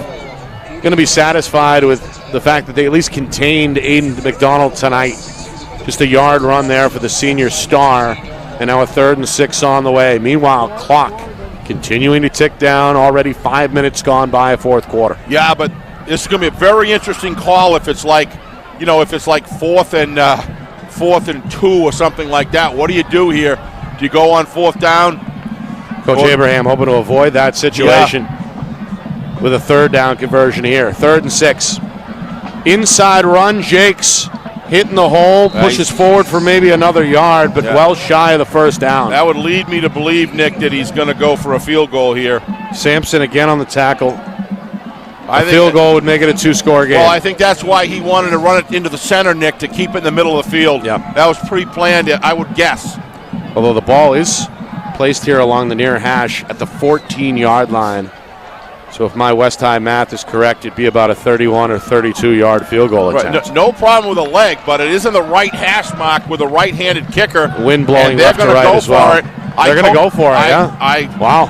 going to be satisfied with the fact that they at least contained Aiden McDonald tonight. Just a yard run there for the senior star. And now a 3rd and 6 on the way. Meanwhile, clock continuing to tick down. Already 5 minutes gone by a fourth quarter. Yeah, but this is going to be a very interesting call if it's like, fourth and 2 or something like that. What do you do here? Do you go on 4th down? Coach Abraham hoping to avoid that situation with a 3rd down conversion here. 3rd and 6. Inside run, Jakes hitting the hole, pushes forward for maybe another yard, but well shy of the 1st down. That would lead me to believe, Nick, that he's going to go for a field goal here. Sampson again on the tackle. A field goal would make it a 2-score game. Well, I think that's why he wanted to run it into the center, Nick, to keep it in the middle of the field. Yeah. That was pre-planned, I would guess. Although the ball is placed here along the near hash at the 14-yard line. So if my West High math is correct, it'd be about a 31 or 32-yard field goal attempt. Right. No problem with a leg, but it is in the right hash mark with a right-handed kicker. Wind blowing left to right as well. They're going to go for it, Wow.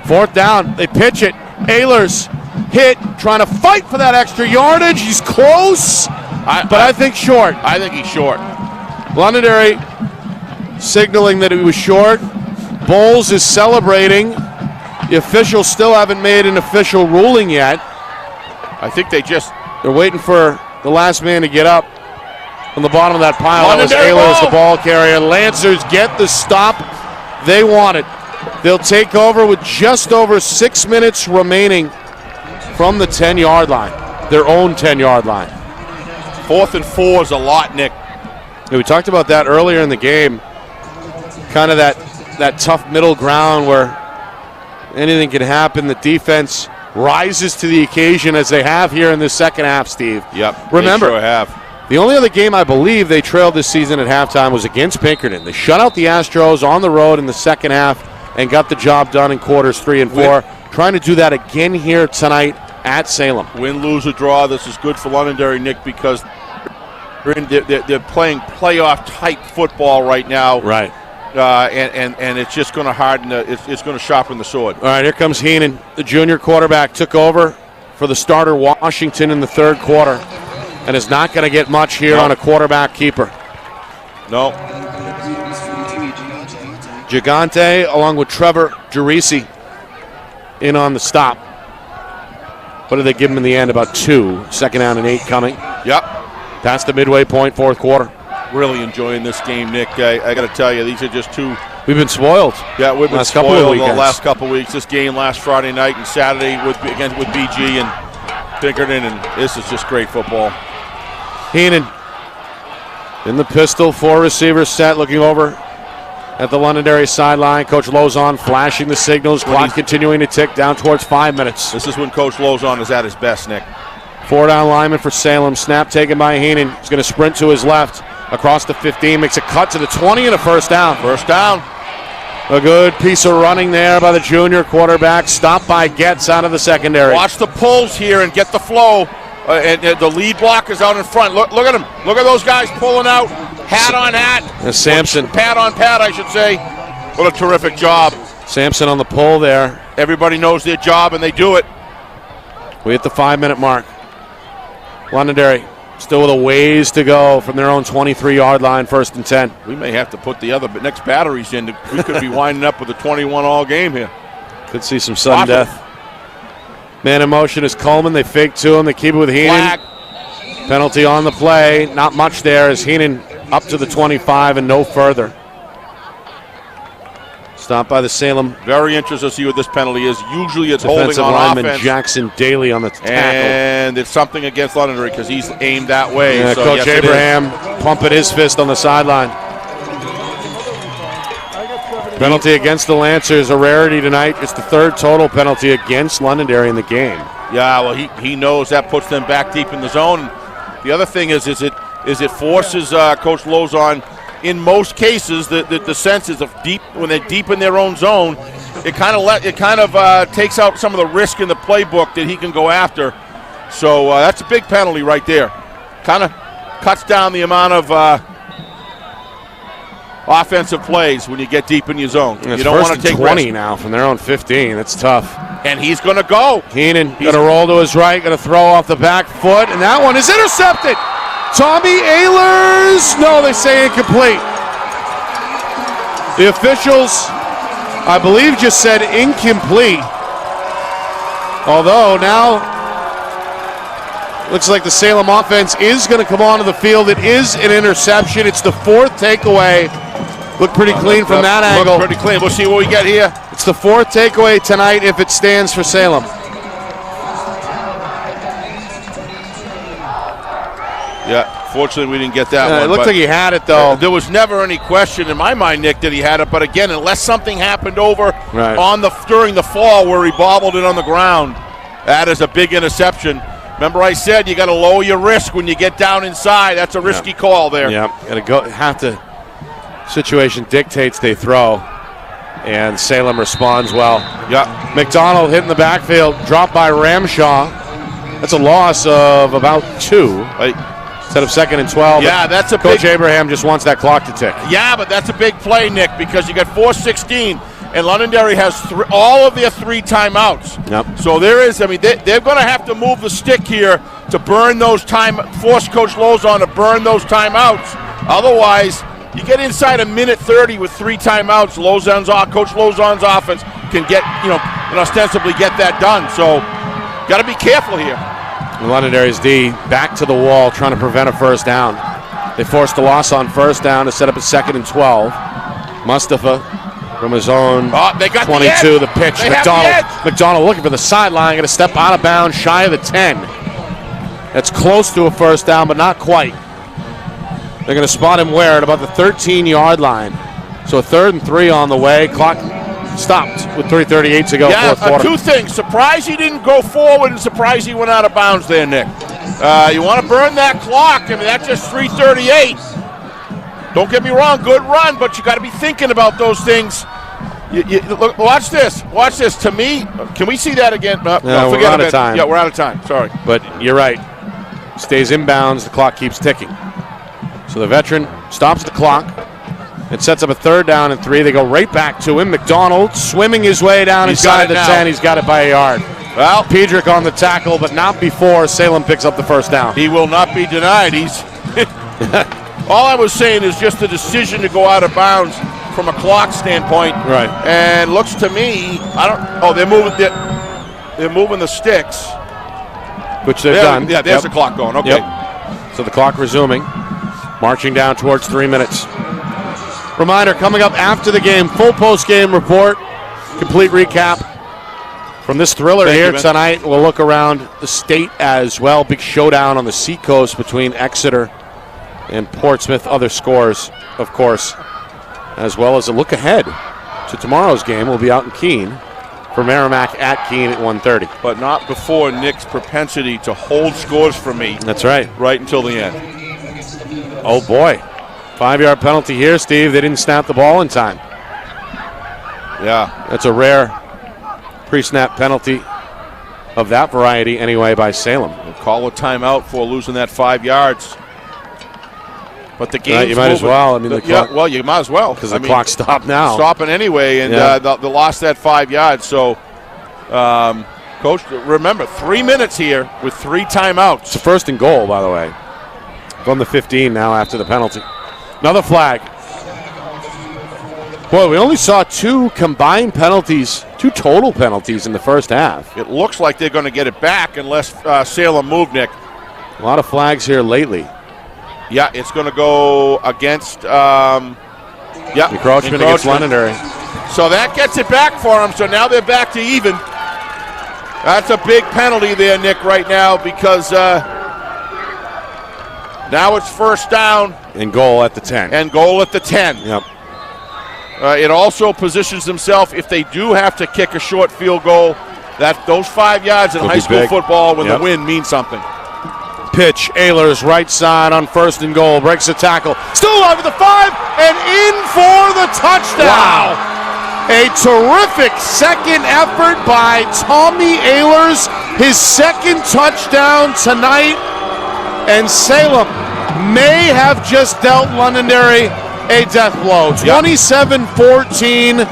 4th down. They pitch it. Ehlers hit, trying to fight for that extra yardage. He's close, but I think short. I think he's short. Londonderry signaling that he was short. Bowles is celebrating. The officials still haven't made an official ruling yet. I think they're waiting for the last man to get up on the bottom of that pile. That was Ehlers, the ball carrier. Lancers get the stop they wanted. They'll take over with just over 6 minutes remaining from the 10-yard line, their own 10-yard line. 4th and 4 is a lot, Nick. Yeah, we talked about that earlier in the game. Kind of that tough middle ground where anything can happen. The defense rises to the occasion as they have here in the second half, Steve. Yep. Remember, they sure have. The only other game I believe they trailed this season at halftime was against Pinkerton. They shut out the Astros on the road in the second half and got the job done in quarters 3 and 4. trying to do that again here tonight at Salem. Win, lose, or draw. This is good for Londonderry, Nick, because they're playing playoff-type football right now. Right. And it's just going to harden. It's going to sharpen the sword. All right, here comes Heenan. The junior quarterback took over for the starter Washington in the third quarter and is not going to get much here on a quarterback keeper. No. Gigante along with Trevor Gerisi in on the stop. What did they give him in the end? About 2. Second down and 8 coming. Yep. Past the midway point, fourth quarter. Really enjoying this game, Nick. I got to tell you, these are just two. We've been spoiled. Yeah, we've been last spoiled the last couple of weeks. This game last Friday night and Saturday with BG and Pinkerton, and this is just great football. Heenan in the pistol, 4 receivers set, looking over at the Londonderry sideline. Coach Lozon flashing the signals. Clock continuing to tick down towards 5 minutes. This is when Coach Lozon is at his best, Nick. 4-down lineman for Salem. Snap taken by Heenan. He's going to sprint to his left. Across the 15, makes a cut to the 20 and a first down. First down. A good piece of running there by the junior quarterback. Stopped by Getz out of the secondary. Watch the pulls here and get the flow. And the lead blockers out in front. Look at them. Look at those guys pulling out. Hat on hat. And Sampson. Pad on pad, I should say. What a terrific job. Sampson on the pull there. Everybody knows their job, and they do it. We hit the 5-minute mark. Londonderry still with a ways to go from their own 23-yard line, 1st and 10. We may have to put the next batteries in. We could be winding up with a 21-all game here. Could see some sudden death. Man in motion is Coleman. They fake to him. They keep it with Heenan. Flag. Penalty on the play. Not much there as Heenan up to the 25 and no further. Stopped by the Salem. Very interested to see what this penalty is. Usually it's holding defensive on lineman offense. Jackson Daly on the tackle. And it's something against Londonderry because he's aimed that way. Yeah, so Coach yes, Abraham pumping his fist on the sideline. Penalty against the Lancers, a rarity tonight. It's the 3rd total penalty against Londonderry in the game. Yeah, well, he knows that puts them back deep in the zone. The other thing is it forces Coach Lozon. In most cases, the sense is when they're deep in their own zone, it kind of takes out some of the risk in the playbook that he can go after. So that's a big penalty right there. Kind of cuts down the amount of offensive plays when you get deep in your zone. You don't want to take 20 risk. now from their own 15. That's tough. And he's going to go. Heenan going to roll to his right, going to throw off the back foot, and that one is intercepted. Tommy Ehlers, no, they say incomplete. The officials, I believe, just said incomplete. Although now, looks like the Salem offense is going to come onto the field. It is an interception. It's the 4th takeaway. Looked pretty clean from that angle. Pretty clean. We'll see what we get here. It's the 4th takeaway tonight if it stands for Salem. Yeah, fortunately we didn't get that one. It looked like he had it, though. There was never any question in my mind, Nick, that he had it. But again, unless something happened over during the fall where he bobbled it on the ground, that is a big interception. Remember I said you got to lower your risk when you get down inside. That's a risky call there. Yeah, got to go. Have to. Situation dictates they throw, and Salem responds well. Yeah, McDonald hitting the backfield, dropped by Ramshaw. That's a loss of about 2. Instead of 2nd and 12. Yeah, that's a Coach Abraham just wants that clock to tick. Yeah, but that's a big play, Nick, because you got 4:16, and Londonderry has all of their 3 timeouts. Yep. So there is, they're going to have to move the stick here to burn those force Coach Lozon to burn those timeouts. Otherwise, you get inside a minute 30 with 3 timeouts. Coach Lozon's offense can get, and ostensibly get that done. So, got to be careful here. Londonderry's D back to the wall trying to prevent a first down. They forced a loss on first down to set up a 2nd and 12. Mustafa from his own 22, the pitch. McDonald looking for the sideline, going to step out of bounds shy of the 10. That's close to a first down, but not quite. They're going to spot him where? At about the 13-yard line. So a 3rd and 3 on the way. Clock stopped with 3:38 to go. Fourth quarter. 2 things. Surprised he didn't go forward and surprised he went out of bounds there, Nick. You want to burn that clock. That's just 3:38. Don't get me wrong, good run, but you got to be thinking about those things. Look, watch this. Watch this. To me, can we see that again? No, we're forget out of it. time. Yeah, we're out of time. Sorry. But you're right. Stays inbounds. The clock keeps ticking. So the veteran stops the clock. It sets up a 3rd down and 3. They go right back to him. McDonald swimming his way down inside the 10. He's got it by a yard. Well, Pedrick on the tackle, but not before Salem picks up the 1st down. He will not be denied. He's all I was saying is just the decision to go out of bounds from a clock standpoint. Right. And looks to me, they're moving the sticks. Which they've done. Yeah, there's the clock going. Okay. Yep. So the clock resuming. Marching down towards 3 minutes. Reminder, coming up after the game, full post-game report, complete recap from this thriller here tonight. We'll look around the state as well. Big showdown on the Seacoast between Exeter and Portsmouth. Other scores, of course, as well as a look ahead to tomorrow's game. We'll be out in Keene for Merrimack at Keene at 1:30. But not before Nick's propensity to hold scores for me. That's right. Right until the end. Oh, boy. 5-yard penalty here, Steve. They didn't snap the ball in time. Yeah. That's a rare pre-snap penalty of that variety anyway by Salem. We'll call a timeout for losing that 5 yards. But the game's you might as well. I mean, the clock, well, you might as well. Because the clock stopped now. Stopping anyway, and they lost that 5 yards. So, Coach, remember, 3 minutes here with 3 timeouts. It's a 1st and goal, by the way. From the 15 now after the penalty. Another flag. Boy, we only saw 2 combined penalties, 2 total penalties in the first half. It looks like they're going to get it back unless Salem move, Nick. A lot of flags here lately. Yeah, it's going to go against encroachment against Londonderry. So that gets it back for them. So now they're back to even. That's a big penalty there, Nick, right now, because now it's 1st down. And goal at the 10. And goal at the 10. Yep. It also positions themselves, if they do have to kick a short field goal, that those 5 yards in high school football when the win means something. Pitch, Ehlers right side on 1st and goal, breaks a tackle, still over the 5 and in for the touchdown. Wow. A terrific second effort by Tommy Ehlers, his 2nd touchdown tonight, and Salem may have just dealt Londonderry a death blow. 27-14,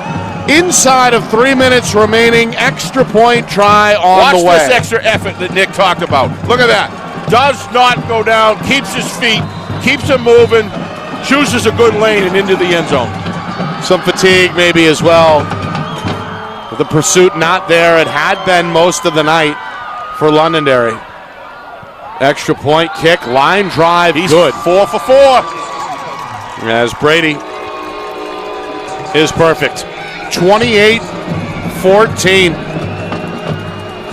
inside of 3 minutes remaining, extra point try on the way. Watch this extra effort that Nick talked about. Look at that. Does not go down, keeps his feet, keeps him moving, chooses a good lane and into the end zone. Some fatigue maybe as well. The pursuit not there. It had been most of the night for Londonderry. Extra point kick, line drive, He's good. 4 for 4. As Brady is perfect. 28-14.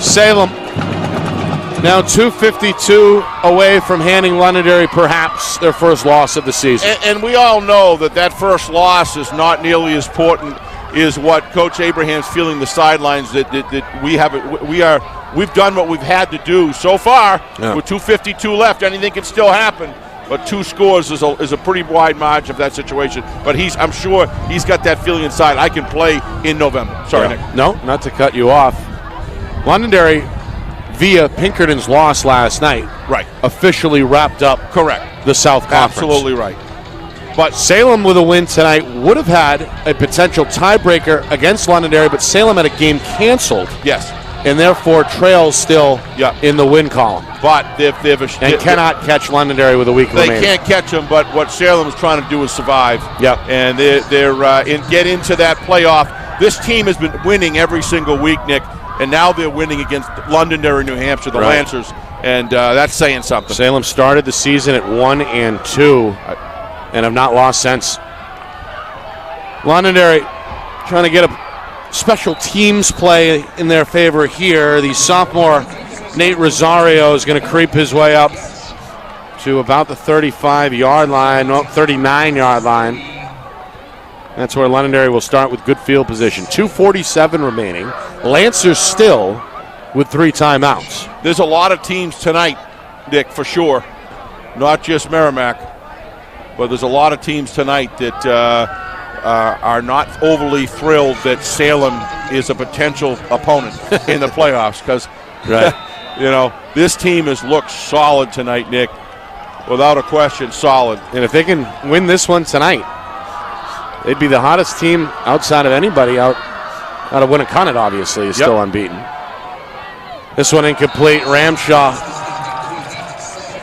Salem now 2:52 away from handing Londonderry perhaps their first loss of the season. And we all know that first loss is not nearly as important as what Coach Abraham's feeling the sidelines that we've done what we've had to do so far. With 2:52 left, anything can still happen. But 2 scores is a pretty wide margin of that situation. But I'm sure he's got that feeling inside. I can play in November. Sorry, Nick. No, not to cut you off. Londonderry, via Pinkerton's loss last night, officially wrapped up the South Conference. Absolutely right. But Salem with a win tonight would have had a potential tiebreaker against Londonderry, but Salem had a game canceled. Yes. And therefore trails still in the win column. But and cannot catch Londonderry with a week remaining. They can't catch them, but what Salem is trying to do is survive. Yep. And get into that playoff. This team has been winning every single week, Nick, and now they're winning against Londonderry, New Hampshire, the Lancers, and that's saying something. Salem started the season at 1-2 and have not lost since. Londonderry trying to get a special teams play in their favor here. The sophomore Nate Rosario is going to creep his way up to about the 35-yard line, 39-yard line. That's where Londonderry will start with good field position. 2:47 remaining. Lancers still with 3 timeouts. There's a lot of teams tonight, Nick, for sure. Not just Merrimack, but there's a lot of teams tonight that are not overly thrilled that Salem is a potential opponent in the playoffs because, this team has looked solid tonight, Nick. Without a question, solid. And if they can win this one tonight, they'd be the hottest team outside of anybody out of Winnicott, obviously, is still unbeaten. This one incomplete. Ramshaw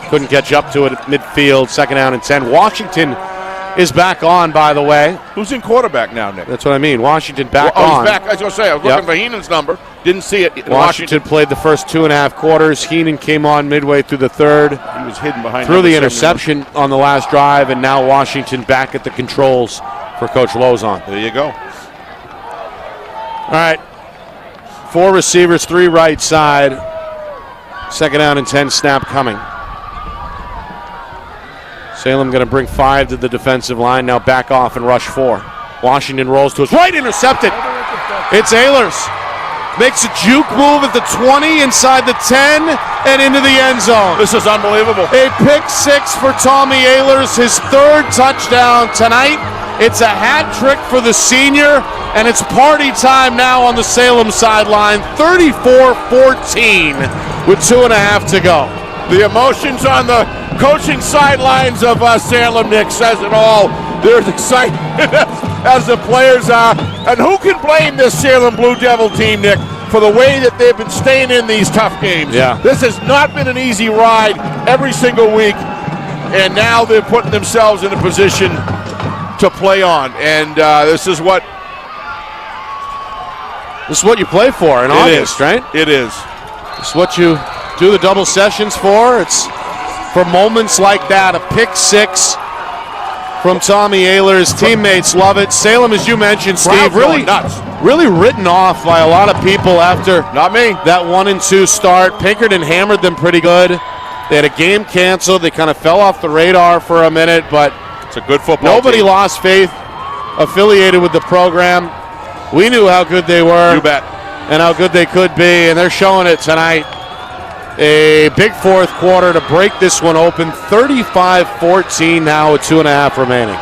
couldn't catch up to it at midfield. 2nd down and 10. Washington is back on, by the way. Who's in quarterback now, Nick? That's what I mean. Washington back on. On. He's back. I was going to say, I was looking for Heenan's number. Didn't see it. Washington played the first 2.5 quarters. Heenan came on midway through the third. He was hidden behind. Threw the interception on the last drive, and now Washington back at the controls for Coach Lozon. There you go. All right. 4 receivers, 3 right side. 2nd down and 10, snap coming. Salem going to bring 5 to the defensive line, now back off and rush 4. Washington rolls to his right, intercepted. It's Ehlers. Makes a juke move at the 20, inside the 10, and into the end zone. This is unbelievable. A pick 6 for Tommy Ehlers, his 3rd touchdown tonight. It's a hat trick for the senior, and it's party time now on the Salem sideline. 34-14 with 2.5 to go. The emotions on the coaching sidelines of Salem, Nick, says it all. There's excitement as the players are. And who can blame this Salem Blue Devil team, Nick, for the way that they've been staying in these tough games? Yeah. This has not been an easy ride every single week, and now they're putting themselves in a position to play on. And this is what you play for in August, right? It is. It's what you do the double sessions for. It's for moments like that. A pick 6 from Tommy Ehlers. Teammates love it. Salem, as you mentioned, Steve, really nuts. Really written off by a lot of people after not me that 1-2 start. Pinkerton hammered them pretty good. They had a game canceled. They kind of fell off the radar for a minute, but it's a good football nobody team. Lost faith affiliated with the program. We knew how good they were. You bet. And how good they could be, and they're showing it tonight. A big 4th quarter to break this one open. 35-14 now with 2.5 remaining.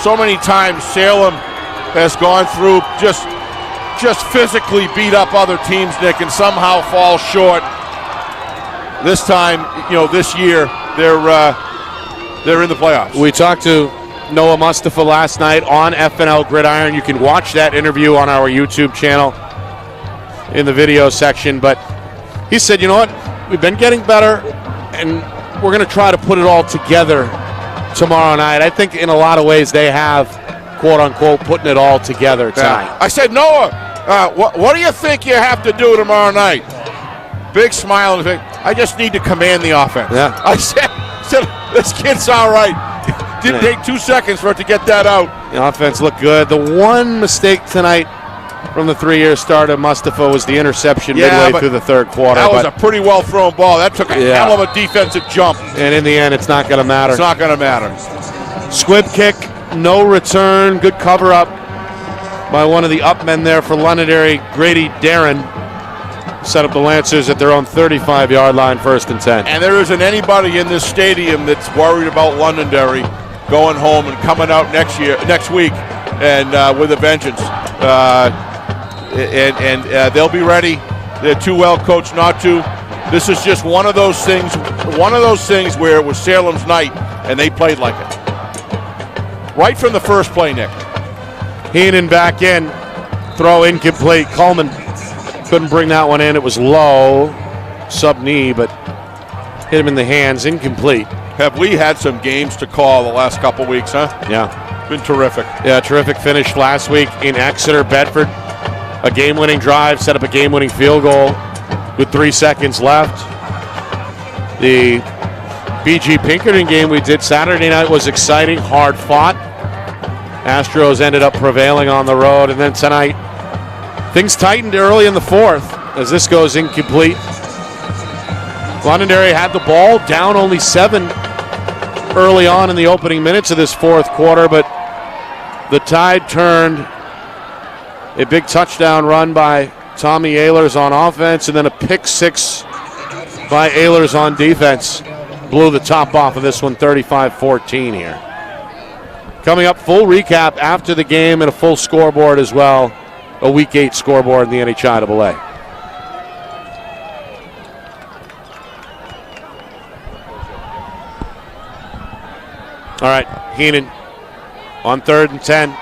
So many times Salem has gone through just physically beat up other teams, Nick, and somehow fall short. This time, this year, they're in the playoffs. We talked to Noah Mustafa last night on FNL Gridiron. You can watch that interview on our YouTube channel in the video section. But he said, you know what? We've been getting better, and we're going to try to put it all together tomorrow night. I think in a lot of ways they have, quote-unquote, putting it all together tonight. Yeah. I said, Noah, what do you think you have to do tomorrow night? Big smile on his face. I just need to command the offense. Yeah. I said this kid's all right. Didn't take 2 seconds for it to get that out. The offense looked good. The one mistake tonight from the 3-year starter, Mustafa, was the interception midway through the 3rd quarter. That was a pretty well thrown ball. That took a hell of a defensive jump. And in the end, it's not going to matter. It's not going to matter. Squib kick, no return. Good cover up by one of the up men there for Londonderry, Grady Darren. Set up the Lancers at their own 35-yard line, 1st and 10. And there isn't anybody in this stadium that's worried about Londonderry going home and coming out next week, and with a vengeance. And they'll be ready. They're too well coached not to. This is just one of those things where it was Salem's night, and they played like it. Right from the first play, Nick. Heenan back in. Throw incomplete. Coleman couldn't bring that one in. It was low. Sub-knee, but hit him in the hands. Incomplete. Have we had some games to call the last couple weeks, huh? Yeah. Been terrific. Yeah, terrific finish last week in Exeter. Bedford, a game-winning drive, set up a game-winning field goal with 3 seconds left. The BG Pinkerton game we did Saturday night was exciting, hard-fought. Astros ended up prevailing on the road, and then tonight, things tightened early in the 4th as this goes incomplete. Londonderry had the ball, down only 7 early on in the opening minutes of this 4th quarter, but the tide turned. A big touchdown run by Tommy Ehlers on offense, and then a pick 6 by Ehlers on defense. Blew the top off of this one, 35-14 here. Coming up, full recap after the game and a full scoreboard as well. A Week 8 scoreboard in the NHIAA. All right, Heenan on 3rd and 10.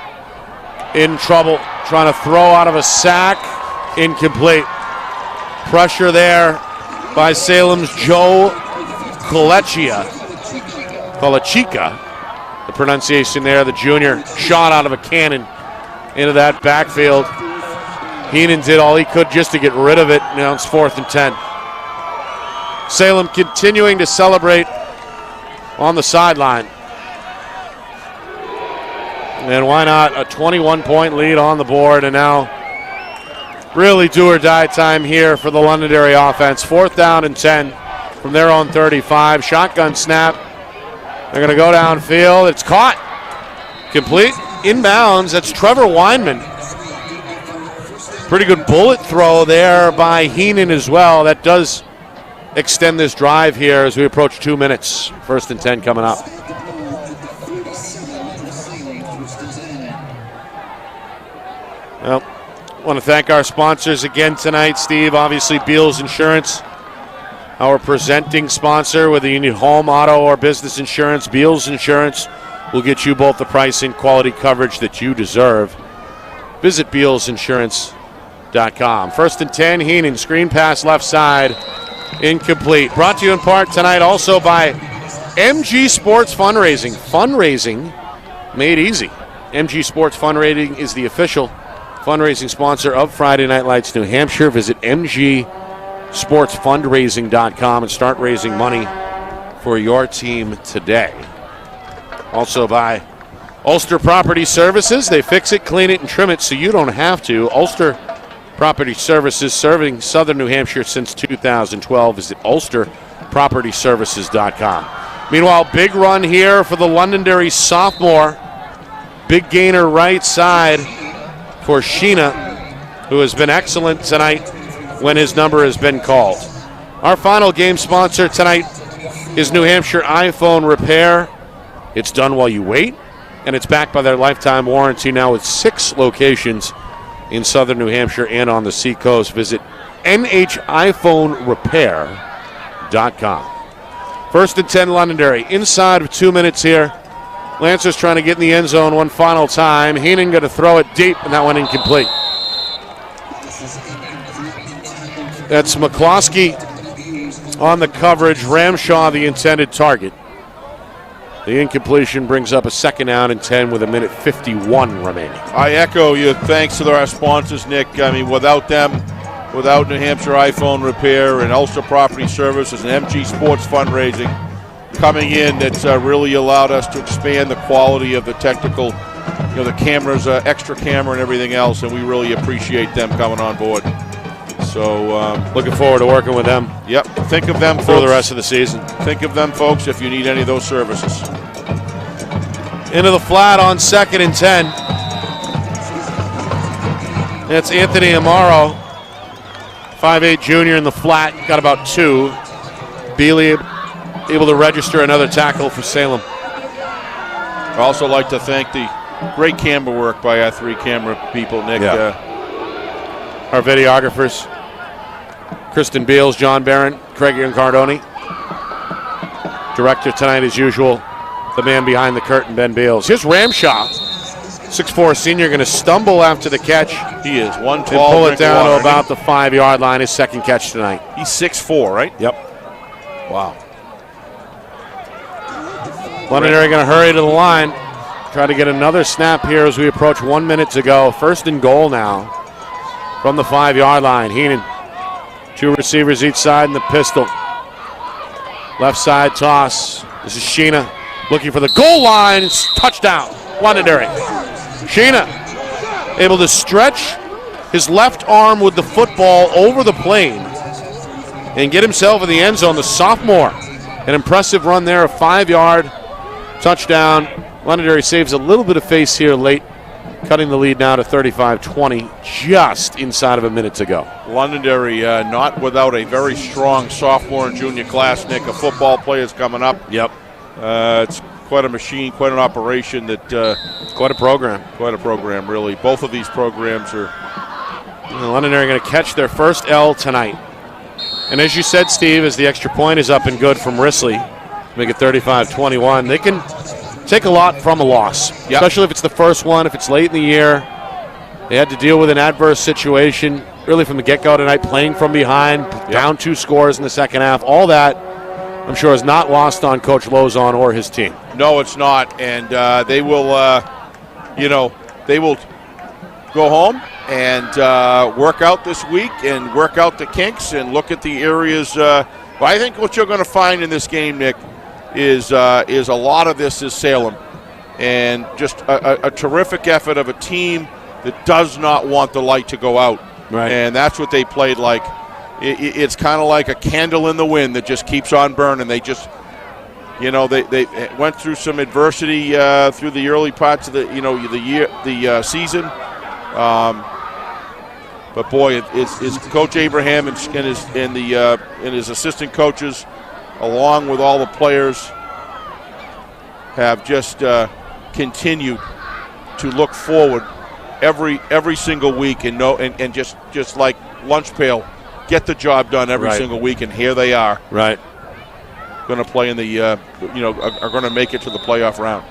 In trouble, trying to throw out of a sack. Incomplete. Pressure there by Salem's Joe Colachica. The pronunciation there, the junior. Shot out of a cannon into that backfield. Heenan did all he could just to get rid of it. Now it's 4th and 10. Salem continuing to celebrate on the sideline. And why not a 21-point lead on the board, and now really do or die time here for the Londonderry offense. 4th down and 10 from their own 35. Shotgun snap. They're going to go downfield. It's caught. Complete. Inbounds. That's Trevor Weinman. Pretty good bullet throw there by Heenan as well. That does extend this drive here as we approach 2 minutes. 1st and 10 coming up. Well, I want to thank our sponsors again tonight, Steve. Obviously, Beals Insurance, our presenting sponsor. Whether you need home, auto, or business insurance, Beals Insurance will get you both the price and quality coverage that you deserve. Visit BealsInsurance.com. 1st and 10, Heenan, screen pass left side, incomplete. Brought to you in part tonight also by MG Sports Fundraising. Fundraising made easy. MG Sports Fundraising is the official fundraising sponsor of Friday Night Lights New Hampshire. Visit mgsportsfundraising.com and start raising money for your team today. Also by Ulster Property Services. They fix it, clean it, and trim it so you don't have to. Ulster Property Services, serving southern New Hampshire since 2012. Visit ulsterpropertyservices.com. Meanwhile, big run here for the Londonderry sophomore. Big gainer right side for Sheena, who has been excellent tonight when his number has been called. Our final game sponsor tonight is New Hampshire iPhone Repair. It's done while you wait, and it's backed by their lifetime warranty now with 6 locations in southern New Hampshire and on the seacoast. Visit nhiphonerepair.com. 1st and 10 Londonderry. Inside of 2 minutes here. Lancers trying to get in the end zone one final time. Heenan going to throw it deep, and that one incomplete. That's McCloskey on the coverage. Ramshaw the intended target. The incompletion brings up a 2nd down and 10 with 1:51 remaining. I echo your thanks to our sponsors, Nick. I mean, without them, without New Hampshire iPhone Repair and Ulster Property Services and MG Sports Fundraising coming in, that's really allowed us to expand the quality of the technical, the cameras, extra camera and everything else, and we really appreciate them coming on board. So looking forward to working with them. Yep. Think of them, folks, for the rest of the season. Think of them, folks, if you need any of those services. Into the flat on 2nd and 10. That's Anthony Amaro, 5'8" junior in the flat. Got about 2. Bealey able to register another tackle for Salem. I'd also like to thank the great camera work by our 3 camera people, Nick. Yeah. Our videographers, Kristen Beals, John Barron, Craig Incardoni. Director tonight, as usual, the man behind the curtain, Ben Beals. Here's Ramshaw, 6'4" senior, going to stumble after the catch. He is 112. And pull it down to about the 5-yard line, his 2nd catch tonight. He's 6'4", right? Yep. Wow. Londonderry going to hurry to the line. Try to get another snap here as we approach 1 minute to go. 1st and goal now from the 5-yard line. Heenan, 2 receivers each side in the pistol. Left side toss. This is Sheena looking for the goal line. It's touchdown, Londonderry. Sheena able to stretch his left arm with the football over the plane and get himself in the end zone. The sophomore, an impressive run there, a 5-yard touchdown. Londonderry saves a little bit of face here late, cutting the lead now to 35-20, just inside of a minute to go. Londonderry not without a very strong sophomore and junior class, Nick, of football players coming up. Yep. It's quite a machine, quite an operation. Quite a program. Quite a program, really. Both of these programs are. Londonderry are going to catch their first L tonight. And as you said, Steve, as the extra point is up and good from Risley, make it 35-21. They can take a lot from a loss, especially if it's the first one, if it's late in the year. They had to deal with an adverse situation really from the get-go tonight, playing from behind, down 2 scores in the second half. All that, I'm sure, is not lost on Coach Lozon or his team. No, it's not. And they will, they will go home and work out this week and work out the kinks and look at the areas. But I think what you're going to find in this game, Nick, is a lot of this is Salem. And just a terrific effort of a team that does not want the light to go out. Right. And that's what they played like. It's kind of like a candle in the wind that just keeps on burning. They just, they went through some adversity through the early parts of the season. But boy, it's Coach Abraham and his assistant coaches, along with all the players, have just continued to look forward every single week and just like lunch pail, get the job done every single week, and here they are. Right. Going to play in the are going to make it to the playoff round.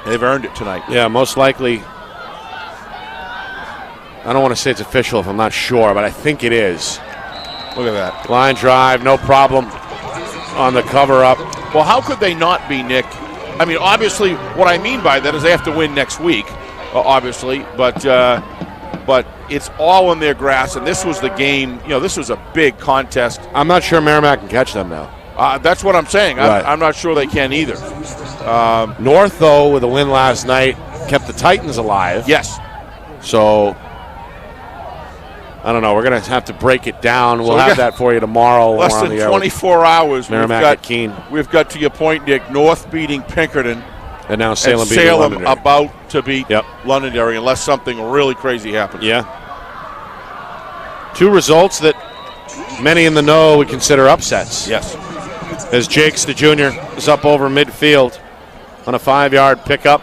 They've earned it tonight. Yeah, most likely. I don't want to say it's official if I'm not sure, but I think it is. Look at that. Line drive, no problem on the cover-up. Well, how could they not be, Nick? I mean, obviously, what I mean by that is they have to win next week, obviously, but it's all in their grasp, and this was the game. This was a big contest. I'm not sure Merrimack can catch them now. That's what I'm saying. Right. I'm not sure they can either. North, though, with a win last night, kept the Titans alive. Yes. So, I don't know. We're going to have to break it down. We'll have that for you tomorrow. Less than 24 hours. Merrimack at Keene. We've got, to your point, Nick, North beating Pinkerton. And now Salem beating Londonderry. About to beat Londonderry unless something really crazy happens. Yeah. 2 results that many in the know would consider upsets. Yes. As Jakes, the junior, is up over midfield on a 5-yard pickup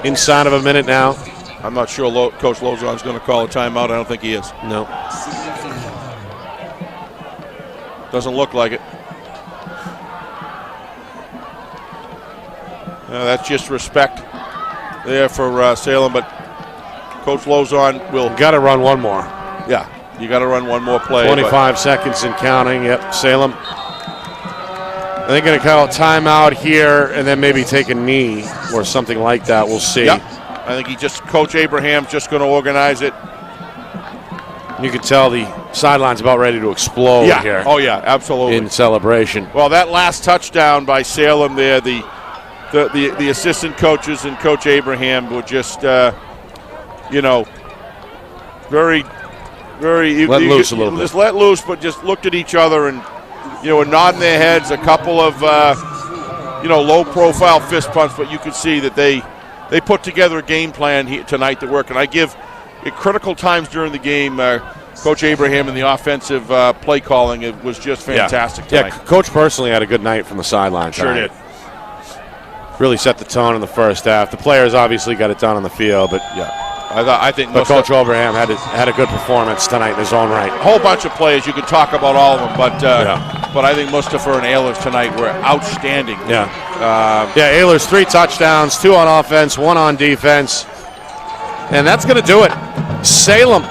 inside of a minute now. I'm not sure Coach Lozon's going to call a timeout. I don't think he is. No. Doesn't look like it. That's just respect there for Salem, but Coach Lozon will. Got to run one more. Yeah, you got to run one more play. 25 seconds and counting. Yep, Salem. They're going to call a timeout here and then maybe take a knee or something like that. We'll see. Yep. I think Coach Abraham's just going to organize it. You can tell the sideline's about ready to explode here. Oh, yeah, absolutely. In celebration. Well, that last touchdown by Salem there, the assistant coaches and Coach Abraham were just, very, very. Let loose a little bit. Just let loose, but just looked at each other and, were nodding their heads. A couple of, low-profile fist pumps, but you could see that they put together a game plan tonight that worked. And I give, at critical times during the game, Coach Abraham and the offensive play calling, it was just fantastic tonight. Yeah, Coach personally had a good night from the sideline tonight. Sure did. Really set the tone in the first half. The players obviously got it done on the field, but I think. But Coach Abraham had a good performance tonight in his own right. A whole bunch of players. You could talk about all of them, but I think Mustafa and Ehlers tonight were outstanding. Yeah. Ehlers 3 touchdowns, 2 on offense, 1 on defense, and that's going to do it. Salem.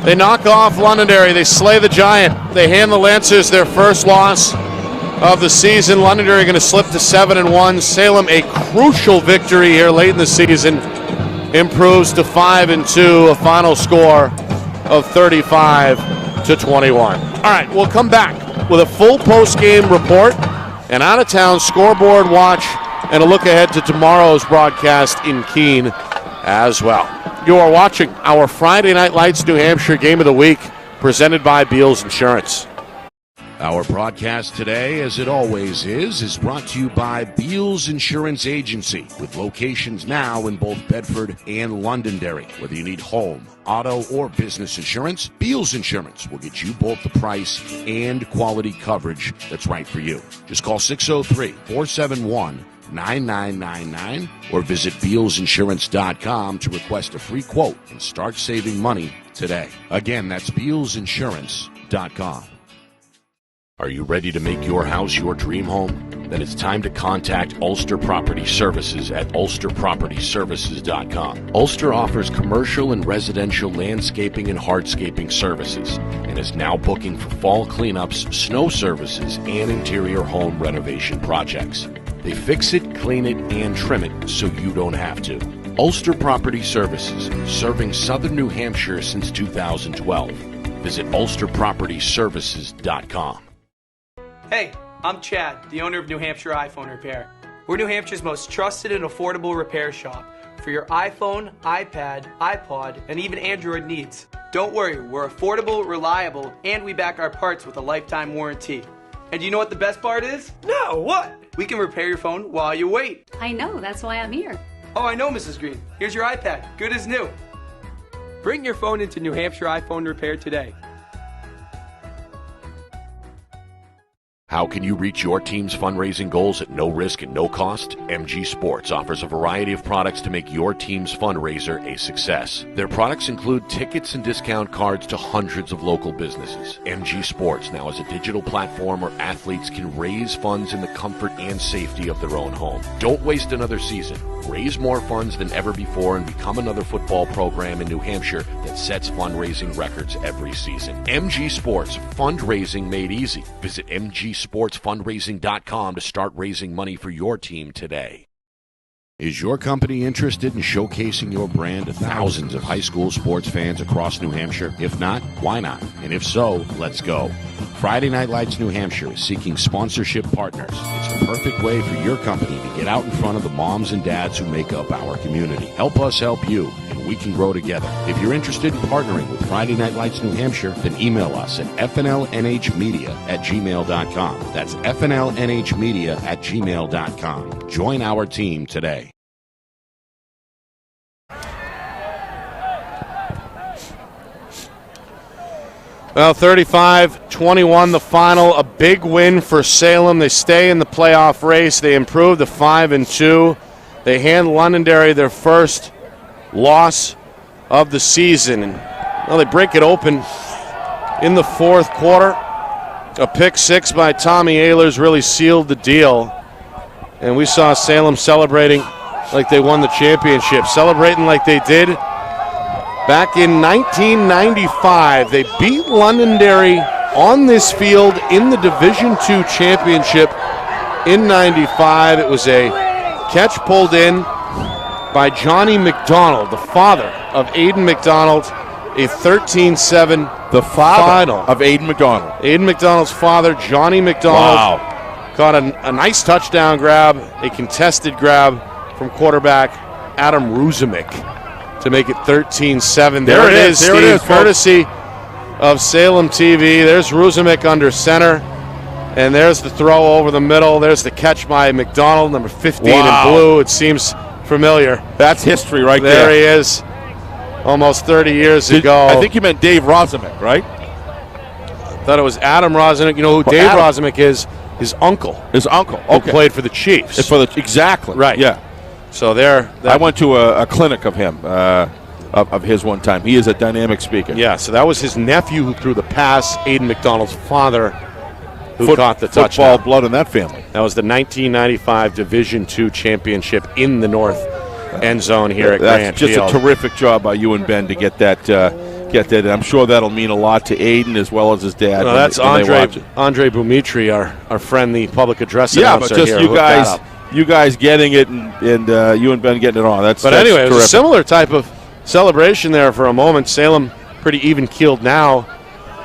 They knock off Londonderry. They slay the Giant. They hand the Lancers their first loss of the season. Londonderry going to slip to 7-1. Salem, a crucial victory here late in the season, improves to 5-2. A final score of 35-21. All right, we'll come back with a full post-game report, an out-of-town scoreboard watch, and a look ahead to tomorrow's broadcast in Keene as well. You are watching our Friday Night Lights New Hampshire Game of the Week, presented by Beals Insurance. Our broadcast today, as it always is brought to you by Beals Insurance Agency, with locations now in both Bedford and Londonderry. Whether you need home, auto, or business insurance, Beals Insurance will get you both the price and quality coverage that's right for you. Just call 603-471-9999 or visit BealsInsurance.com to request a free quote and start saving money today. Again, that's BealsInsurance.com. Are you ready to make your house your dream home? Then it's time to contact Ulster Property Services at ulsterpropertyservices.com. Ulster offers commercial and residential landscaping and hardscaping services and is now booking for fall cleanups, snow services, and interior home renovation projects. They fix it, clean it, and trim it so you don't have to. Ulster Property Services, serving southern New Hampshire since 2012. Visit ulsterpropertyservices.com. Hey, I'm Chad, the owner of New Hampshire iPhone Repair. We're New Hampshire's most trusted and affordable repair shop for your iPhone, iPad, iPod, and even Android needs. Don't worry, we're affordable, reliable, and we back our parts with a lifetime warranty. And you know what the best part is? No, what? We can repair your phone while you wait. I know, that's why I'm here. Oh, I know, Mrs. Green. Here's your iPad, good as new. Bring your phone into New Hampshire iPhone Repair today. How can you reach your team's fundraising goals at no risk and no cost? MG Sports offers a variety of products to make your team's fundraiser a success. Their products include tickets and discount cards to hundreds of local businesses. MG Sports now has a digital platform where athletes can raise funds in the comfort and safety of their own home. Don't waste another season. Raise more funds than ever before and become another football program in New Hampshire that sets fundraising records every season. MG Sports, fundraising made easy. Visit mgsportsfundraising.com to start raising money for your team today. Is your company interested in showcasing your brand to thousands of high school sports fans across New Hampshire? If not, why not? And if so, let's go. Friday Night Lights New Hampshire is seeking sponsorship partners. It's the perfect way for your company to get out in front of the moms and dads who make up our community. Help us help you, and we can grow together. If you're interested in partnering with Friday Night Lights New Hampshire, then email us at fnlnhmedia@gmail.com. That's fnlnhmedia@gmail.com. Join our team today. Well, 35-21 the final. A big win for Salem. They stay in the playoff race. They improve to 5-2. They hand Londonderry their first loss of the season. And, well, they break it open in the fourth quarter. A pick six by Tommy Ehlers really sealed the deal. And we saw Salem celebrating like they won the championship, celebrating like they did back in 1995. They beat Londonderry on this field in the Division II championship in 95. It was a catch pulled in by Johnny McDonald, the father of Aiden McDonald, a 13-7 The father final of Aiden McDonald. Aiden McDonald's father, Johnny McDonald, caught a nice touchdown grab, a contested grab from quarterback Adam Ruzemick to make it 13-7. There it is, Steve, there it is, courtesy of Salem TV. There's Ruzemick under center, and there's the throw over the middle. There's the catch by McDonald, number 15 in blue. It seems familiar. That's history right there. There he is, almost 30 years ago. I think you meant Dave Rosemick, right? I thought it was Adam Rosemick. You know who Dave Rosemick is? His uncle. His uncle, who played for the Chiefs. Exactly. Right. Yeah. So there. I went to a clinic of him, of his one time. He is a dynamic speaker. Yeah, so that was his nephew who threw the pass, Aiden McDonald's father, who caught the touchdown. Football blood in that family. That was the 1995 Division II championship in the north end zone here at Grant Field. That's just a terrific job by you and Ben to get that. I'm sure that'll mean a lot to Aiden as well as his dad. No, that's Andre Bumitri, our friend, the public address announcer. Yeah, but just you guys getting it and you and Ben getting it on. That's anyway, terrific. It was a similar type of celebration there for a moment. Salem pretty even-keeled now,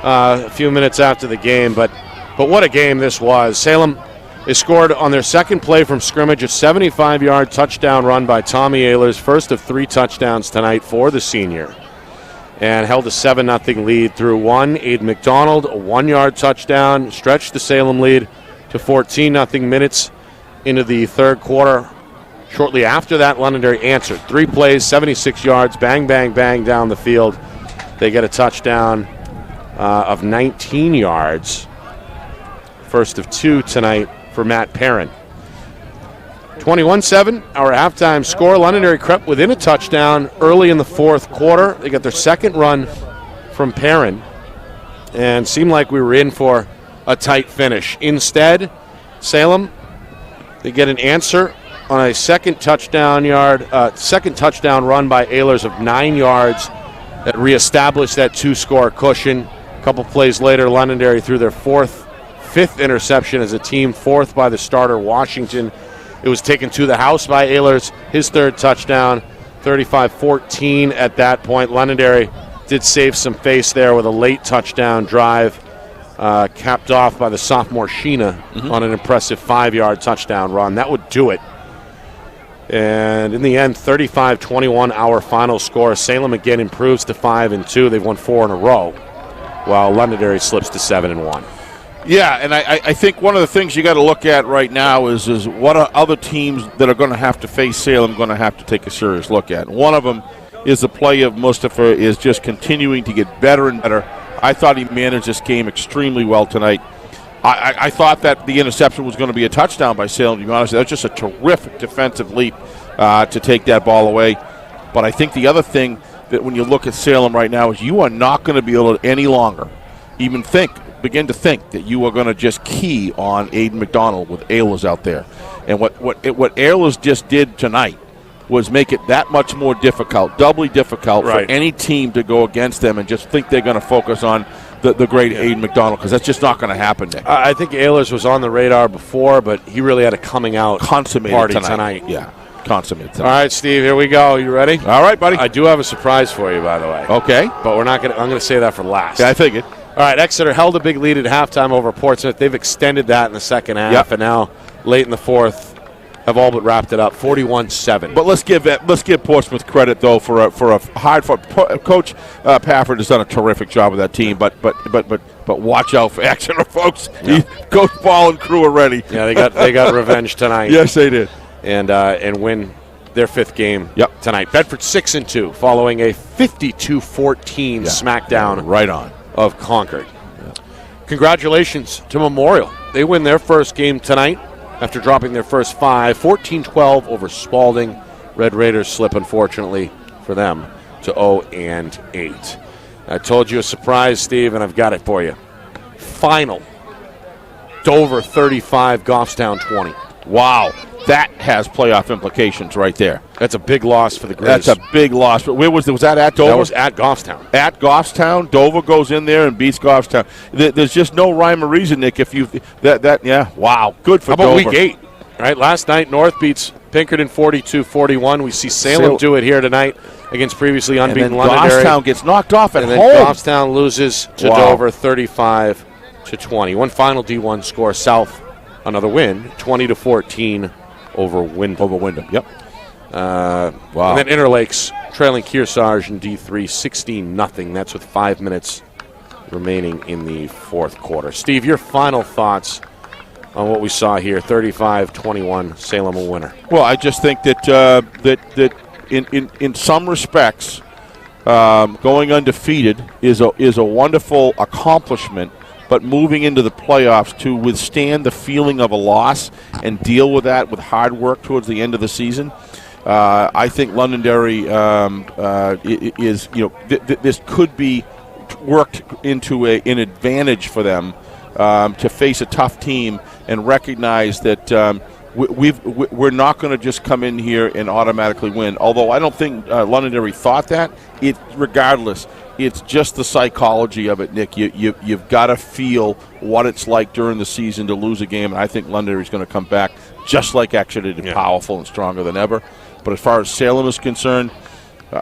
a few minutes after the game, but what a game this was. Salem, they scored on their second play from scrimmage, a 75-yard touchdown run by Tommy Ehlers, first of 3 touchdowns tonight for the senior. and held a 7-0 lead through one. Aiden McDonald, a 1-yard touchdown, stretched the Salem lead to 14-0 minutes into the third quarter. Shortly after that, Londonderry answered. 3 plays, 76 yards, bang, bang, bang down the field. They get a touchdown of 19 yards. First of 2 tonight for Matt Perrin. 21-7, our halftime score. Londonderry crept within a touchdown early in the fourth quarter. They got their second run from Perrin and seemed like we were in for a tight finish. Instead, Salem, they get an answer on a second touchdown run by Ehlers of 9 yards that reestablished that 2-score cushion. A couple plays later, Londonderry threw their fifth interception as a team, 4th by the starter Washington. It was taken to the house by Ehlers, his 3rd touchdown, 35-14 at that point. Londonderry did save some face there with a late touchdown drive, capped off by the sophomore Sheena on an impressive 5-yard touchdown run. That would do it. And in the end, 35-21, our final score. Salem again improves to 5-2. They've won 4 in a row, while Londonderry slips to 7-1. Yeah, and I think one of the things you got to look at right now is what are other teams that are going to have to face Salem going to have to take a serious look at. One of them is the play of Mustafa is just continuing to get better and better. I thought he managed this game extremely well tonight. I thought that the interception was going to be a touchdown by Salem, to be honest. That was just a terrific defensive leap to take that ball away. But I think the other thing that when you look at Salem right now is you are not going to be able to any longer even begin to think that you are going to just key on Aiden McDonald with Ehlers out there. And what Ehlers just did tonight was make it that much more difficult, doubly difficult for any team to go against them and just think they're going to focus on the great Aiden McDonald, because that's just not going to happen, Nick. I think Ehlers was on the radar before, but he really had a coming out party tonight. Yeah, consummated tonight. All right, Steve, here we go. You ready? All right, buddy. I do have a surprise for you, by the way. Okay. But we're not going to. I'm going to say that for last. Yeah, I figured. All right, Exeter held a big lead at halftime over Portsmouth. They've extended that in the second half, and now late in the fourth have all but wrapped it up, 41-7. But let's give Portsmouth credit though for a hard Coach Pafford has done a terrific job with that team. But watch out for Exeter, folks. Yeah. Coach Ball and crew are ready. Yeah, they got revenge tonight. Yes, they did, and win their 5th game tonight. Bedford 6-2, following a 52-14 smackdown of Concord. Yeah. Congratulations to Memorial. They win their first game tonight after dropping their first 5, 14-12 over Spalding. Red Raiders slip, unfortunately, for them to 0-8. I told you a surprise, Steve, and I've got it for you. Final. Dover 35, Goffstown 20. Wow. That has playoff implications right there. That's a big loss for the Grizz. That's a big loss. But where was that at Dover? That was at Goffstown. At Goffstown, Dover goes in there and beats Goffstown. There's just no rhyme or reason, Nick. If you wow, good for Dover. How about week 8? Right, last night North beats Pinkerton 42-41. We see Salem do it here tonight against previously unbeaten Londonderry. Goffstown gets knocked off at home. And then Goffstown loses to Dover 35-20. One final D1 score. South, another win, 20-14. Over Wyndham. Yep. Wow. And then Interlakes trailing Kearsarge in D3 16-0. That's with 5 minutes remaining in the fourth quarter. Steve, your final thoughts on what we saw here, 35-21, Salem a winner. Well, I just think that in some respects, going undefeated is a wonderful accomplishment. But moving into the playoffs to withstand the feeling of a loss and deal with that with hard work towards the end of the season, I think Londonderry is, this could be worked into an advantage for them to face a tough team and recognize that we're not going to just come in here and automatically win. Although I don't think Londonderry thought that. Regardless. It's just the psychology of it, Nick. You've got to feel what it's like during the season to lose a game, and I think Londonderry's going to come back just like Exeter did, powerful and stronger than ever. But as far as Salem is concerned,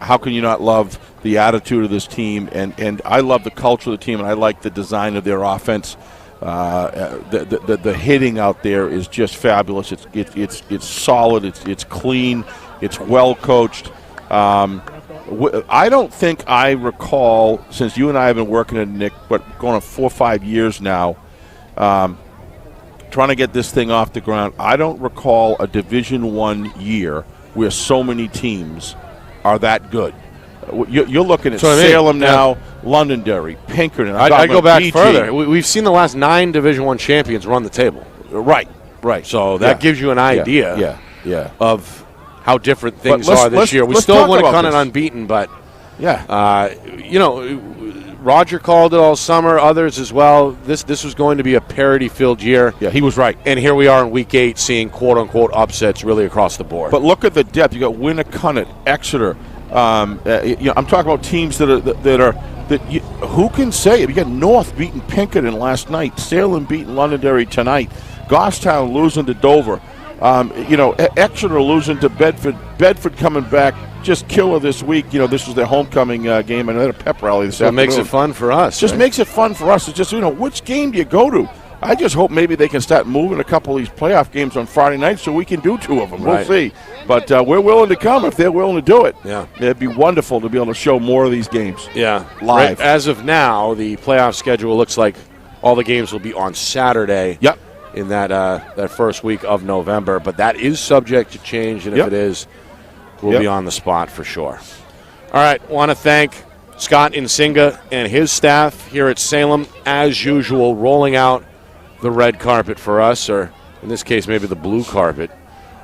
how can you not love the attitude of this team? And I love the culture of the team, and I like the design of their offense. The hitting out there is just fabulous. It's solid. It's clean. It's well coached. I don't think I recall, since you and I have been working at Nick, but going on 4 or 5 years now, trying to get this thing off the ground. I don't recall a Division I year where so many teams are that good. You're looking at Salem now, Londonderry, Pinkerton. I go back further. We've seen the last 9 Division I champions run the table. Right. So that gives you an idea of how different things are this year. We still want to come in unbeaten, but Roger called it all summer, others as well. This was going to be a parity-filled year. Yeah, he was right. And here we are in Week 8 seeing quote-unquote upsets really across the board. But look at the depth. You got Winnicott, Exeter. I'm talking about teams who can say it? You got North beating Pinkerton last night, Salem beating Londonderry tonight, Goffstown losing to Dover, Exeter losing to Bedford, Bedford coming back just killer this week. This was their homecoming game, and they had a pep rally this afternoon. It makes it fun for us. Just makes it fun for us. It's just which game do you go to? I just hope maybe they can start moving a couple of these playoff games on Friday night so we can do 2 of them. We'll see. But we're willing to come if they're willing to do it. Yeah. It'd be wonderful to be able to show more of these games. Yeah. Live. Right. As of now, the playoff schedule looks like all the games will be on Saturday. Yep. In that first week of November. But that is subject to change, and if it is, we'll be on the spot for sure. All right. Want to thank Scott Nsinga and his staff here at Salem, as usual, rolling out the red carpet for us, or in this case, maybe the blue carpet.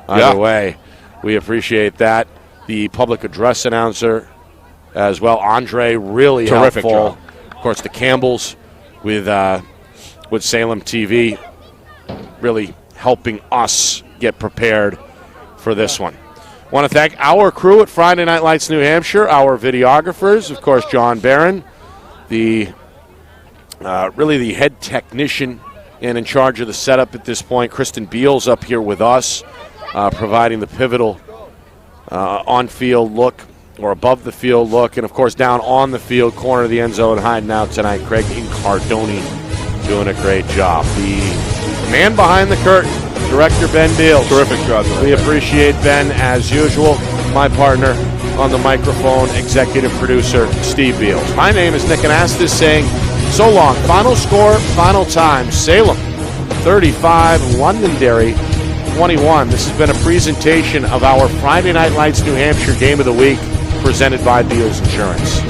Either way, we appreciate that. The public address announcer as well, Andre, really terrific helpful. Job. Of course, the Campbells with Salem TV really helping us get prepared for this one. Want to thank our crew at Friday Night Lights New Hampshire, our videographers, of course, John Barron, the head technician and in charge of the setup at this point. Kristen Beals up here with us, providing the pivotal on-field look or above-the-field look. And, of course, down on the field, corner of the end zone, hiding out tonight, Craig Incardoni doing a great job. The man behind the curtain, Director Ben Beals. Terrific job. We appreciate Ben, as usual. My partner on the microphone, executive producer, Steve Beals. My name is Nick Anastas saying so long. Final score, final time, Salem 35, Londonderry 21. This has been a presentation of our Friday Night Lights New Hampshire Game of the Week presented by Beals Insurance.